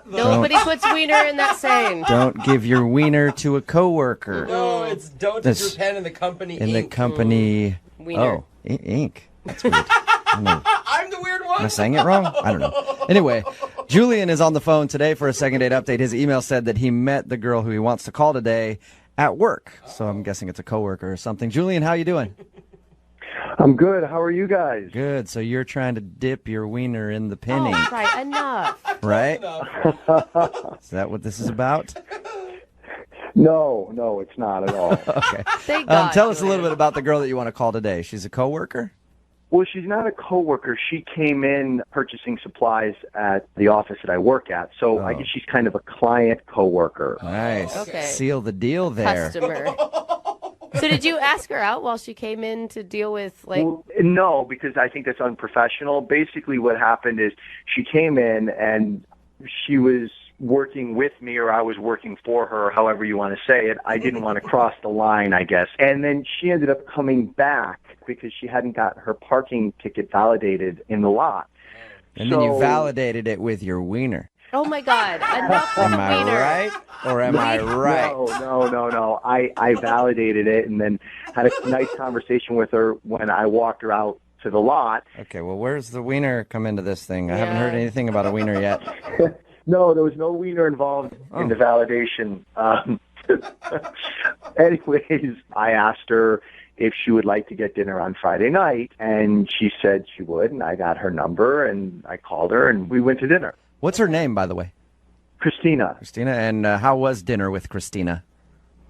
Nobody puts wiener in that saying. Don't give your wiener to a coworker. No, it's don't dip your pen in the company In the ink. company... Wiener. Oh, ink. That's weird. I don't know. I'm the weird one. Am I saying it wrong? I don't know. Anyway, Julian is on the phone today for a second date update. His email said that he met the girl who he wants to call today at work. So I'm guessing it's a coworker or something. Julian, how you doing? I'm good. How are you guys? Good. So you're trying to dip your wiener in the penny, Oh, right. Enough. right? Is that what this is about? No, it's not at all. Okay. Thank God, Tell us a little Julian. bit about the girl that you want to call today. She's a coworker? Well, she's not a coworker. She came in purchasing supplies at the office that I work at. So I guess she's kind of a client coworker. Nice. Okay. Seal the deal there. Customer. So did you ask her out while she came in to deal with, like... Well, no, because I think that's unprofessional. Basically what happened is she came in and she was working with me, or I was working for her, however you want to say it. I didn't want to cross the line, I guess. And then she ended up coming back because she hadn't got her parking ticket validated in the lot. And then you validated it with your wiener. Oh, my God. Enough with Am the I wiener. right? Or am I right? No. I validated it and then had a nice conversation with her when I walked her out to the lot. Okay, well, where's the wiener come into this thing? I haven't heard anything about a wiener yet. No, there was no wiener involved in the validation. Anyways, I asked her if she would like to get dinner on Friday night, and she said she would, and I got her number, and I called her, and we went to dinner. What's her name, by the way? Christina. Christina, and how was dinner with Christina?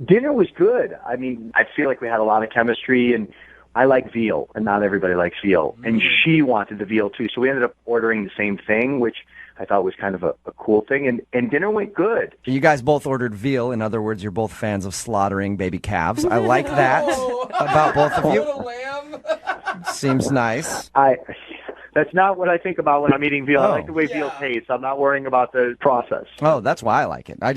Dinner was good. I mean, I feel like we had a lot of chemistry, and I like veal, and not everybody likes veal. And she wanted the veal, too, so we ended up ordering the same thing, which I thought was kind of a cool thing. And dinner went good. You guys both ordered veal. In other words, you're both fans of slaughtering baby calves. I like that about both of you. Seems nice. That's not what I think about when I'm eating veal. I like the way veal tastes. I'm not worrying about the process. Oh, that's why I like it. I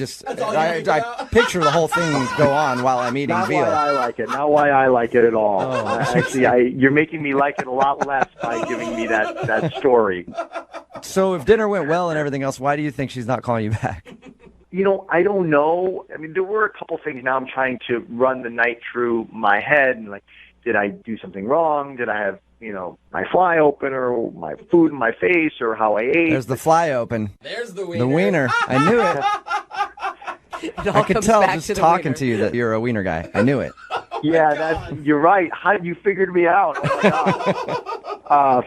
picture the whole thing go on while I'm eating veal. Not why I like it. Not why I like it at all. Actually, you're making me like it a lot less by giving me that story. So if dinner went well and everything else, why do you think she's not calling you back? I don't know. I mean, there were a couple things. Now I'm trying to run the night through my head and like, did I do something wrong? Did I have, my fly open or my food in my face or how I ate? There's the fly open. There's the wiener. The wiener. I knew it. I could tell just talking to you that you're a wiener guy. I knew it. Yeah, you're right. How you figured me out? Oh my God.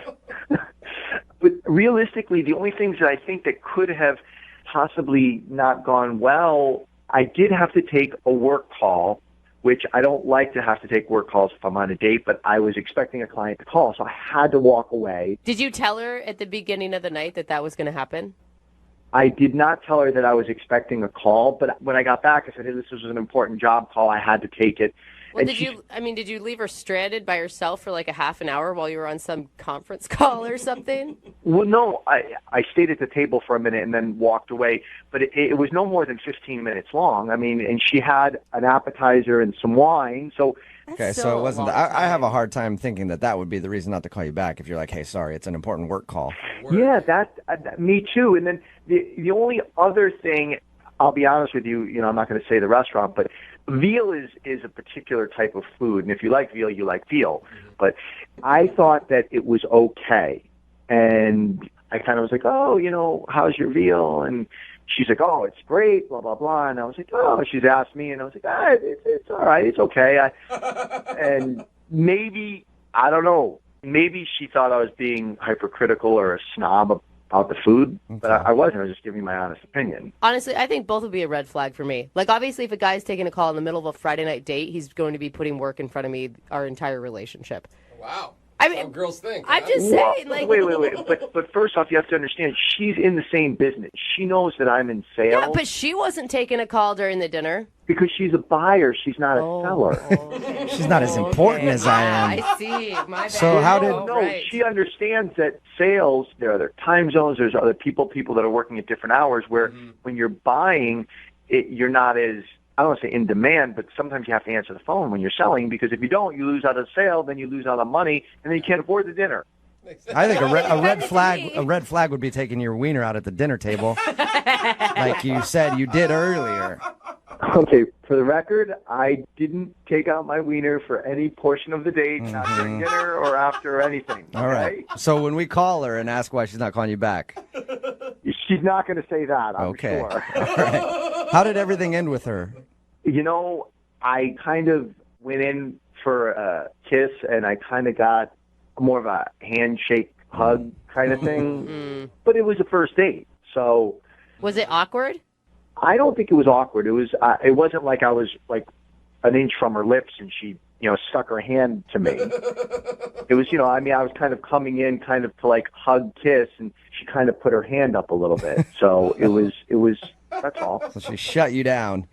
But realistically, the only things that I think that could have possibly not gone well, I did have to take a work call, which I don't like to have to take work calls if I'm on a date, but I was expecting a client to call, so I had to walk away. Did you tell her at the beginning of the night that was going to happen? I did not tell her that I was expecting a call, but when I got back, I said, hey, this was an important job call. I had to take it. Well, did you leave her stranded by herself for like a half an hour while you were on some conference call or something? Well, no, I stayed at the table for a minute and then walked away, but it was no more than 15 minutes long. I mean, and she had an appetizer and some wine, so... Okay, so it wasn't... I have a hard time thinking that would be the reason not to call you back if you're like, hey, sorry, it's an important work call. Yeah, me too. And then the only other thing, I'll be honest with you, I'm not going to say the restaurant, but veal is a particular type of food, and if you like veal, you like veal. But I thought that it was okay, and I kind of was like, oh, how's your veal? And she's like, oh, it's great, blah, blah, blah. And I was like, oh, she's asked me, and I was like, it's all right, it's okay. And maybe, I don't know, maybe she thought I was being hypercritical or a snob about the food, but I wasn't. I was just giving my honest opinion. Honestly, I think both would be a red flag for me. Like, obviously, if a guy's taking a call in the middle of a Friday night date, he's going to be putting work in front of me our entire relationship. Wow. I mean, how girls think. I'm just saying, like... Wait. But first off, you have to understand, she's in the same business. She knows that I'm in sales. Yeah, but she wasn't taking a call during the dinner. Because she's a buyer. She's not a seller. She's not as important as I am. I see. My bad. So how did... No, she understands that sales, there are other time zones, there's other people that are working at different hours, where when you're buying, you're not as... I don't want to say in demand, but sometimes you have to answer the phone when you're selling, because if you don't, you lose out on sale, then you lose out on money, and then you can't afford the dinner. I think a red flag would be taking your wiener out at the dinner table, like you said you did earlier. Okay, for the record, I didn't take out my wiener for any portion of the date, not during dinner or after or anything. All right. So when we call her and ask why she's not calling you back, she's not going to say that, I'm sure. All right. How did everything end with her? I kind of went in for a kiss, and I kind of got more of a handshake, hug kind of thing. But it was a first date, so... Was it awkward? I don't think it was awkward. It was. It wasn't like I was like an inch from her lips and she, stuck her hand to me. It was, I was kind of coming in kind of to like hug, kiss, and she kind of put her hand up a little bit. So it was, that's all. So she shut you down.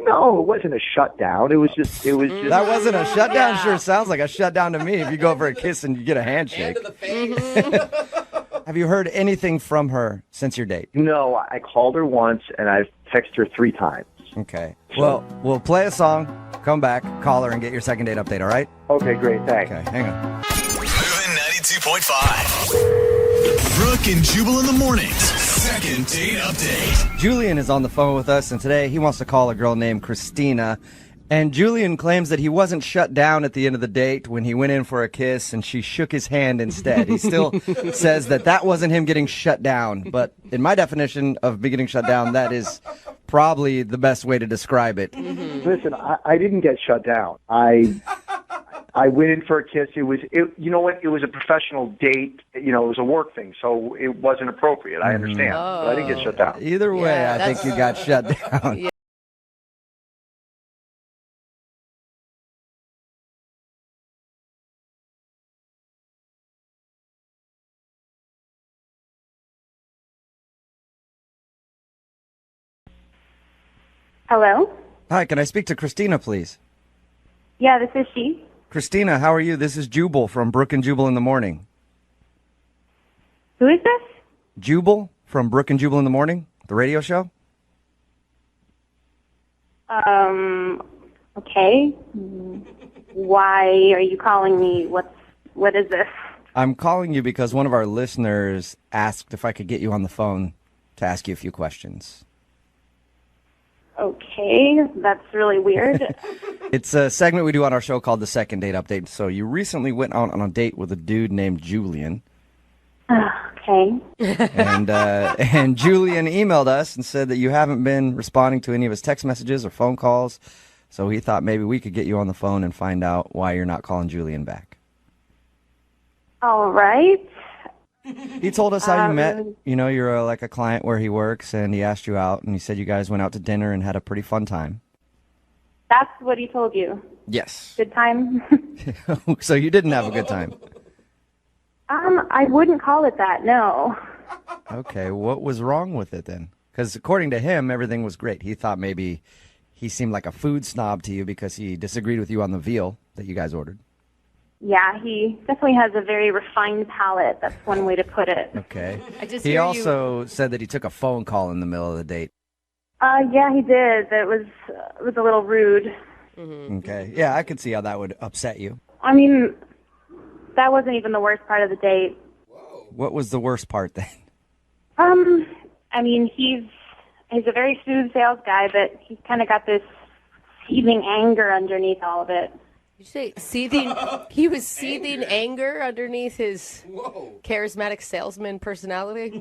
No, it wasn't a shutdown. It was just. That wasn't a shutdown? Sure sounds like a shutdown to me if you go for a kiss and you get a handshake. Hand to the face. Have you heard anything from her since your date? No, I called her once, and I've texted her 3 times. Okay. Well, we'll play a song, come back, call her, and get your second date update, all right? Okay, great. Thanks. Okay, hang on. Moving 92.5. Brooke and Jubal in the mornings. Second date update. Julian is on the phone with us, and today he wants to call a girl named Christina. And Julian claims that he wasn't shut down at the end of the date when he went in for a kiss and she shook his hand instead. He still says that wasn't him getting shut down. But in my definition of getting shut down, that is probably the best way to describe it. Listen, I didn't get shut down. I went in for a kiss. You know what? It was a professional date. It was a work thing, so it wasn't appropriate. I understand. But I didn't get shut down. Either way, I think you got shut down. Hello? Hi, can I speak to Christina, please? Yeah, this is she. Christina, how are you? This is Jubal from Brooke and Jubal in the Morning. Who is this? Jubal from Brooke and Jubal in the Morning, the radio show? Okay. Why are you calling me? What is this? I'm calling you because one of our listeners asked if I could get you on the phone to ask you a few questions. Okay, that's really weird. It's a segment we do on our show called the Second Date Update. So you recently went out on a date with a dude named Julian. Okay. And Julian emailed us and said that you haven't been responding to any of his text messages or phone calls. So he thought maybe we could get you on the phone and find out why you're not calling Julian back. All right. He told us how you met. You know, you're like a client where he works, and he asked you out, and he said you guys went out to dinner and had a pretty fun time. That's what he told you. Yes. Good time? So you didn't have a good time. I wouldn't call it that, no. Okay, what was wrong with it then? Because according to him, everything was great. He thought maybe he seemed like a food snob to you because he disagreed with you on the veal that you guys ordered. Yeah, he definitely has a very refined palate. That's one way to put it. Okay. He also said that he took a phone call in the middle of the date. Yeah, he did. It was a little rude. Okay. Yeah, I could see how that would upset you. I mean, that wasn't even the worst part of the date. What was the worst part then? I mean, he's a very smooth sales guy, but he's kind of got this seething anger underneath all of it. Did you say seething? He was seething anger underneath his charismatic salesman personality?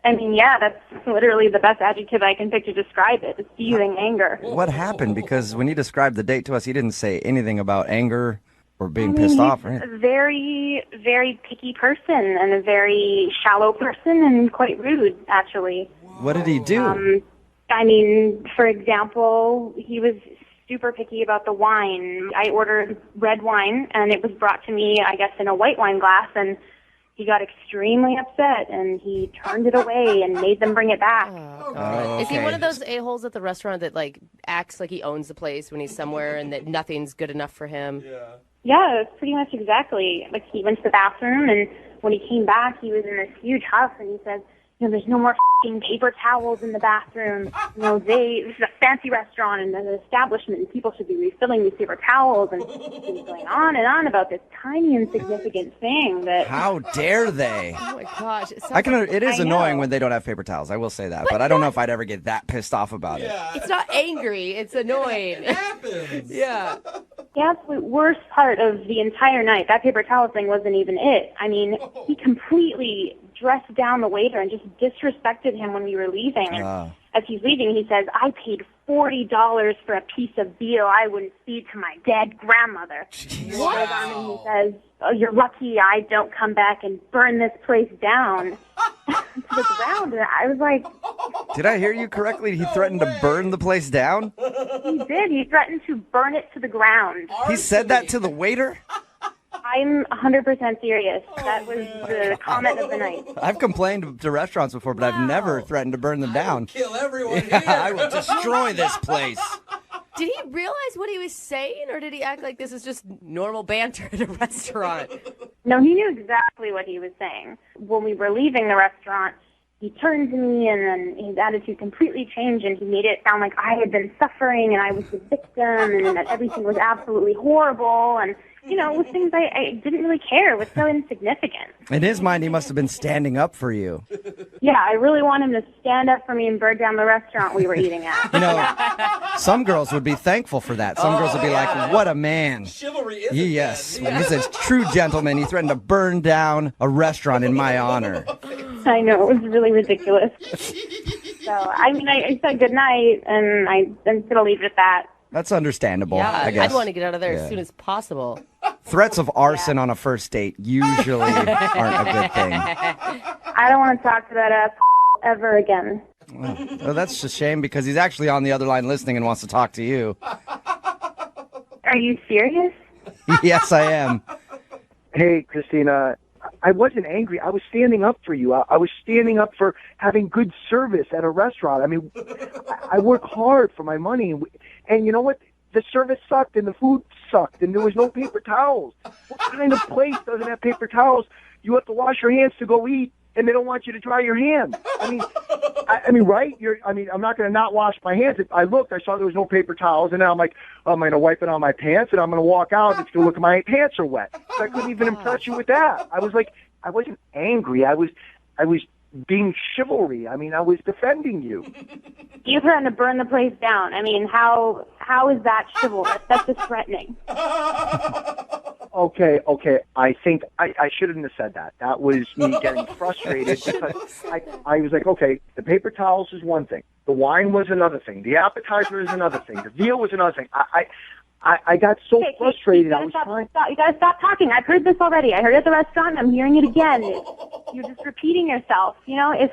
I mean, yeah, that's literally the best adjective I can pick to describe it, seething anger. What happened? Because when he described the date to us, he didn't say anything about anger or being pissed off or He's anything. a very, very picky person and a very shallow person and quite rude, actually. What did he do? I mean, for example, he was super picky about the wine. I ordered red wine, and it was brought to me, I guess, in a white wine glass, and he got extremely upset, and he turned it away and made them bring it back. Is he one of those a-holes at the restaurant that, like, acts like he owns the place when he's somewhere and that nothing's good enough for him? Yeah, that's pretty much exactly. Like, he went to the bathroom, and when he came back, he was in this huge huff, and he said, you know, there's no more f***ing paper towels in the bathroom. You know, this is a fancy restaurant and an establishment, and people should be refilling these paper towels. And he was going on and on about this tiny insignificant thing that... How dare they? Oh, my gosh. It is I annoying know. when they don't have paper towels. I will say that. But I don't know if I'd ever get that pissed off about it. It's not angry. It's annoying. It happens. Yeah. The absolute worst part of the entire night, that paper towel thing wasn't even it. I mean, he completely dressed down the waiter and just disrespected him when we were leaving. And as he's leaving, he says, I paid $40 for a piece of veal I wouldn't feed to my dead grandmother. He goes on and he says, oh, you're lucky I don't come back and burn this place down to the ground. And I was like... Did I hear you correctly? He threatened to burn the place down? He did. He threatened to burn it to the ground. He said that to the waiter? I'm 100% serious. That was the comment of the night. I've complained to restaurants before, but I've never threatened to burn them down. Kill everyone Yeah, here. I will destroy this place. Did he realize what he was saying, or did he act like this is just normal banter at a restaurant? No, he knew exactly what he was saying. When we were leaving the restaurant, he turned to me, and then his attitude completely changed, and he made it sound like I had been suffering, and I was the victim, and that everything was absolutely horrible, and, you know, it was things I didn't really care. It was so insignificant. In his mind, he must have been standing up for you. Yeah, I really want him to stand up for me and burn down the restaurant we were eating at. You know, some girls would be thankful for that. Some girls would be like, what a man. Chivalry is Yes, he's a true gentleman. He threatened to burn down a restaurant in my honor. I know, it was really ridiculous. So, I mean, I said goodnight, and I'm going to leave it at that. That's understandable, Yeah, I guess. I'd want to get out of there Yeah. as soon as possible. Threats of arson on a first date usually aren't a good thing. I don't want to talk to that ass ever again. Well, that's a shame because he's actually on the other line listening and wants to talk to you. Are you serious? Yes, I am. Hey, Christina, I wasn't angry. I was standing up for you. I was standing up for having good service at a restaurant. I mean, I work hard for my money. And you know what? The service sucked and the food sucked and there was no paper towels. What kind of place doesn't have paper towels? You have to wash your hands to go eat and they don't want you to dry your hands. I mean, right? I'm not going to not wash my hands. I looked, I saw there was no paper towels, and now I'm like, I'm going to wipe it on my pants, and I'm going to walk out, and it's going to look like my pants are wet. So I couldn't even impress you with that. I was like, I wasn't angry. I was being chivalry. I mean, I was defending you. You threatened to burn the place down. I mean, how is that chivalrous? That's just threatening. Okay. I think I shouldn't have said that. That was me getting frustrated because I was like, okay, the paper towels is one thing. The wine was another thing. The appetizer is another thing. The veal was another thing. I got so frustrated. You gotta stop talking. I've heard this already. I heard it at the restaurant. I'm hearing it again. You're just repeating yourself. You know, if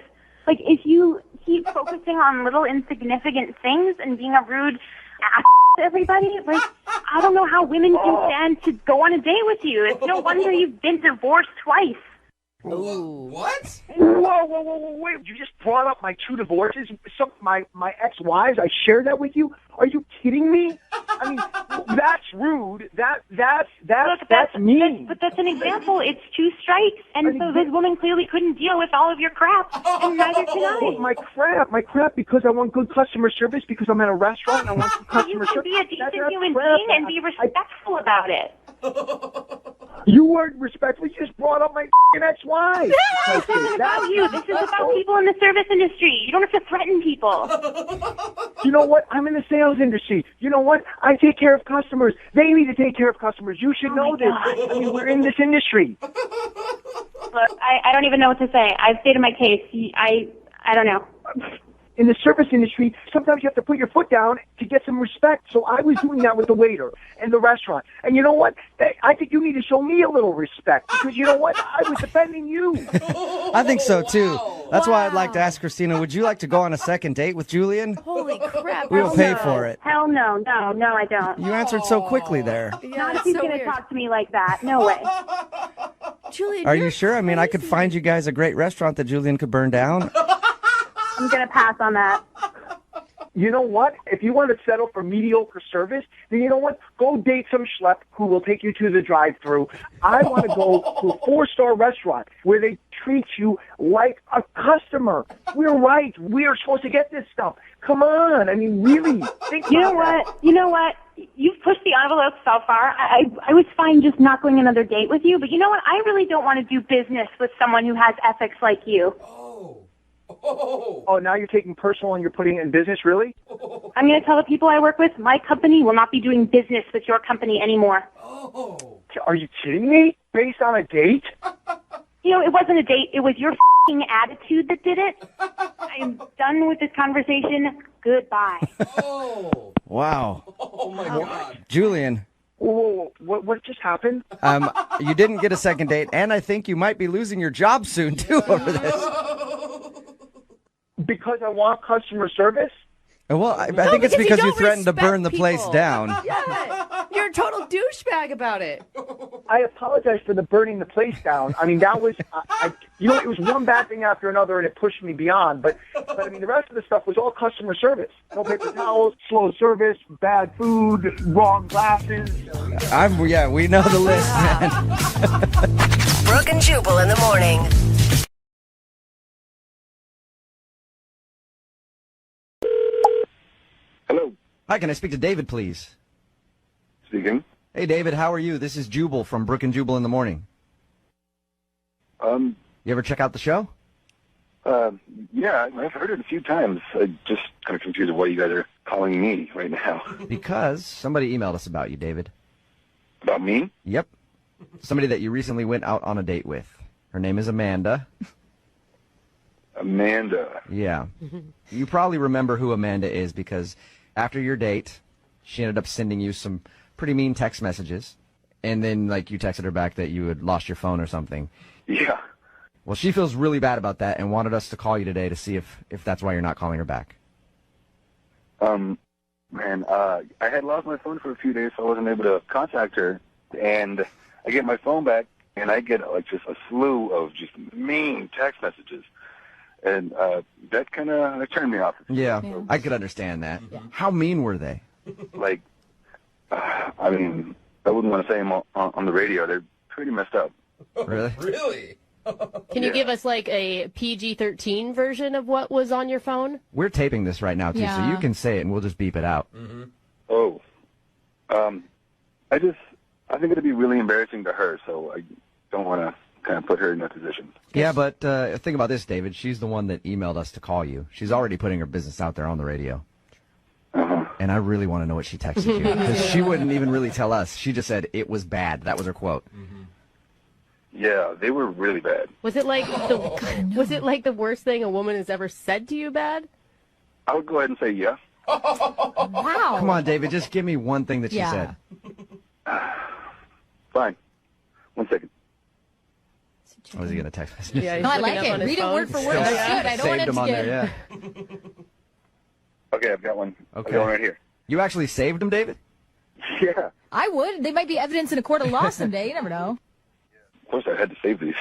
you keep focusing on little insignificant things and being a rude ass to everybody, like, I don't know how women can stand to go on a date with you. It's no wonder you've been divorced twice. What? Whoa, wait. You just brought up my 2 divorces, my ex-wives. I shared that with you? Are you kidding me? I mean, that's rude. That's mean. But that's an example. It's 2 strikes, and so this woman clearly couldn't deal with all of your crap, and neither can I. My crap, because I want good customer service, because I'm at a restaurant and I want good customer service. You can be a decent human being and be respectful about it. You weren't respectful. You just brought up my ex-wife. This isn't about you. This is about people in the service industry. You don't have to threaten people. You know what? I'm in the sales industry. You know what? I take care of customers. They need to take care of customers. You should know this. I mean, we're in this industry. Look, I don't even know what to say. I've stated my case. I don't know. In the service industry, sometimes you have to put your foot down to get some respect. So I was doing that with the waiter and the restaurant. And you know what? I think you need to show me a little respect because you know what? I was defending you. I think so, too. That's why I'd like to ask Christina, would you like to go on a second date with Julian? Holy crap. We will pay for it. Hell no. No, I don't. You answered so quickly there. Not if he's going to talk to me like that. No way. Julian, Are you sure? I mean, I could find you guys a great restaurant that Julian could burn down. I'm going to pass on that. You know what? If you want to settle for mediocre service, then you know what? Go date some schlep who will take you to the drive-thru. I want to go to a 4-star restaurant where they treat you like a customer. We're right. We are supposed to get this stuff. Come on. I mean, really. Think about You know what? You've pushed the envelope so far. I was fine just not going another date with you, but you know what? I really don't want to do business with someone who has ethics like you. Oh, now you're taking personal and you're putting it in business, really? I'm going to tell the people I work with, my company will not be doing business with your company anymore. Are you kidding me? Based on a date? You know, it wasn't a date. It was your f***ing attitude that did it. I'm done with this conversation. Goodbye. Wow. Oh, my God. Julian. Whoa, what just happened? You didn't get a second date, and I think you might be losing your job soon, too, over this. Because I want customer service? Well, I think it's because you threatened to burn the place down. Yeah, you're a total douchebag about it. I apologize for the burning the place down. I mean, that was, it was one bad thing after another, and it pushed me beyond. But I mean, the rest of the stuff was all customer service. No paper towels, slow service, bad food, wrong glasses. We know the list, man. Brooke and Jubal in the morning. Hello. Hi, can I speak to David, please? Speaking. Hey, David, how are you? This is Jubal from Brooke and Jubal in the morning. You ever check out the show? Yeah, I've heard it a few times. I'm just kind of confused of why you guys are calling me right now. Because somebody emailed us about you, David. About me? Yep. Somebody that you recently went out on a date with. Her name is Amanda. Amanda. Yeah. You probably remember who Amanda is because after your date, she ended up sending you some pretty mean text messages. And then, you texted her back that you had lost your phone or something. Yeah. Well, she feels really bad about that and wanted us to call you today to see if that's why you're not calling her back. Man, I had lost my phone for a few days, so I wasn't able to contact her. And I get my phone back, and I get like just a slew of just mean text messages, and that turned me off. Yeah, I could understand that. How mean were they? Like, I mean, I wouldn't want to say them on the radio. They're pretty messed up. Really? Really? Can you give us like a PG-13 version of what was on your phone? We're taping this right now, too, so Yeah. you can say it and we'll just beep it out. Oh, I think it'd be really embarrassing to her, so I don't want to kind of put her in that position. Yeah, but think about this, David. She's the one that emailed us to call you. She's already putting her business out there on the radio. And I really want to know what she texted you, because she wouldn't even really tell us. She just said it was bad. That was her quote. Yeah, they were really bad. Was it like the worst thing a woman has ever said to you bad? I would go ahead and say yeah. Wow. Come on, David. Just give me one thing that she Yeah. said. Fine. 1 second. Oh, is he going to text message? Yeah, No, I like it. Read it word for word. That's cute. I don't want Saved it him to on get... there, yeah. Okay, I've got one. Okay. I've got one right here. You actually saved him, David? Yeah. I would. They might be evidence in a court of law someday. You never know. Of course, I had to save these.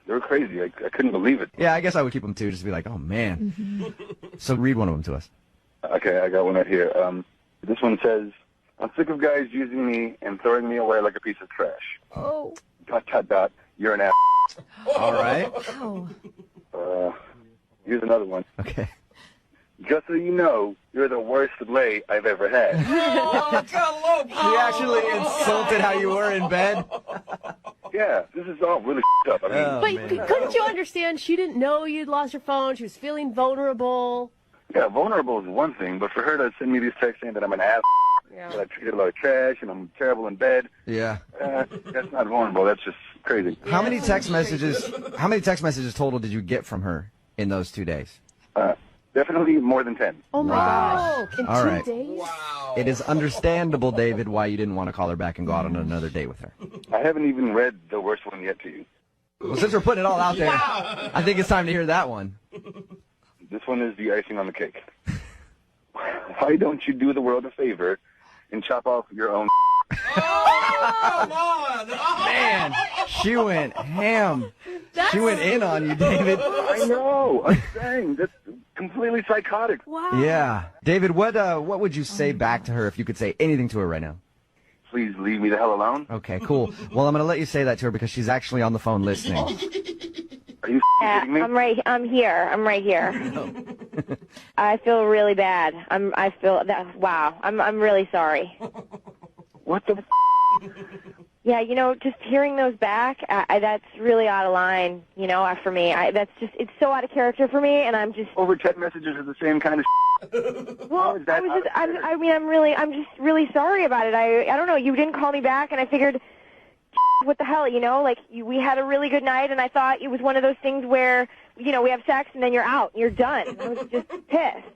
They were crazy. I couldn't believe it. Yeah, I guess I would keep them, too, just to be like, oh, man. So read one of them to us. Okay, I got one right here. This one says, I'm sick of guys using me and throwing me away like a piece of trash. Oh. ... You're an ass. All right. Wow. Here's another one. Okay. Just so you know, you're the worst lay I've ever had. She actually insulted how you were in bed. Yeah, this is all really up. I mean, But couldn't you understand? She didn't know you'd lost your phone. She was feeling vulnerable. yeah, vulnerable is one thing, but for her to send me these texts saying that I'm an ass, that I treated a lot of trash, and I'm terrible in bed, Yeah. that's not vulnerable. That's just crazy. How many text messages total did you get from her in those 2 days? Definitely more than 10. Oh my Wow. gosh! In All 2 right. days? It is understandable, David, why you didn't want to call her back and go out on another date with her. I haven't even read the worst one yet to you. Well, since we're putting it all out there, I think it's time to hear that one. This one is the icing on the cake. Why don't you do the world a favor and chop off your own? Come on! Man, she went ham. She went in on you, David. I know. I'm saying that's completely psychotic. Wow. Yeah. David, what would you say back to her if you could say anything to her right now? Please leave me the hell alone. Okay, cool. Well, I'm going to let you say that to her because she's actually on the phone listening. Are you kidding me? I'm here. I'm right here. I feel really bad. I feel that. Wow. I'm really sorry. What the? Yeah, just hearing those back, that's really out of line. For me, it's so out of character for me, and I'm just over text messages are the same kind of. Well, I'm just really sorry about it. I don't know. You didn't call me back, and I figured, what the hell, we had a really good night, and I thought it was one of those things where, we have sex, and then you're out, and you're done. I was just pissed.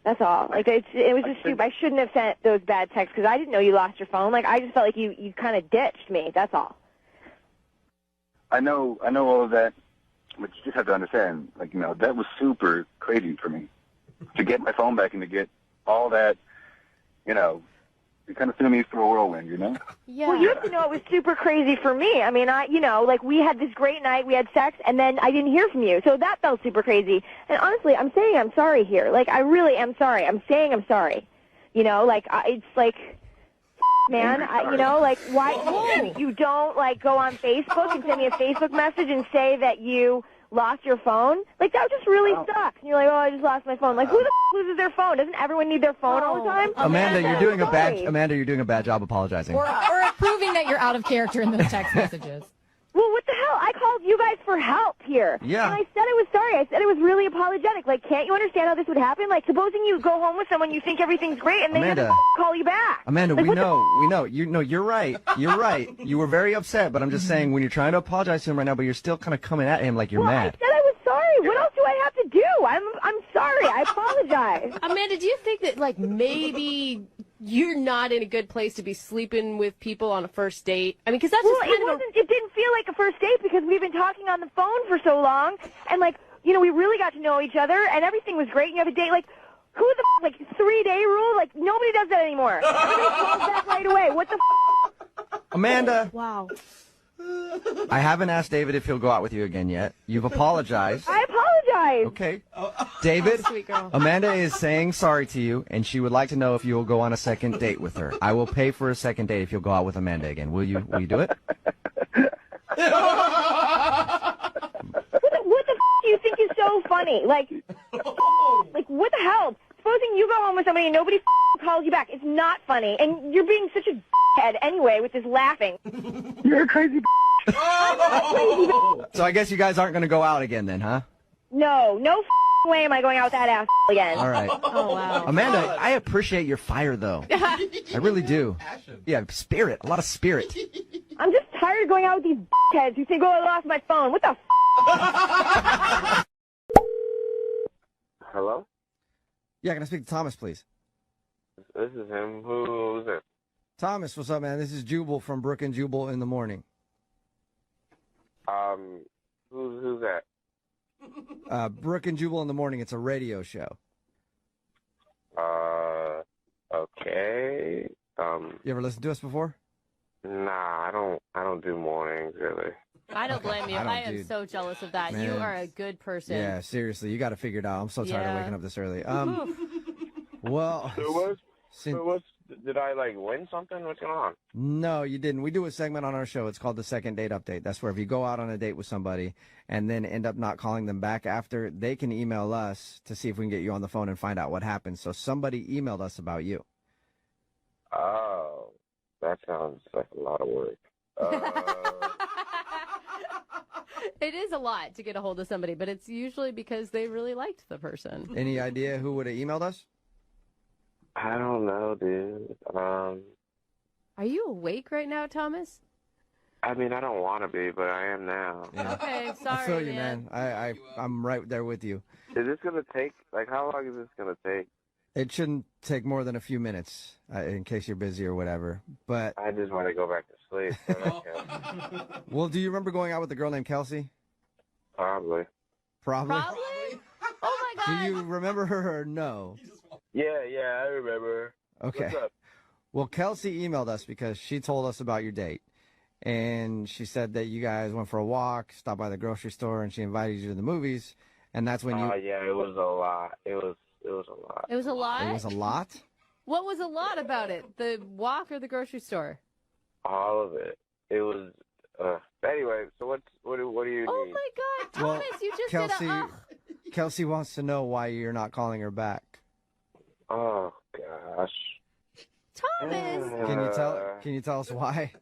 That's all. It was just stupid. I shouldn't have sent those bad texts because I didn't know you lost your phone. I just felt like you kind of ditched me. That's all. I know all of that, but you just have to understand, that was super crazy for me to get my phone back and to get all that, it kind of threw me through a whirlwind, Yeah. Well, you have to know it was super crazy for me. I mean, we had this great night, we had sex, and then I didn't hear from you. So that felt super crazy. And honestly, I'm saying I'm sorry here. I really am sorry. I'm saying I'm sorry. It's like, man, why you don't, go on Facebook and send me a Facebook message and say that you lost your phone? That just really sucks. And you're like, oh, I just lost my phone. Who the loses their phone? Doesn't everyone need their phone all the time? Amanda, you're doing a bad job apologizing. Or proving that you're out of character in those text messages. Well, what the hell? I called you guys for help here. Yeah. And I said I was sorry. I said I was really apologetic. Can't you understand how this would happen? Supposing you go home with someone, you think everything's great, and they Amanda, never call you back. Amanda, we know. You're right. You're right. You were very upset, but I'm just saying when you're trying to apologize to him right now, but you're still kind of coming at him like you're mad. I said I was sorry. What else do I have to do? I'm sorry. I apologize. Amanda, do you think that maybe you're not in a good place to be sleeping with people on a first date? I mean, because that's it didn't feel like a first date because we've been talking on the phone for so long, and we really got to know each other, and everything was great. And you have a date who the 3-day rule? Nobody does that anymore. Everybody calls back right away. What the? Amanda. Wow. I haven't asked David if he'll go out with you again yet. You've apologized. I apologize. Okay. David, Sweet girl. Amanda is saying sorry to you, and she would like to know if you will go on a second date with her. I will pay for a second date if you'll go out with Amanda again. Will you do it? What the do you think is so funny? Like what the hell? Supposing you go home with somebody and nobody calls you back. It's not funny. And you're being such a head anyway with this laughing. You're a crazy So I guess you guys aren't going to go out again then, huh? No way am I going out with that ass again. All right. Oh, wow. Amanda, I appreciate your fire, though. I really do. Yeah, spirit. A lot of spirit. I'm just tired of going out with these heads who say, go, I lost my phone. What the Hello? Yeah, can I speak to Thomas, please? This is him. Who's it? Thomas, what's up, man? This is Jubal from Brooke and Jubal in the morning. Who's that? Brooke and Jubal in the morning. It's a radio show. Okay. You ever listened to us before? Nah, I don't do mornings really. I don't blame you. I am dude. so jealous of that. Man. You are a good person. Yeah, seriously, you got to figure it out. I'm so tired of Yeah. waking up this early. Well, Did I win something? What's going on? no, you didn't. We do a segment on our show. It's called the Second Date Update. That's where if you go out on a date with somebody and then end up not calling them back after, they can email us to see if we can get you on the phone and find out what happened. So somebody emailed us about you. Oh, that sounds like a lot of work. It is a lot to get a hold of somebody, but it's usually because they really liked the person. Any idea who would have emailed us? I don't know, dude. Are you awake right now, Thomas? I mean, I don't want to be, but I am now. Okay, sorry, I feel you, man. I'm right there with you. Is this gonna take? How long is this gonna take? It shouldn't take more than a few minutes, in case you're busy or whatever. But I just want to go back to sleep. But okay. well, do you remember going out with a girl named Kelsey? Probably. Probably. Oh my God. Do you remember her or no? Yeah, I remember. Okay. What's up? Well, Kelsey emailed us because she told us about your date. And she said that you guys went for a walk, stopped by the grocery store, and she invited you to the movies. And that's when you... yeah, it was a lot. It was a lot. It was a lot? It was a lot? What was a lot about it? The walk or the grocery store? All of it. It was... anyway, so what do you need? Oh my God, Thomas, you just Kelsey, did a... Kelsey wants to know why you're not calling her back. Oh, gosh. Thomas! Can you tell us why?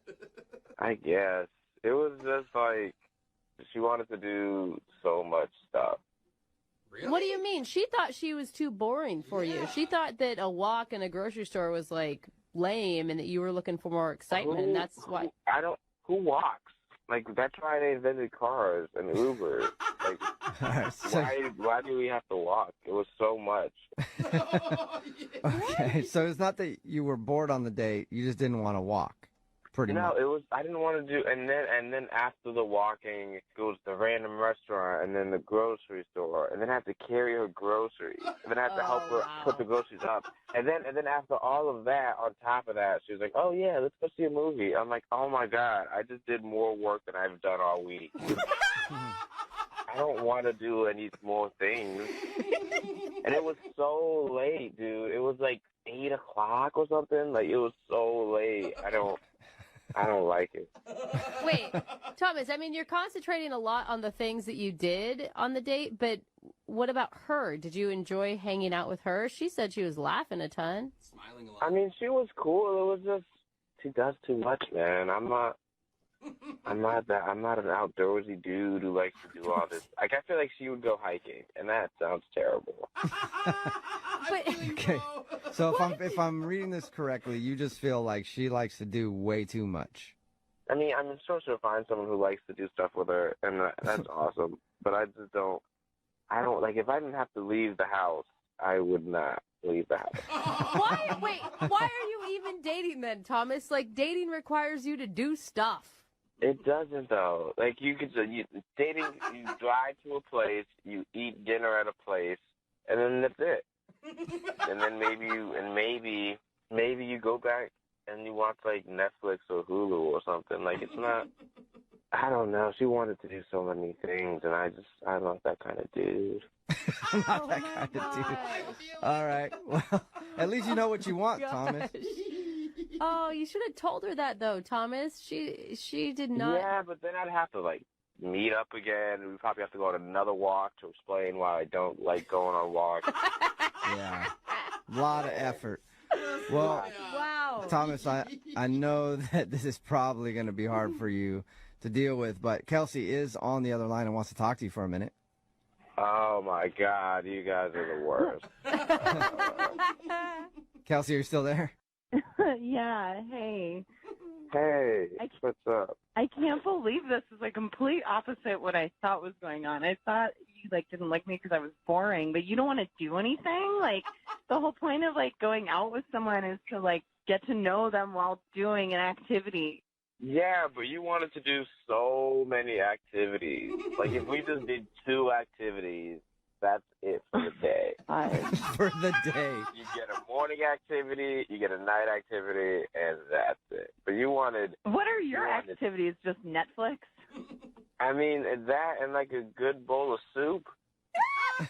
I guess. It was just she wanted to do so much stuff. Really? What do you mean? She thought she was too boring for you. She thought that a walk in a grocery store was lame and that you were looking for more excitement, and that's why. Who walks? That's why they invented cars and Uber. Why do we have to walk? It was so much. Okay, so it's not that you were bored on the date, you just didn't want to walk. Pretty much. No, it was. I didn't want to do. And then after the walking, it goes to the random restaurant, and then the grocery store, and then I have to carry her groceries, and then I have to help her put the groceries up, and then after all of that, on top of that, she was like, "Oh yeah, let's go see a movie." I'm like, "Oh my God, I just did more work than I've done all week." I don't want to do any more things. And it was so late, dude. It was 8 o'clock or something. It was so late. I don't like it. Wait, Thomas, I mean, you're concentrating a lot on the things that you did on the date, but what about her? Did you enjoy hanging out with her? She said she was laughing a ton. Smiling a lot. I mean, she was cool. It was just, she does too much, man. I'm not an outdoorsy dude who likes to do all this. I feel like she would go hiking, and that sounds terrible. Okay, so if I'm reading this correctly, you just feel like she likes to do way too much. I mean, I'm sure she'll find someone who likes to do stuff with her, and that's awesome. But I just don't. If I didn't have to leave the house, I would not leave the house. Why? Wait, why are you even dating then, Thomas? Dating requires you to do stuff. It doesn't though. Dating, you drive to a place, you eat dinner at a place, and then that's it. And then maybe you go back and you watch Netflix or Hulu or something. It's not. I don't know. She wanted to do so many things, and I'm not that kind of dude. Not that kind of dude. All right. Well, at least you know what you want, Thomas. Oh, you should have told her that though, Thomas. She did not. Yeah, but then I'd have to like meet up again. We'd probably have to go on another walk to explain why I don't like going on walks. Yeah. A lot of effort. Well, wow. Thomas, I know that this is probably going to be hard for you to deal with, but Kelsey is on the other line and wants to talk to you for a minute. Oh my God, you guys are the worst. Kelsey, are you still there? Yeah, hey. Hey, what's up? I can't believe this is like complete opposite what I thought was going on. I thought you like didn't like me because I was boring, but you don't want to do anything? Like the whole point of like going out with someone is to like get to know them while doing an activity. Yeah, but you wanted to do so many activities. Like if we just did 2 activities, that's it for the day. For the day. You get a morning activity, you get a night activity, and that's it. But you wanted... What are your activities? Just Netflix? I mean, that and like a good bowl of soup.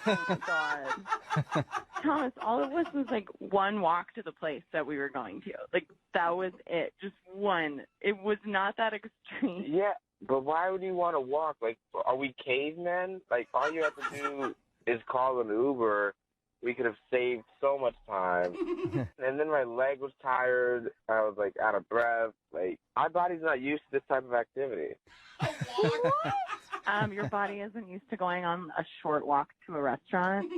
Oh, God. Thomas, all it was like one walk to the place that we were going to. Like, that was it. Just one. It was not that extreme. Yeah, but why would you want to walk? Like, are we cavemen? Like, all you have to do is call an Uber. We could have saved so much time. And then my leg was tired. I was, like, out of breath. Like, my body's not used to this type of activity. Your body isn't used to going on a short walk to a restaurant?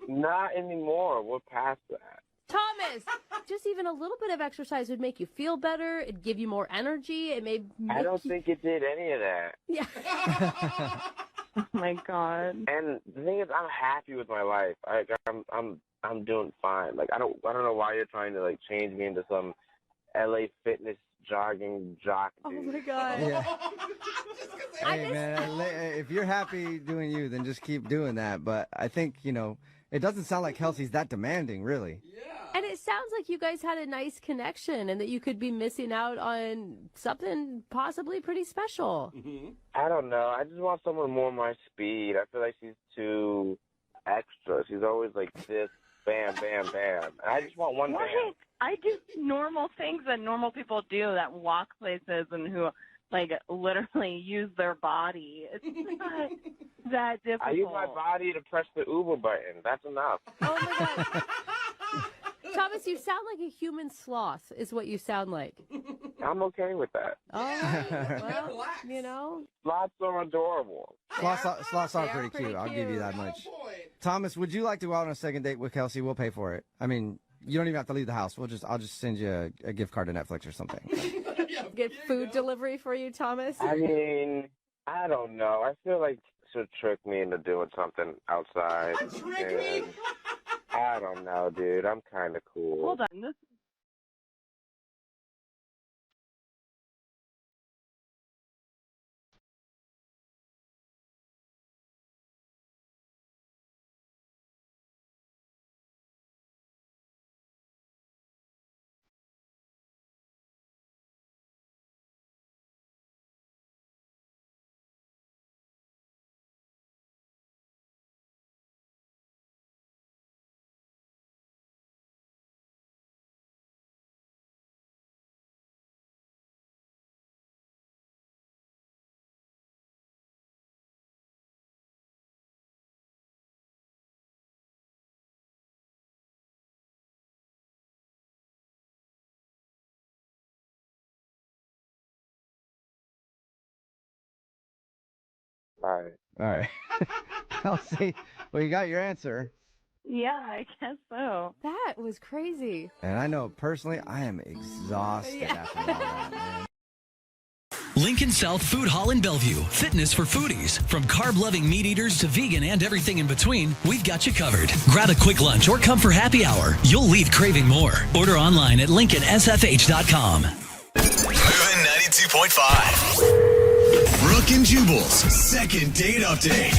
Not anymore. We're past that. Thomas, just even a little bit of exercise would make you feel better. It'd give you more energy. It may. I don't think it did any of that. Yeah. Oh my God. And the thing is, I'm happy with my life. I'm doing fine. Like I don't know why you're trying to like change me into some LA fitness jogging jock dude. Oh my God. Yeah. Hey, man, if you're happy doing you, then just keep doing that. But I think, it doesn't sound like Kelsey's that demanding, really. And it sounds like you guys had a nice connection and that you could be missing out on something possibly pretty special. I don't know. I just want someone more my speed. I feel like she's too extra. She's always like this, bam, bam, bam. I just want one bam. I do normal things that normal people do that walk places and who like literally use their body. It's not that difficult. I use my body to press the Uber button. That's enough. Oh my God. Thomas, you sound like a human sloth is what you sound like. I'm okay with that. All right. Well, Sloths are adorable. Sloths are pretty cute. I'll give you that much. Thomas, would you like to go out on a second date with Kelsey? We'll pay for it. I mean, you don't even have to leave the house. I'll just send you a gift card to Netflix or something. Get food delivery for you, Thomas? I mean, I don't know. I feel like she'll trick me into doing something outside. Trick me? I don't know, dude. I'm kind of cool. Hold on. This All right. Kelsey, well, you got your answer. Yeah, I guess so. That was crazy. And I know personally, I am exhausted after all that, man. Lincoln South Food Hall in Bellevue. Fitness for foodies. From carb-loving meat eaters to vegan and everything in between, we've got you covered. Grab a quick lunch or come for happy hour. You'll leave craving more. Order online at lincolnsfh.com. Moving 92.5. Brooke and Jubal's second date update.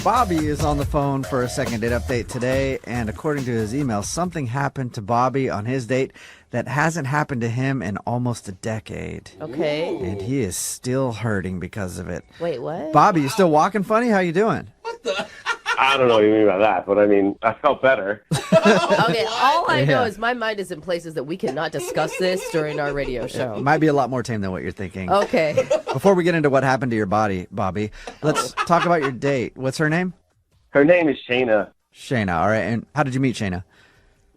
Bobby is on the phone for a second date update today, and according to his email, something happened to Bobby on his date that hasn't happened to him in almost a decade. Okay. And he is still hurting because of it. Wait, what? Bobby, you still walking funny? How you doing? I don't know what you mean by that, but I mean, I felt better. Okay, all I know Yeah. is my mind is in places that we cannot discuss this during our radio show. It might be a lot more tame than what you're thinking. Okay. Before we get into what happened to your body, Bobby, let's talk about your date. What's her name? Her name is Shayna. Shayna. All right. And how did you meet Shayna?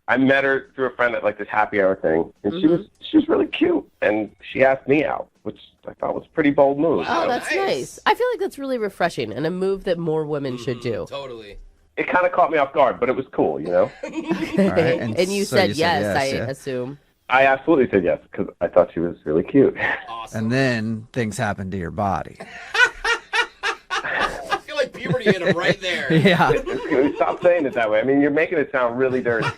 I met her through a friend at like this happy hour thing, and she was really cute, and she asked me out, which I thought was a pretty bold move. Oh, that's nice. I feel like that's really refreshing and a move that more women should do. Totally. It kind of caught me off guard, but it was cool, you know? All right. And you so said yes, I yeah. assume. I absolutely said yes, because I thought she was really cute. And then things happened to your body. I feel like puberty hit him right there. Yeah. Stop saying it that way. I mean, you're making it sound really dirty.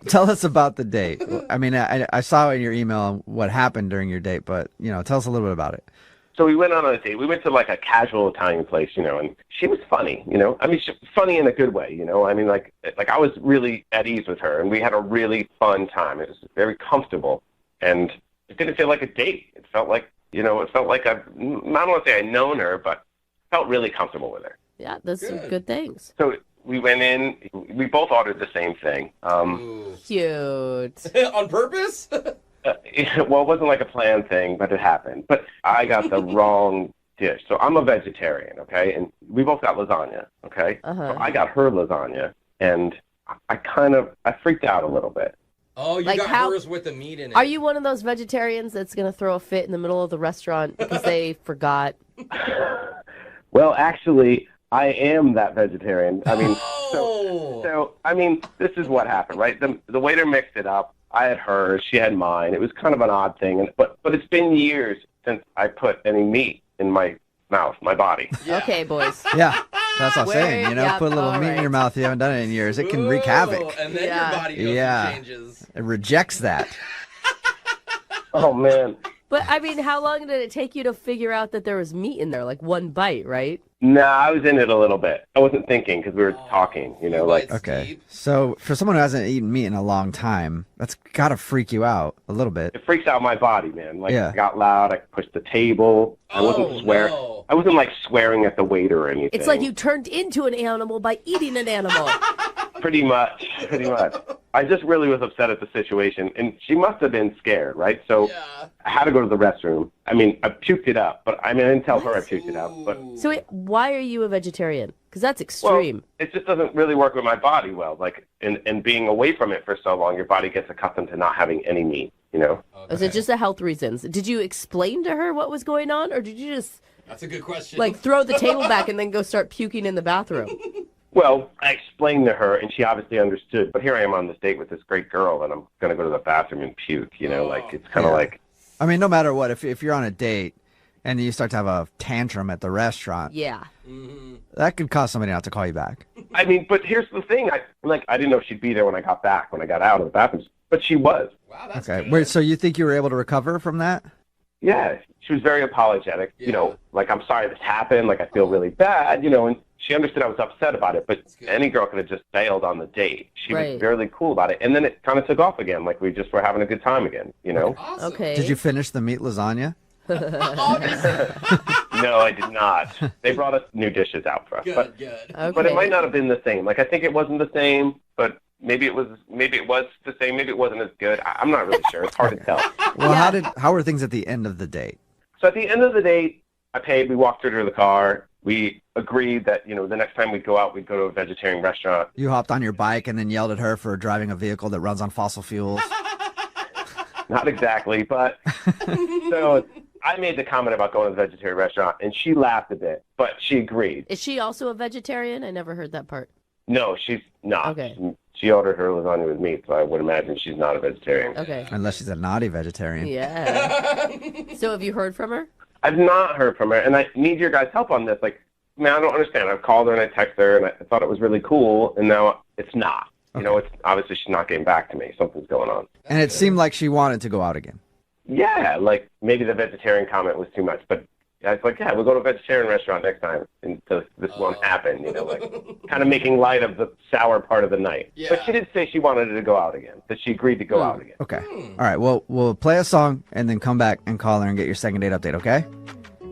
Tell us about the date. I mean, I saw in your email what happened during your date, but, tell us a little bit about it. So we went on a date. We went to like a casual Italian place, and she was funny, I mean, she was funny in a good way, I mean, like I was really at ease with her, and we had a really fun time. It was very comfortable, and it didn't feel like a date. It felt like, I don't want to say I'd known her, but felt really comfortable with her. Yeah, that's some good things. So we went in. We both ordered the same thing. Cute. On purpose? Well, it wasn't like a planned thing, but it happened. But I got the wrong dish. So I'm a vegetarian, okay? And we both got lasagna, okay? Uh-huh. So I got her lasagna, and I freaked out a little bit. Oh, you Like got how- hers with the meat in it. Are you one of those vegetarians that's going to throw a fit in the middle of the restaurant because they forgot? Well, actually, I am that vegetarian. I mean, so I mean, this is what happened, right? The waiter mixed it up. I had hers, she had mine. It was kind of an odd thing, but it's been years since I put any meat in my mouth, my body. Okay, boys. Yeah, that's what I'm saying. yeah, Put a little all meat in your mouth. You haven't done it in years. It can wreak havoc. And then Yeah. your body goes Yeah. and changes. It rejects that. Oh, man. But, I mean, how long did it take you to figure out that there was meat in there? Like one bite, right? No, I was in it a little bit. I wasn't thinking because we were talking, like. Okay. So for someone who hasn't eaten meat in a long time, that's got to freak you out a little bit. It freaks out my body, man. Like, Yeah. I got loud. I pushed the table. I wasn't swearing. no. I wasn't, like, swearing at the waiter or anything. It's like you turned into an animal by eating an animal. Pretty much. I just really was upset at the situation, and she must have been scared, right? So I had to go to the restroom. I mean, I puked it up, but I didn't tell her I puked it up. But So wait, why are you a vegetarian? Because that's well, extreme. it just doesn't really work with my body well. Like, and being away from it for so long, your body gets accustomed to not having any meat, Is it just a health reasons? Did you explain to her what was going on, or did you just That's a good question. like throw the table back and then go start puking in the bathroom? Well, I explained to her, and she obviously understood. But here I am on this date with this great girl, and I'm going to go to the bathroom and puke, Like, it's kind of like... I mean, no matter what, if you're on a date and you start to have a tantrum at the restaurant, Yeah. that could cause somebody not to call you back. I mean, but here's the thing. I didn't know she'd be there when I got back, when I got out of the bathroom. But she was. Wow, that's Okay. good. Wait, so you think you were able to recover from that? Yeah, she was very apologetic. Like, I'm sorry this happened. Like, I feel really bad, and she understood I was upset about it. But any girl could have just bailed on the date. She Right. was really cool about it. And then it kind of took off again. Like, we just were having a good time again, Awesome. Okay. Did you finish the meat lasagna? No, I did not. They brought us new dishes out for us. Good, but, good. Okay. but it might not have been the same. Like, I think it wasn't the same, but maybe it was the same. Maybe it wasn't as good. I'm not really sure. It's hard to tell. Well, how were things at the end of the date? So at the end of the date, I paid. We walked her to the car. We agreed that, the next time we'd go out, we'd go to a vegetarian restaurant. You hopped on your bike and then yelled at her for driving a vehicle that runs on fossil fuels. Not exactly, but so I made the comment about going to the vegetarian restaurant, and she laughed a bit, but she agreed. Is she also a vegetarian? I never heard that part. No, she's not. Okay. She ordered her lasagna with meat, so I would imagine she's not a vegetarian. Okay. Unless she's a naughty vegetarian. Yeah. So have you heard from her? I've not heard from her, and I need your guys' help on this. Like, man, I don't understand. I've called her and I texted her, and I thought it was really cool, and now it's not. It's obviously she's not getting back to me. Something's going on. And it seemed like she wanted to go out again. Yeah, like maybe the vegetarian comment was too much, but Yeah, it's like, yeah, we'll go to a vegetarian restaurant next time until this won't happen, you know, like kind of making light of the sour part of the night. Yeah. But she did say she wanted to go out again, that she agreed to go out again. Okay. All right, well, we'll play a song and then come back and call her and get your second date update, okay?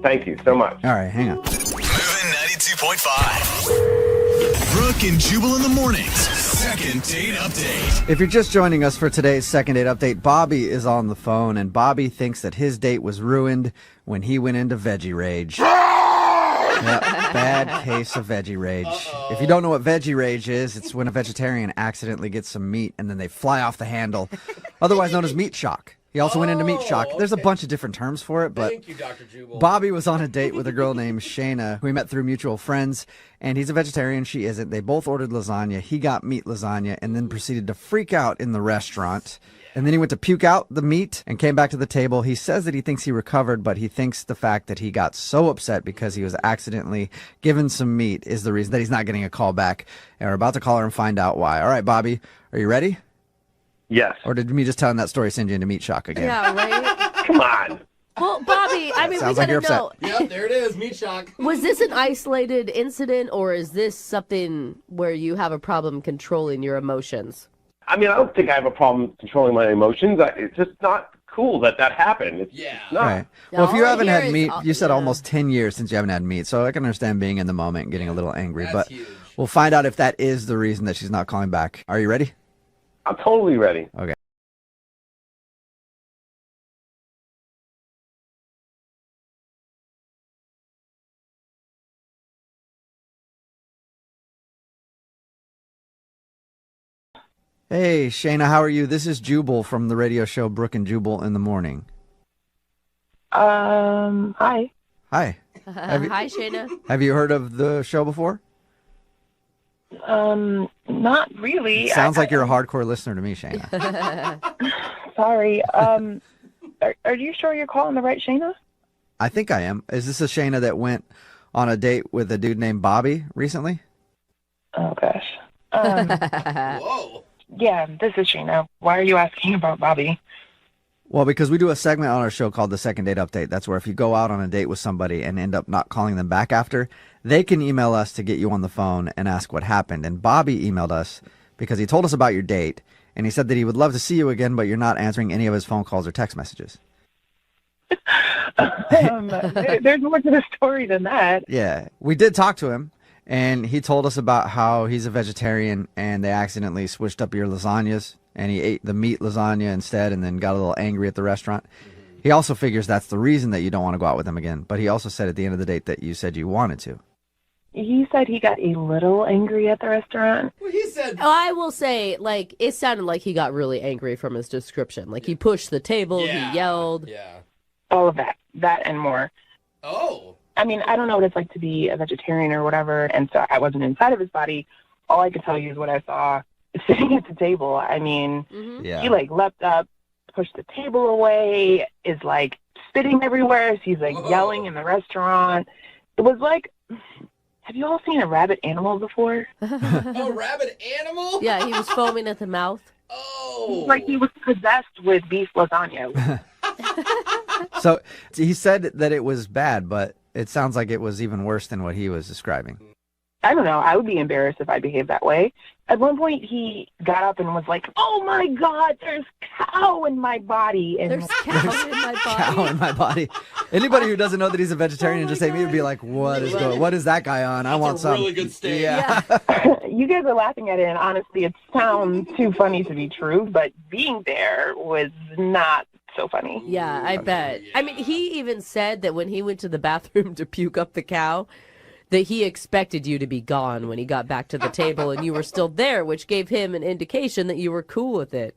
Thank you so much. All right, hang on. Moving 92.5. Brooke and Jubal in the mornings. Second date update. If you're just joining us for today's second date update, Bobby is on the phone, and Bobby thinks that his date was ruined when he went into veggie rage. Yep, bad case of veggie rage. If you don't know what veggie rage is, it's when a vegetarian accidentally gets some meat and then they fly off the handle, otherwise known as meat shock. He also went into meat shock. There's a bunch of different terms for it, but Thank you, Dr. Jubal. Bobby was on a date with a girl named Shayna, who he met through mutual friends, and he's a vegetarian, she isn't. They both ordered lasagna. He got meat lasagna and then proceeded to freak out in the restaurant. And then he went to puke out the meat and came back to the table. He says that he thinks he recovered, but he thinks the fact that he got so upset because he was accidentally given some meat is the reason that he's not getting a call back. And we're about to call her and find out why. All right, Bobby, are you ready? Yes. Or did me just telling that story send you into meat shock again? Yeah, right? Come on. Well, Bobby, I mean, Sounds we like you're gotta know. Yep, there it is, meat shock. Was this an isolated incident, or is this something where you have a problem controlling your emotions? I mean, I don't think I have a problem controlling my emotions. It's just not cool that happened. It's not. Right. Well, if you haven't had meat, you said almost 10 years since you haven't had meat, so I can understand being in the moment and getting a little angry. But we'll find out if that is the reason that she's not calling back. Are you ready? I'm totally ready. Okay. Hey, Shayna, how are you? This is Jubal from the radio show Brooke and Jubal in the Morning. Hi. Hi. Hi, Shayna. Have you heard of the show before? Not really. Sounds like you're a hardcore listener to me, Shayna. Sorry. Are you sure you're calling the right Shayna? I think I am. Is this a Shayna that went on a date with a dude named Bobby recently? Oh, gosh. Whoa. Yeah, this is Shayna. Why are you asking about Bobby? Well, because we do a segment on our show called the Second Date Update. That's where if you go out on a date with somebody and end up not calling them back after, they can email us to get you on the phone and ask what happened. And Bobby emailed us because he told us about your date, and he said that he would love to see you again, but you're not answering any of his phone calls or text messages. There's more to the story than that. Yeah, we did talk to him, and he told us about how he's a vegetarian and they accidentally switched up your lasagnas, and he ate the meat lasagna instead and then got a little angry at the restaurant. He also figures that's the reason that you don't want to go out with him again, but he also said at the end of the date that you said you wanted to. He said he got a little angry at the restaurant. Well, he said... Oh, I will say, like, it sounded like he got really angry from his description. Like, he pushed the table, he yelled. Yeah. All of that and more. Oh. I mean, I don't know what it's like to be a vegetarian or whatever, and so I wasn't inside of his body. All I could tell you is what I saw sitting at the table. I mean, he, like, leapt up, pushed the table away, is, like, spitting everywhere. So he's, like, yelling in the restaurant. It was like... Have you all seen a rabid animal before? A rabid animal? Yeah, he was foaming at the mouth. Oh. Like he was possessed with beef lasagna. So he said that it was bad, but it sounds like it was even worse than what he was describing. I don't know. I would be embarrassed if I behaved that way. At one point, he got up and was like, "Oh my God, there's cow in my body." And there's cow in my body. Cow in my body. Anybody who doesn't know that he's a vegetarian just ate me would be like, "What is that guy on? I want some." Really good steak. Yeah. You guys are laughing at it, and honestly, it sounds too funny to be true. But being there was not so funny. Yeah, I bet. I mean, he even said that when he went to the bathroom to puke up the cow, that he expected you to be gone when he got back to the table and you were still there, which gave him an indication that you were cool with it.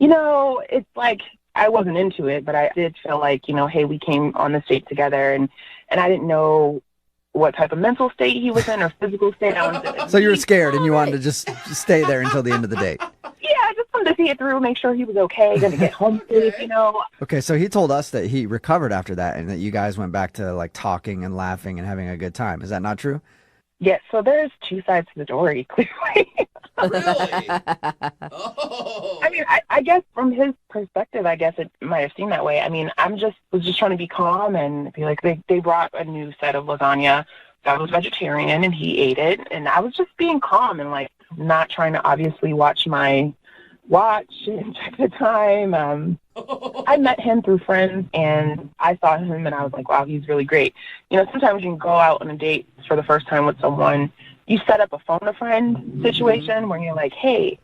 You know, it's like I wasn't into it, but I did feel like, you know, hey, we came on this date together, and I didn't know what type of mental state he was in or physical state. I wanted to So you were scared and you wanted to just stay there until the end of the date. Yeah, I just wanted to see it through, make sure he was okay, going to get home safe, you know. Okay, so he told us that he recovered after that and that you guys went back to like talking and laughing and having a good time. Is that not true? Yeah, so there's two sides to the story, clearly. Really? I mean, I guess from his perspective, I guess it might have seemed that way. I mean, was just trying to be calm and be like, they brought a new set of lasagna that was vegetarian and he ate it. And I was just being calm and like not trying to obviously watch my watch and check the time. I met him through friends and I saw him and I was like, wow, he's really great. You know, sometimes you can go out on a date for the first time with someone. You set up a phone a friend situation where you're like, hey,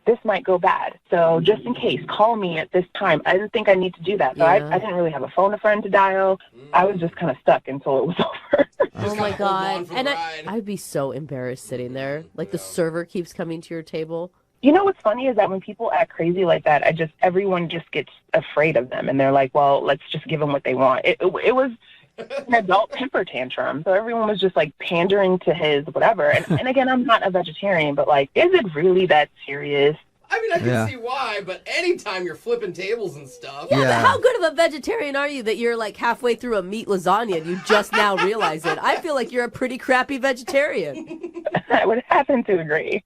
this might go bad. So just in case, call me at this time. I didn't think I need to do that. So I didn't really have a phone a friend to dial. I was just kind of stuck until it was over. Oh my God. And I'd be so embarrassed sitting there. Like the server keeps coming to your table. You know what's funny is that when people act crazy like that, everyone just gets afraid of them. And they're like, well, let's just give them what they want. It was an adult temper tantrum. So everyone was just like pandering to his whatever. And again, I'm not a vegetarian, but like, is it really that serious? I mean, I can see why, but anytime you're flipping tables and stuff. Yeah, but how good of a vegetarian are you that you're like halfway through a meat lasagna and you just now realize it? I feel like you're a pretty crappy vegetarian. I would happen to agree.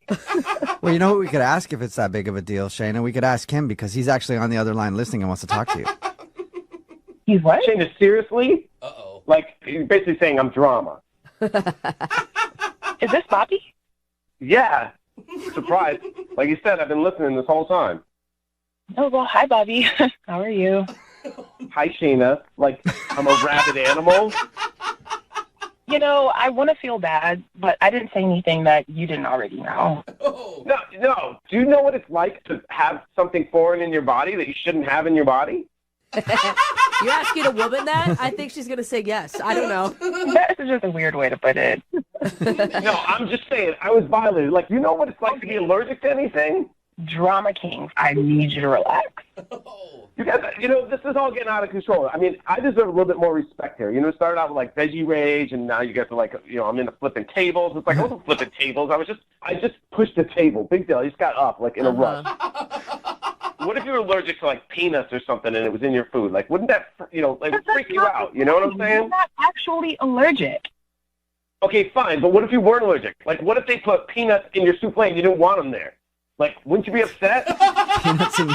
Well, you know what we could ask if it's that big of a deal, Shayna? We could ask him because he's actually on the other line listening and wants to talk to you. He's what? Shayna, seriously? Uh-oh. Like, you're basically saying I'm drama. Is this Bobby? Yeah. Surprise. Like you said, I've been listening this whole time. Oh, well, hi, Bobby. How are you? Hi, Shayna. Like, I'm a rabid animal. You know, I want to feel bad, but I didn't say anything that you didn't already know. No. Do you know what it's like to have something foreign in your body that you shouldn't have in your body? You're asking a woman that? I think she's going to say yes. I don't know. That is just a weird way to put it. No, I'm just saying, I was violated. Like, you know what it's like to be allergic to anything? Drama kings, I need you to relax. You guys, you know, this is all getting out of control. I mean, I deserve a little bit more respect here. You know, it started out with like veggie rage, and now you get to like, you know, I'm into flipping tables. It's like, I wasn't flipping tables. I just pushed the table. Big deal. I just got up like in a rush. What if you were allergic to like peanuts or something and it was in your food? Like, wouldn't that, you know, like freak you out? You know what I'm saying? I'm not actually allergic. Okay, fine. But what if you weren't allergic? Like, what if they put peanuts in your souffle and you didn't want them there? Like, wouldn't you be upset? Peanuts in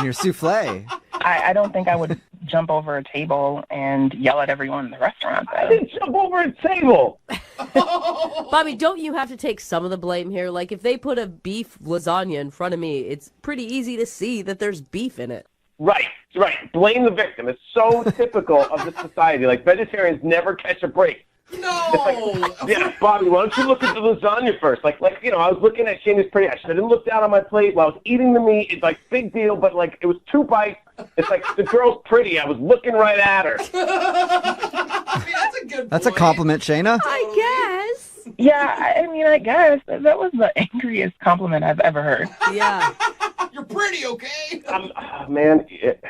your souffle. I don't think I would jump over a table and yell at everyone in the restaurant, though. I didn't jump over a table. Bobby, don't you have to take some of the blame here? Like, if they put a beef lasagna in front of me, it's pretty easy to see that there's beef in it. Right. Blame the victim. It's so typical of this society. Like, vegetarians never catch a break. No. It's like, yeah, Bobby, why don't you look at the lasagna first? Like, you know, I was looking at Shayna's pretty. I didn't look down on my plate while I was eating the meat. It's like big deal, but like it was 2 bites. It's like the girl's pretty. I was looking right at her. I mean, that's a good point. That's a compliment, Shayna. I guess. Yeah, I mean, I guess. That was the angriest compliment I've ever heard. Yeah. You're pretty, okay? Man, it's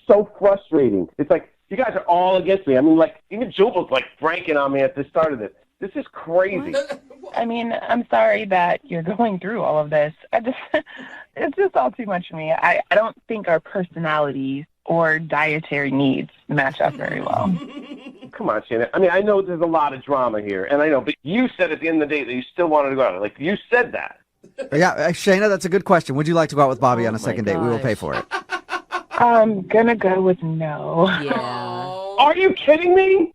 so frustrating. It's like, you guys are all against me. I mean, like, even Jubal's like franking on me at the start of this. This is crazy. I mean, I'm sorry that you're going through all of this. It's just all too much for me. I don't think our personalities or dietary needs match up very well. Come on, Shannon. I mean, I know there's a lot of drama here, and I know, but you said at the end of the day that you still wanted to go out. Like, you said that. Yeah, Shayna, that's a good question. Would you like to go out with Bobby on a second date? We will pay for it. I'm gonna go with no. Yeah. Are you kidding me?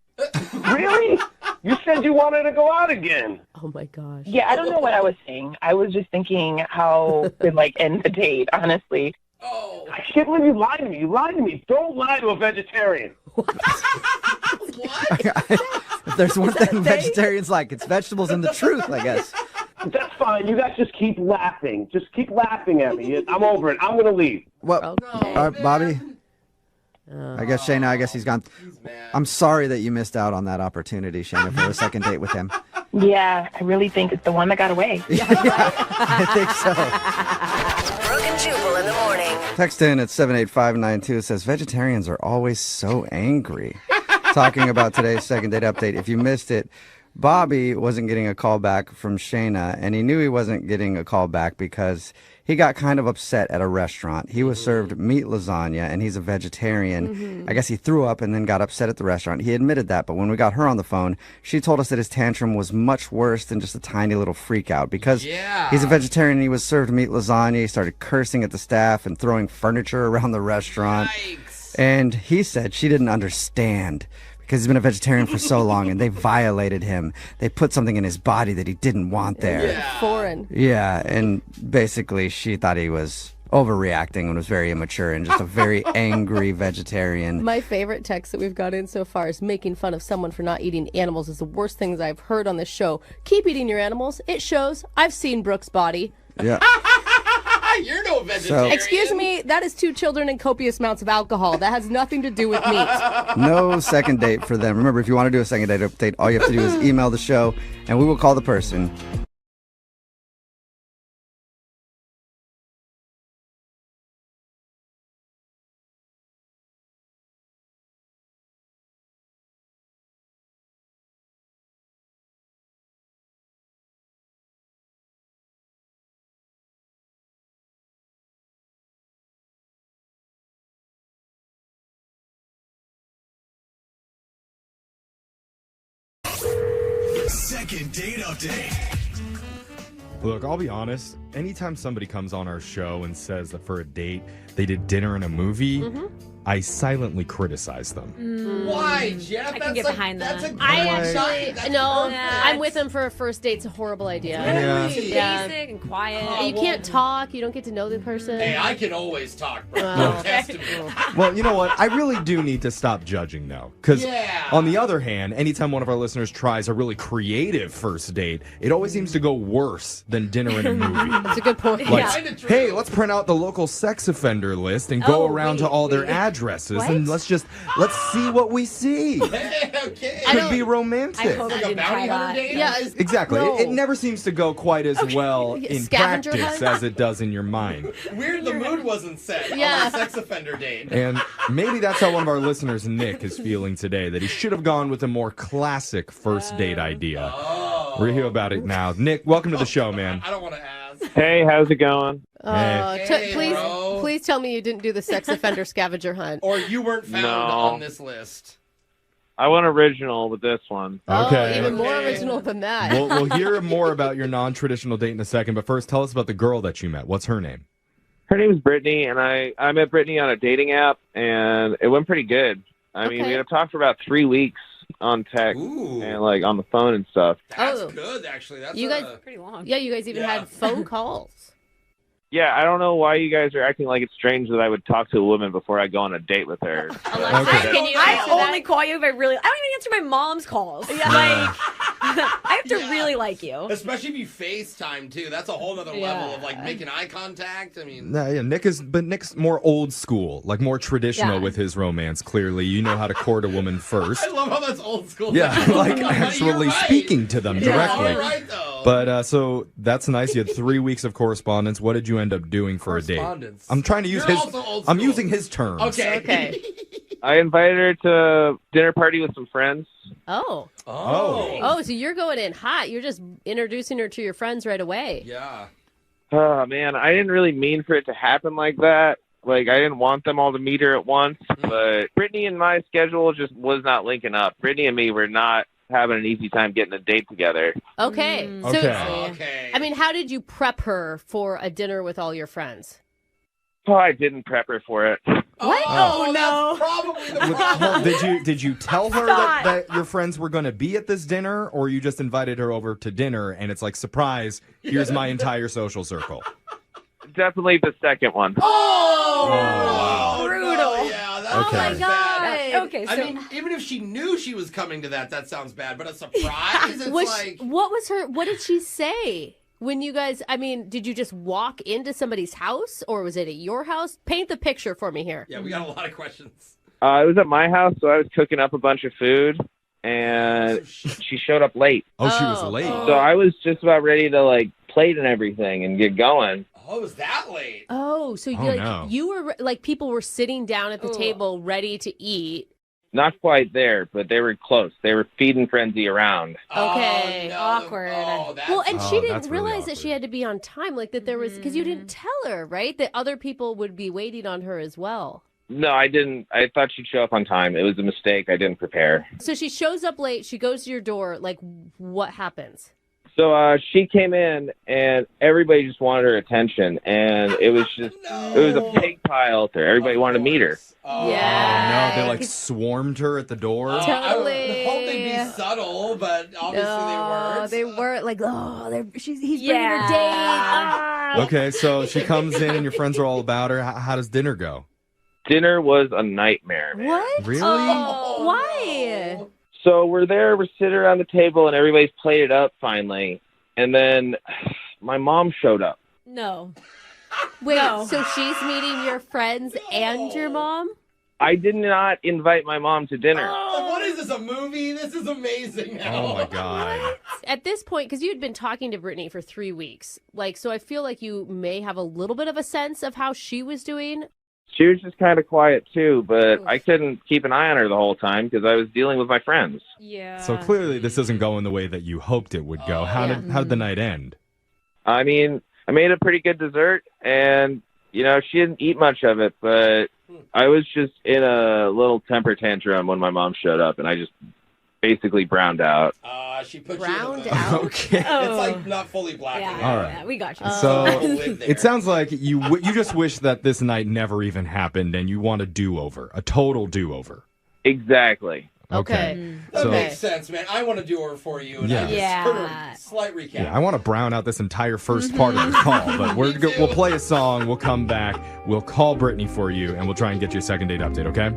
Really? You said you wanted to go out again. Oh my gosh. Yeah, I don't know what I was saying. I was just thinking how to like end the date, honestly. Oh. I can't believe you lied to me. You lied to me. Don't lie to a vegetarian. What? If there's one thing vegetarians like, it's vegetables and the truth, I guess. That's fine. You guys just keep laughing. Just keep laughing at me. I'm over it. I'm going to leave. Well, Bobby, I guess Shayna, he's gone. I'm sorry that you missed out on that opportunity, Shayna, for a second date with him. Yeah, I really think it's the one that got away. Yeah, I think so. Brooke and Jubal in the morning. Text in at 78592. It says, vegetarians are always so angry. Talking about today's second date update. If you missed it, Bobby wasn't getting a call back from Shayna, and he knew he wasn't getting a call back because he got kind of upset at a restaurant. He was served meat lasagna, and he's a vegetarian. I guess he threw up and then got upset at the restaurant. He admitted that, but when we got her on the phone, she told us that his tantrum was much worse than just a tiny little freak out. Because he's a vegetarian and he was served meat lasagna, he started cursing at the staff and throwing furniture around the restaurant. Yikes. And he said she didn't understand because he's been a vegetarian for so long and they violated him. They put something in his body that he didn't want there. Foreign. Yeah, and basically she thought he was overreacting and was very immature and just a very angry vegetarian. My favorite text that we've got in so far is making fun of someone for not eating animals is the worst things I've heard on this show. Keep eating your animals. It shows. I've seen Brooke's body. Yeah. You're no vegetarian. Excuse me, that is 2 children and copious amounts of alcohol. That has nothing to do with meat. No second date for them. Remember, if you want to do a second date update, all you have to do is email the show, and we will call the person. Second date update. Look, I'll be honest. Anytime somebody comes on our show and says that for a date they did dinner and a movie, I silently criticize them. Why, Jeff? I can get behind that. I'm with him for a first date. It's a horrible idea. Yeah. Basic and quiet. You can't talk. You don't get to know the person. Hey, I can always talk, bro. Don't test me. Well, you know what? I really do need to stop judging, though. Because on the other hand, anytime one of our listeners tries a really creative first date, it always seems to go worse than dinner and a movie. That's a good point. Like, hey, let's print out the local sex offender list and go around to all their addresses and let's see what we see. Could be romantic. I hope you didn't try that. Yeah, Exactly. No. It never seems to go quite as well in Scavenger practice hunt? as it does in your mind. Weird the mood wasn't set on the sex offender date. And maybe that's how one of our listeners, Nick, is feeling today, that he should have gone with a more classic first date idea. We'll hear about it now. Nick, welcome to the show, man. I don't want to ask. Hey, how's it going? Please tell me you didn't do the sex offender scavenger hunt. Or you weren't found on this list. I went original with this one. Okay. Even more original than that. We'll hear more about your non-traditional date in a second, but first tell us about the girl that you met. What's her name? Her name is Brittany, and I met Brittany on a dating app, and it went pretty good. I mean, we had talked for about 3 weeks on text and like on the phone and stuff. That's good, actually. That's you guys pretty long. Yeah, you guys even had phone calls. Yeah, I don't know why you guys are acting like it's strange that I would talk to a woman before I go on a date with her. I only call you if I don't even answer my mom's calls. Yeah. Like, I have to really like you. Especially if you FaceTime, too. That's a whole other level of, like, making eye contact. I mean... Nick's more old school, like more traditional with his romance, clearly. You know how to court a woman first. I love how that's old school. Yeah, like actually speaking to them directly. All right, though. But so that's nice. You had 3 weeks of correspondence. What did you end up doing for a date? I'm trying to use I'm using his terms. Okay. I invited her to dinner party with some friends. Oh, so you're going in hot. You're just introducing her to your friends right away. Yeah. Oh, man, I didn't really mean for it to happen like that. Like, I didn't want them all to meet her at once, but Brittany and my schedule just was not linking up. Brittany and me were not having an easy time getting a date together. Okay. Okay. I mean, how did you prep her for a dinner with all your friends? Oh, I didn't prep her for it. What? Oh, no. Probably the problem. Did you tell her that your friends were going to be at this dinner, or you just invited her over to dinner and it's like, surprise, here's my entire social circle? Definitely the second one. Oh, brutal. No, yeah, that Oh my God. Okay, so I mean, even if she knew she was coming to that sounds bad. But a surprise, it's like... What did she say? When you guys, I mean, did you just walk into somebody's house or was it at your house? Paint the picture for me here. Yeah, we got a lot of questions. It was at my house, so I was cooking up a bunch of food, and she showed up late. Oh, she was late. So I was just about ready to, like, plate and everything and get going. Oh, it was that late? Oh, so you were, like, people were sitting down at the table ready to eat. Not quite there, but they were close. They were feeding Frenzy around. Okay. Awkward. Well, and she that's didn't really realize that she had to be on time, like that there was, because you didn't tell her, right? That other people would be waiting on her as well. No, I didn't. I thought she'd show up on time. It was a mistake. I didn't prepare. So she shows up late. She goes to your door. Like, what happens? So she came in, and everybody just wanted her attention, and it was just it was a pig pile out there. Everybody wanted to meet her. Yeah. Oh, no, they like swarmed her at the door. I would hope they'd be subtle, but obviously they weren't. They weren't like, he's bringing her date. Ah. Okay, so she comes in, and your friends are all about her. How does dinner go? Dinner was a nightmare. Man. What? Really? Oh, why? So we're there, we're sitting around the table, and everybody's plated up finally. And then my mom showed up. No. Wait, so she's meeting your friends and your mom? I did not invite my mom to dinner. Oh, what is this, a movie? This is amazing now. Oh, my God. At this point, because you'd been talking to Brittany for 3 weeks, so I feel like you may have a little bit of a sense of how she was doing. She was just kind of quiet, too, but I couldn't keep an eye on her the whole time because I was dealing with my friends. Yeah. So clearly this isn't going the way that you hoped it would go. How did the night end? I mean, I made a pretty good dessert, and, she didn't eat much of it, but I was just in a little temper tantrum when my mom showed up, and I just basically browned out. She put Browned you in out? Okay. It's like not fully black. All right. Yeah, we got you. So it sounds like you just wish that this night never even happened, and you want a do-over, a total do-over. Exactly. Okay. That makes sense, man. I want to do over for you. And slight recap. Yeah, I want to brown out this entire first part of the call, but we'll play a song, we'll come back, we'll call Brittany for you, and we'll try and get you a second date update, okay?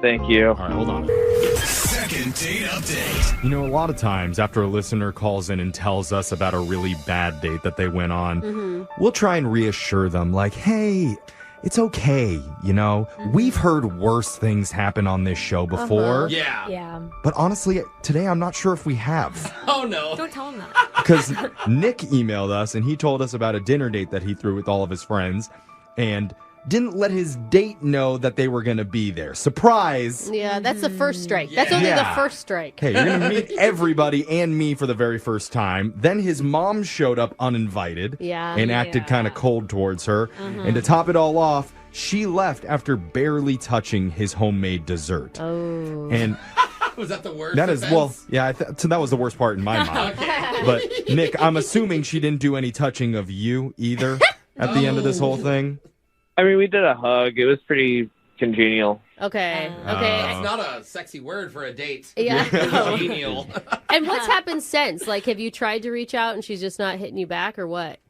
Thank you. All right, hold on. Second date update. A lot of times after a listener calls in and tells us about a really bad date that they went on, we'll try and reassure them like, hey, it's okay, We've heard worse things happen on this show before. Yeah. But honestly, today I'm not sure if we have. Oh, no. Don't tell him that. Because Nick emailed us and he told us about a dinner date that he threw with all of his friends and didn't let his date know that they were going to be there. Surprise! Yeah, that's the first strike. That's only the first strike. Hey, you're going to meet everybody and me for the very first time. Then his mom showed up uninvited and acted kind of cold towards her. And to top it all off, she left after barely touching his homemade dessert. Oh. And was that the worst? that is, so that was the worst part in my mind. But Nick, I'm assuming she didn't do any touching of you either at the end of this whole thing. I mean, we did a hug. It was pretty congenial. Okay. It's not a sexy word for a date. Yeah. Congenial. And what's happened since? Like, have you tried to reach out and she's just not hitting you back, or what?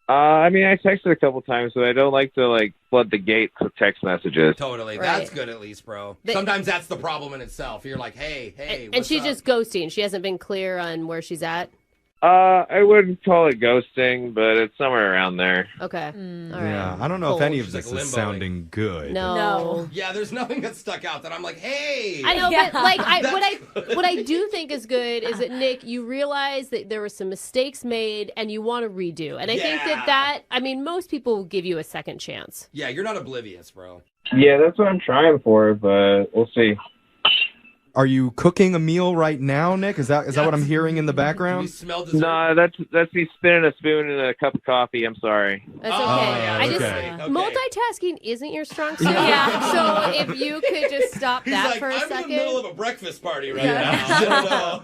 I mean, I texted a couple times, but I don't like to, flood the gates with text messages. Totally. Right. That's good at least, bro. Sometimes that's the problem in itself. You're like, hey, and she's just ghosting. She hasn't been clear on where she's at? I wouldn't call it ghosting, but it's somewhere around there. Okay. All right. Yeah, I don't know if any of this is sounding good. No. Yeah, there's nothing that stuck out that I'm like, hey. I know, but what I do think is good is that, Nick, you realize that there were some mistakes made and you want to redo. And I think that most people will give you a second chance. Yeah, you're not oblivious, bro. Yeah, that's what I'm trying for, but we'll see. Are you cooking a meal right now, Nick? Is that what I'm hearing in the background? No, that's me spinning a spoon in a cup of coffee. I'm sorry. That's okay. Multitasking isn't your strong suit. So if you could just stop that for a second. I'm in the middle of a breakfast party right now.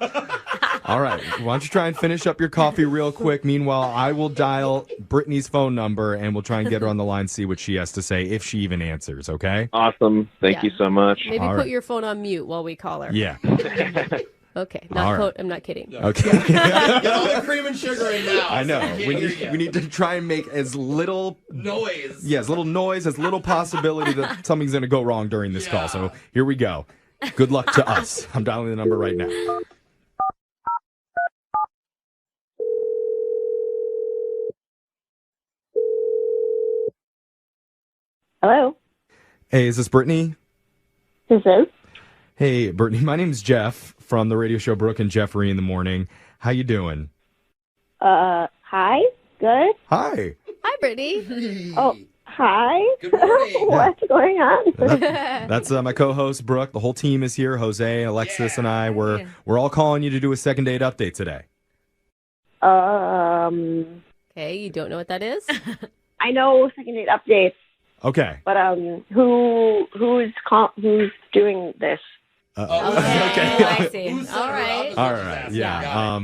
All right. Why don't you try and finish up your coffee real quick? Meanwhile, I will dial Brittany's phone number and we'll try and get her on the line, see what she has to say, if she even answers, okay? Awesome. Thank you so much. Maybe put your phone on mute while we call her. Yeah. Okay. I'm not kidding. Okay. Get all the cream and sugar in now. I know. We need to try and make as little noise. Yeah, as little noise, as little possibility that something's going to go wrong during this call. So here we go. Good luck to us. I'm dialing the number right now. Hello. Hey, is this Brittany? This is. Hey, Brittany. My name's Jeff from the radio show Brooke and Jeffrey in the Morning. How you doing? Hi. Good. Hi. Hi, Brittany. Oh, Hi. Good morning. What's going on? That's my co-host Brooke. The whole team is here. Jose, Alexis, and I. We're all calling you to do a second date update today. Okay, you don't know what that is? I know second date updates, Okay. but who's doing this? Okay. I see. All right. All right. Yeah.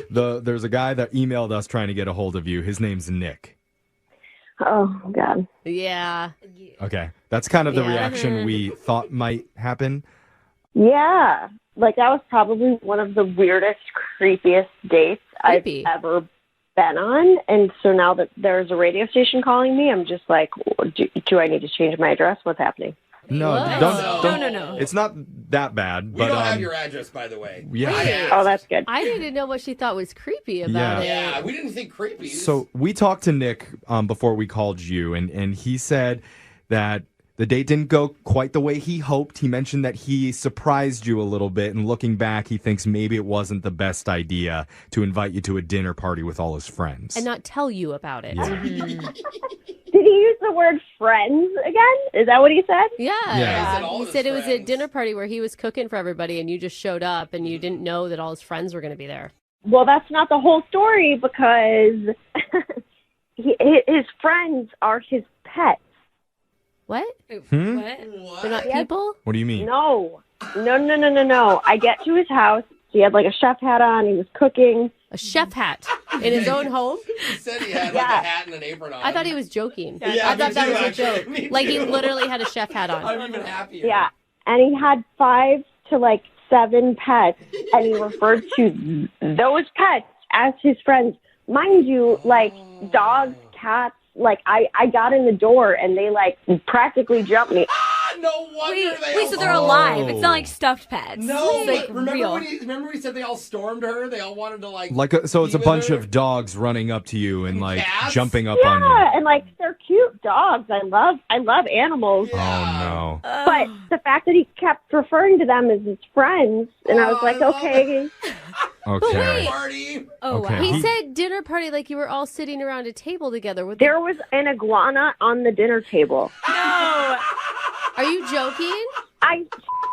There's a guy that emailed us trying to get a hold of you. His name's Nick. Oh God. Yeah. Okay. That's kind of the Yeah. reaction we thought might happen. Yeah, like that was probably one of the weirdest, creepiest dates Creepy. I've ever been on. And so now that there's a radio station calling me, I'm just like, do I need to change my address? What's happening? No, don't. No. It's not that bad. We But don't have your address, by the way. Yeah. Oh, that's good. I didn't know what she thought was creepy about it. Yeah, we didn't think creepy. So we talked to Nick before we called you, and he said that the date didn't go quite the way he hoped. He mentioned that he surprised you a little bit, and looking back, he thinks maybe it wasn't the best idea to invite you to a dinner party with all his friends. And not tell you about it. Yeah. Did he use the word friends again? Is that what he said? Yeah. all He his said it was a friends. dinner party where he was cooking for everybody and you just showed up and you didn't know that all his friends were going to be there. Well, that's not the whole story because his friends are his pets. What? What? They're not people? What do you mean? No. I get to his house. He had like a chef hat on. He was cooking. A chef hat in his own home? He said he had like a hat and an apron on. I thought he was joking. Yeah, I thought me that too, was a actually. joke. Like he literally had a chef hat on. I'm even happier. Yeah. And he had 5 to 7 pets, and he referred to those pets as his friends. Mind you, dogs, cats, I got in the door and they practically jumped me. No wonder Wait, so they're alive. It's not like stuffed pets. No, It's remember real. when he said they all stormed her? They all wanted to So it's be a with bunch her? of dogs running up to you and cats? jumping up Yeah, on you. and they're cute dogs. I love animals. Oh no. But the fact that he kept referring to them as his friends, and I was like, okay. Okay. Party. Oh, Okay. wow. He said dinner party like you were all sitting around a table together. With There was an iguana on the dinner table. No. Are you joking?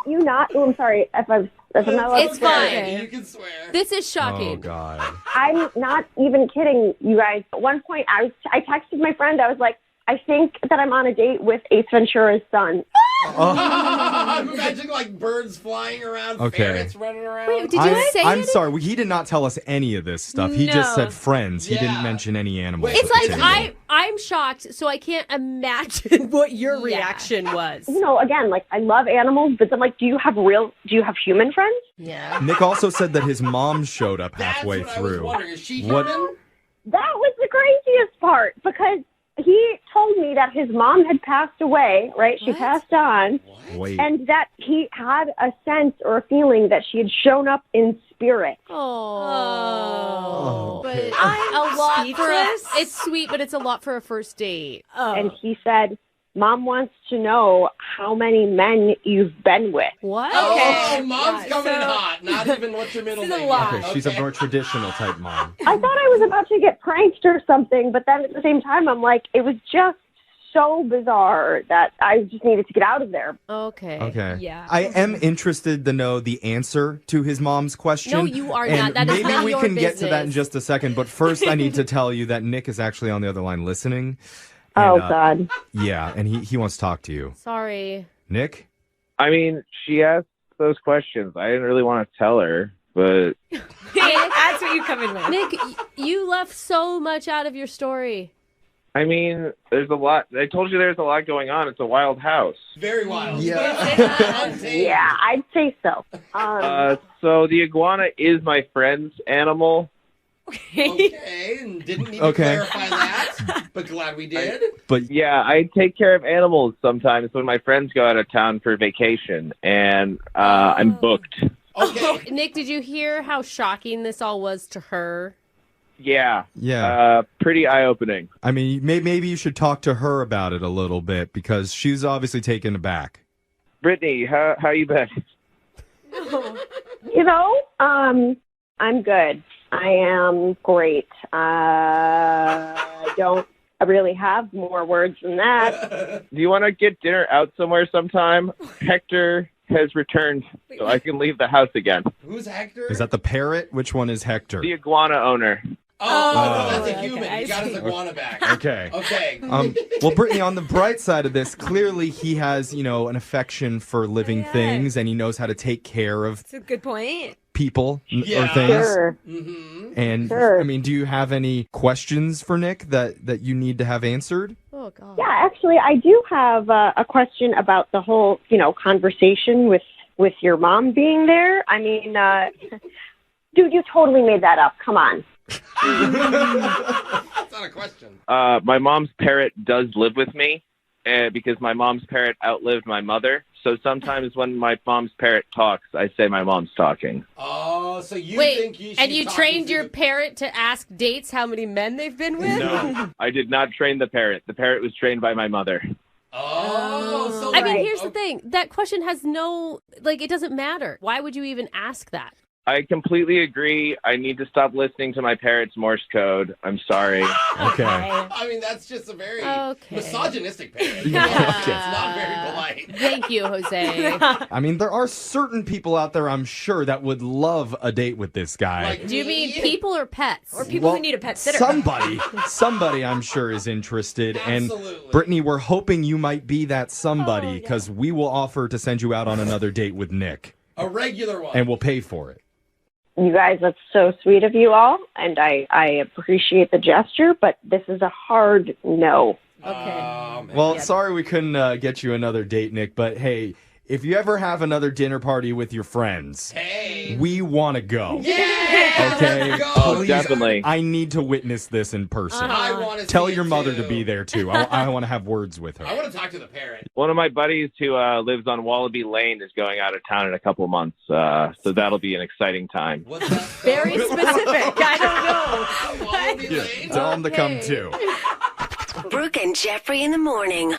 You not? Oh, I'm sorry if I'm not allowed It's to swear. fine. You can swear. This is shocking. Oh god. I'm not even kidding, you guys. At one point, I texted my friend. I was like, I think that I'm on a date with Ace Ventura's son. I'm imagining birds flying around, Okay. ferrets running around. Wait, did you say I'm it? sorry. He did not tell us any of this stuff. He just No. said friends. He didn't mention any animals. It's at the like table. I'm shocked, so I can't imagine what your reaction was. Again, I love animals, but then, do you have human friends? Yeah. Nick also said that his mom showed up That's halfway what I was through. wondering. Is she What- human? That was the craziest part because he told me that his mom had passed away, right? She passed on. Wait. And that he had a sense or a feeling that she had shown up in spirit. Oh. But Okay. a lot speechless. it's sweet, but it's a lot for a first date. Oh. And he said, Mom wants to know how many men you've been with. What? Oh, mom's Yeah, coming in so- hot. Not even what's your middle This is a name. lot. Okay, she's a more traditional type mom. I thought I was about to get pranked or something, but then at the same time, I'm like, it was just so bizarre that I just needed to get out of there. Okay. Okay. Yeah. I am interested to know the answer to his mom's question. No, you are and not. That is maybe not we your can get to that in business. just a second. But first, I need to tell you that Nick is actually on the other line listening. Oh, And, God. Yeah, and he wants to talk to you. Sorry. Nick? I mean, she asked those questions. I didn't really want to tell her, but That's what you come in with. Nick, you left so much out of your story. I mean, there's a lot. I told you there's a lot going on. It's a wild house. Very wild. Yeah, I'd say so. So the iguana is my friend's animal. Okay, and didn't need to clarify that, but glad we did. But yeah, I take care of animals sometimes when my friends go out of town for vacation, and I'm booked. Okay. Nick, did you hear how shocking this all was to her? Yeah. Yeah. Pretty eye-opening. I mean, maybe you should talk to her about it a little bit because she's obviously taken aback. Brittany, how you been? I'm good. I am great. I don't really have more words than that. Do you want to get dinner out somewhere sometime? Hector has returned, so I can leave the house again. Who's Hector? Is that the parrot? Which one is Hector? The iguana owner. Oh, that's a human. He got his iguana back. Okay. Okay. Well, Brittany, on the bright side of this, clearly he has, an affection for living things, and he knows how to take care of That's a good point. people or things. Sure. And Sure. I mean, do you have any questions for Nick that you need to have answered? Oh, God. Yeah, actually, I do have a question about the whole, conversation with your mom being there. I mean, dude, you totally made that up. Come on. That's not a question. My mom's parrot does live with me because my mom's parrot outlived my mother. So sometimes when my mom's parrot talks, I say my mom's talking. Oh, so you Wait, think she's and you talking trained to your the- parrot to ask dates how many men they've been with? No, I did not train the parrot. The parrot was trained by my mother. Oh, so I mean, here's the thing. That question has no, it doesn't matter. Why would you even ask that? I completely agree. I need to stop listening to my parrot's Morse code. I'm sorry. Okay. I mean, that's just a very misogynistic parrot. Yeah. It's not very polite. Thank you, Jose. I mean, there are certain people out there, I'm sure, that would love a date with this guy. Do you mean people or pets? Or people Well, who need a pet sitter. Somebody I'm sure is interested. Absolutely. And Brittany, we're hoping you might be that somebody because we will offer to send you out on another date with Nick. A regular one. And we'll pay for it. You guys, that's so sweet of you all, and I appreciate the gesture, but this is a hard no. Okay. Well, sorry we couldn't get you another date, Nick, but hey, if you ever have another dinner party with your friends, we want to go. Yeah! Okay? Let's go! Oh, definitely. I need to witness this in person. I want to Tell see your it mother too. to be there, too. I want to have words with her. I want to talk to the parrot. One of my buddies who lives on Wallaby Lane is going out of town in a couple of months, so that'll be an exciting time. What's that? Very specific. I don't know. Wallaby Lane? Tell them to come, too. Brooke and Jeffrey in the morning.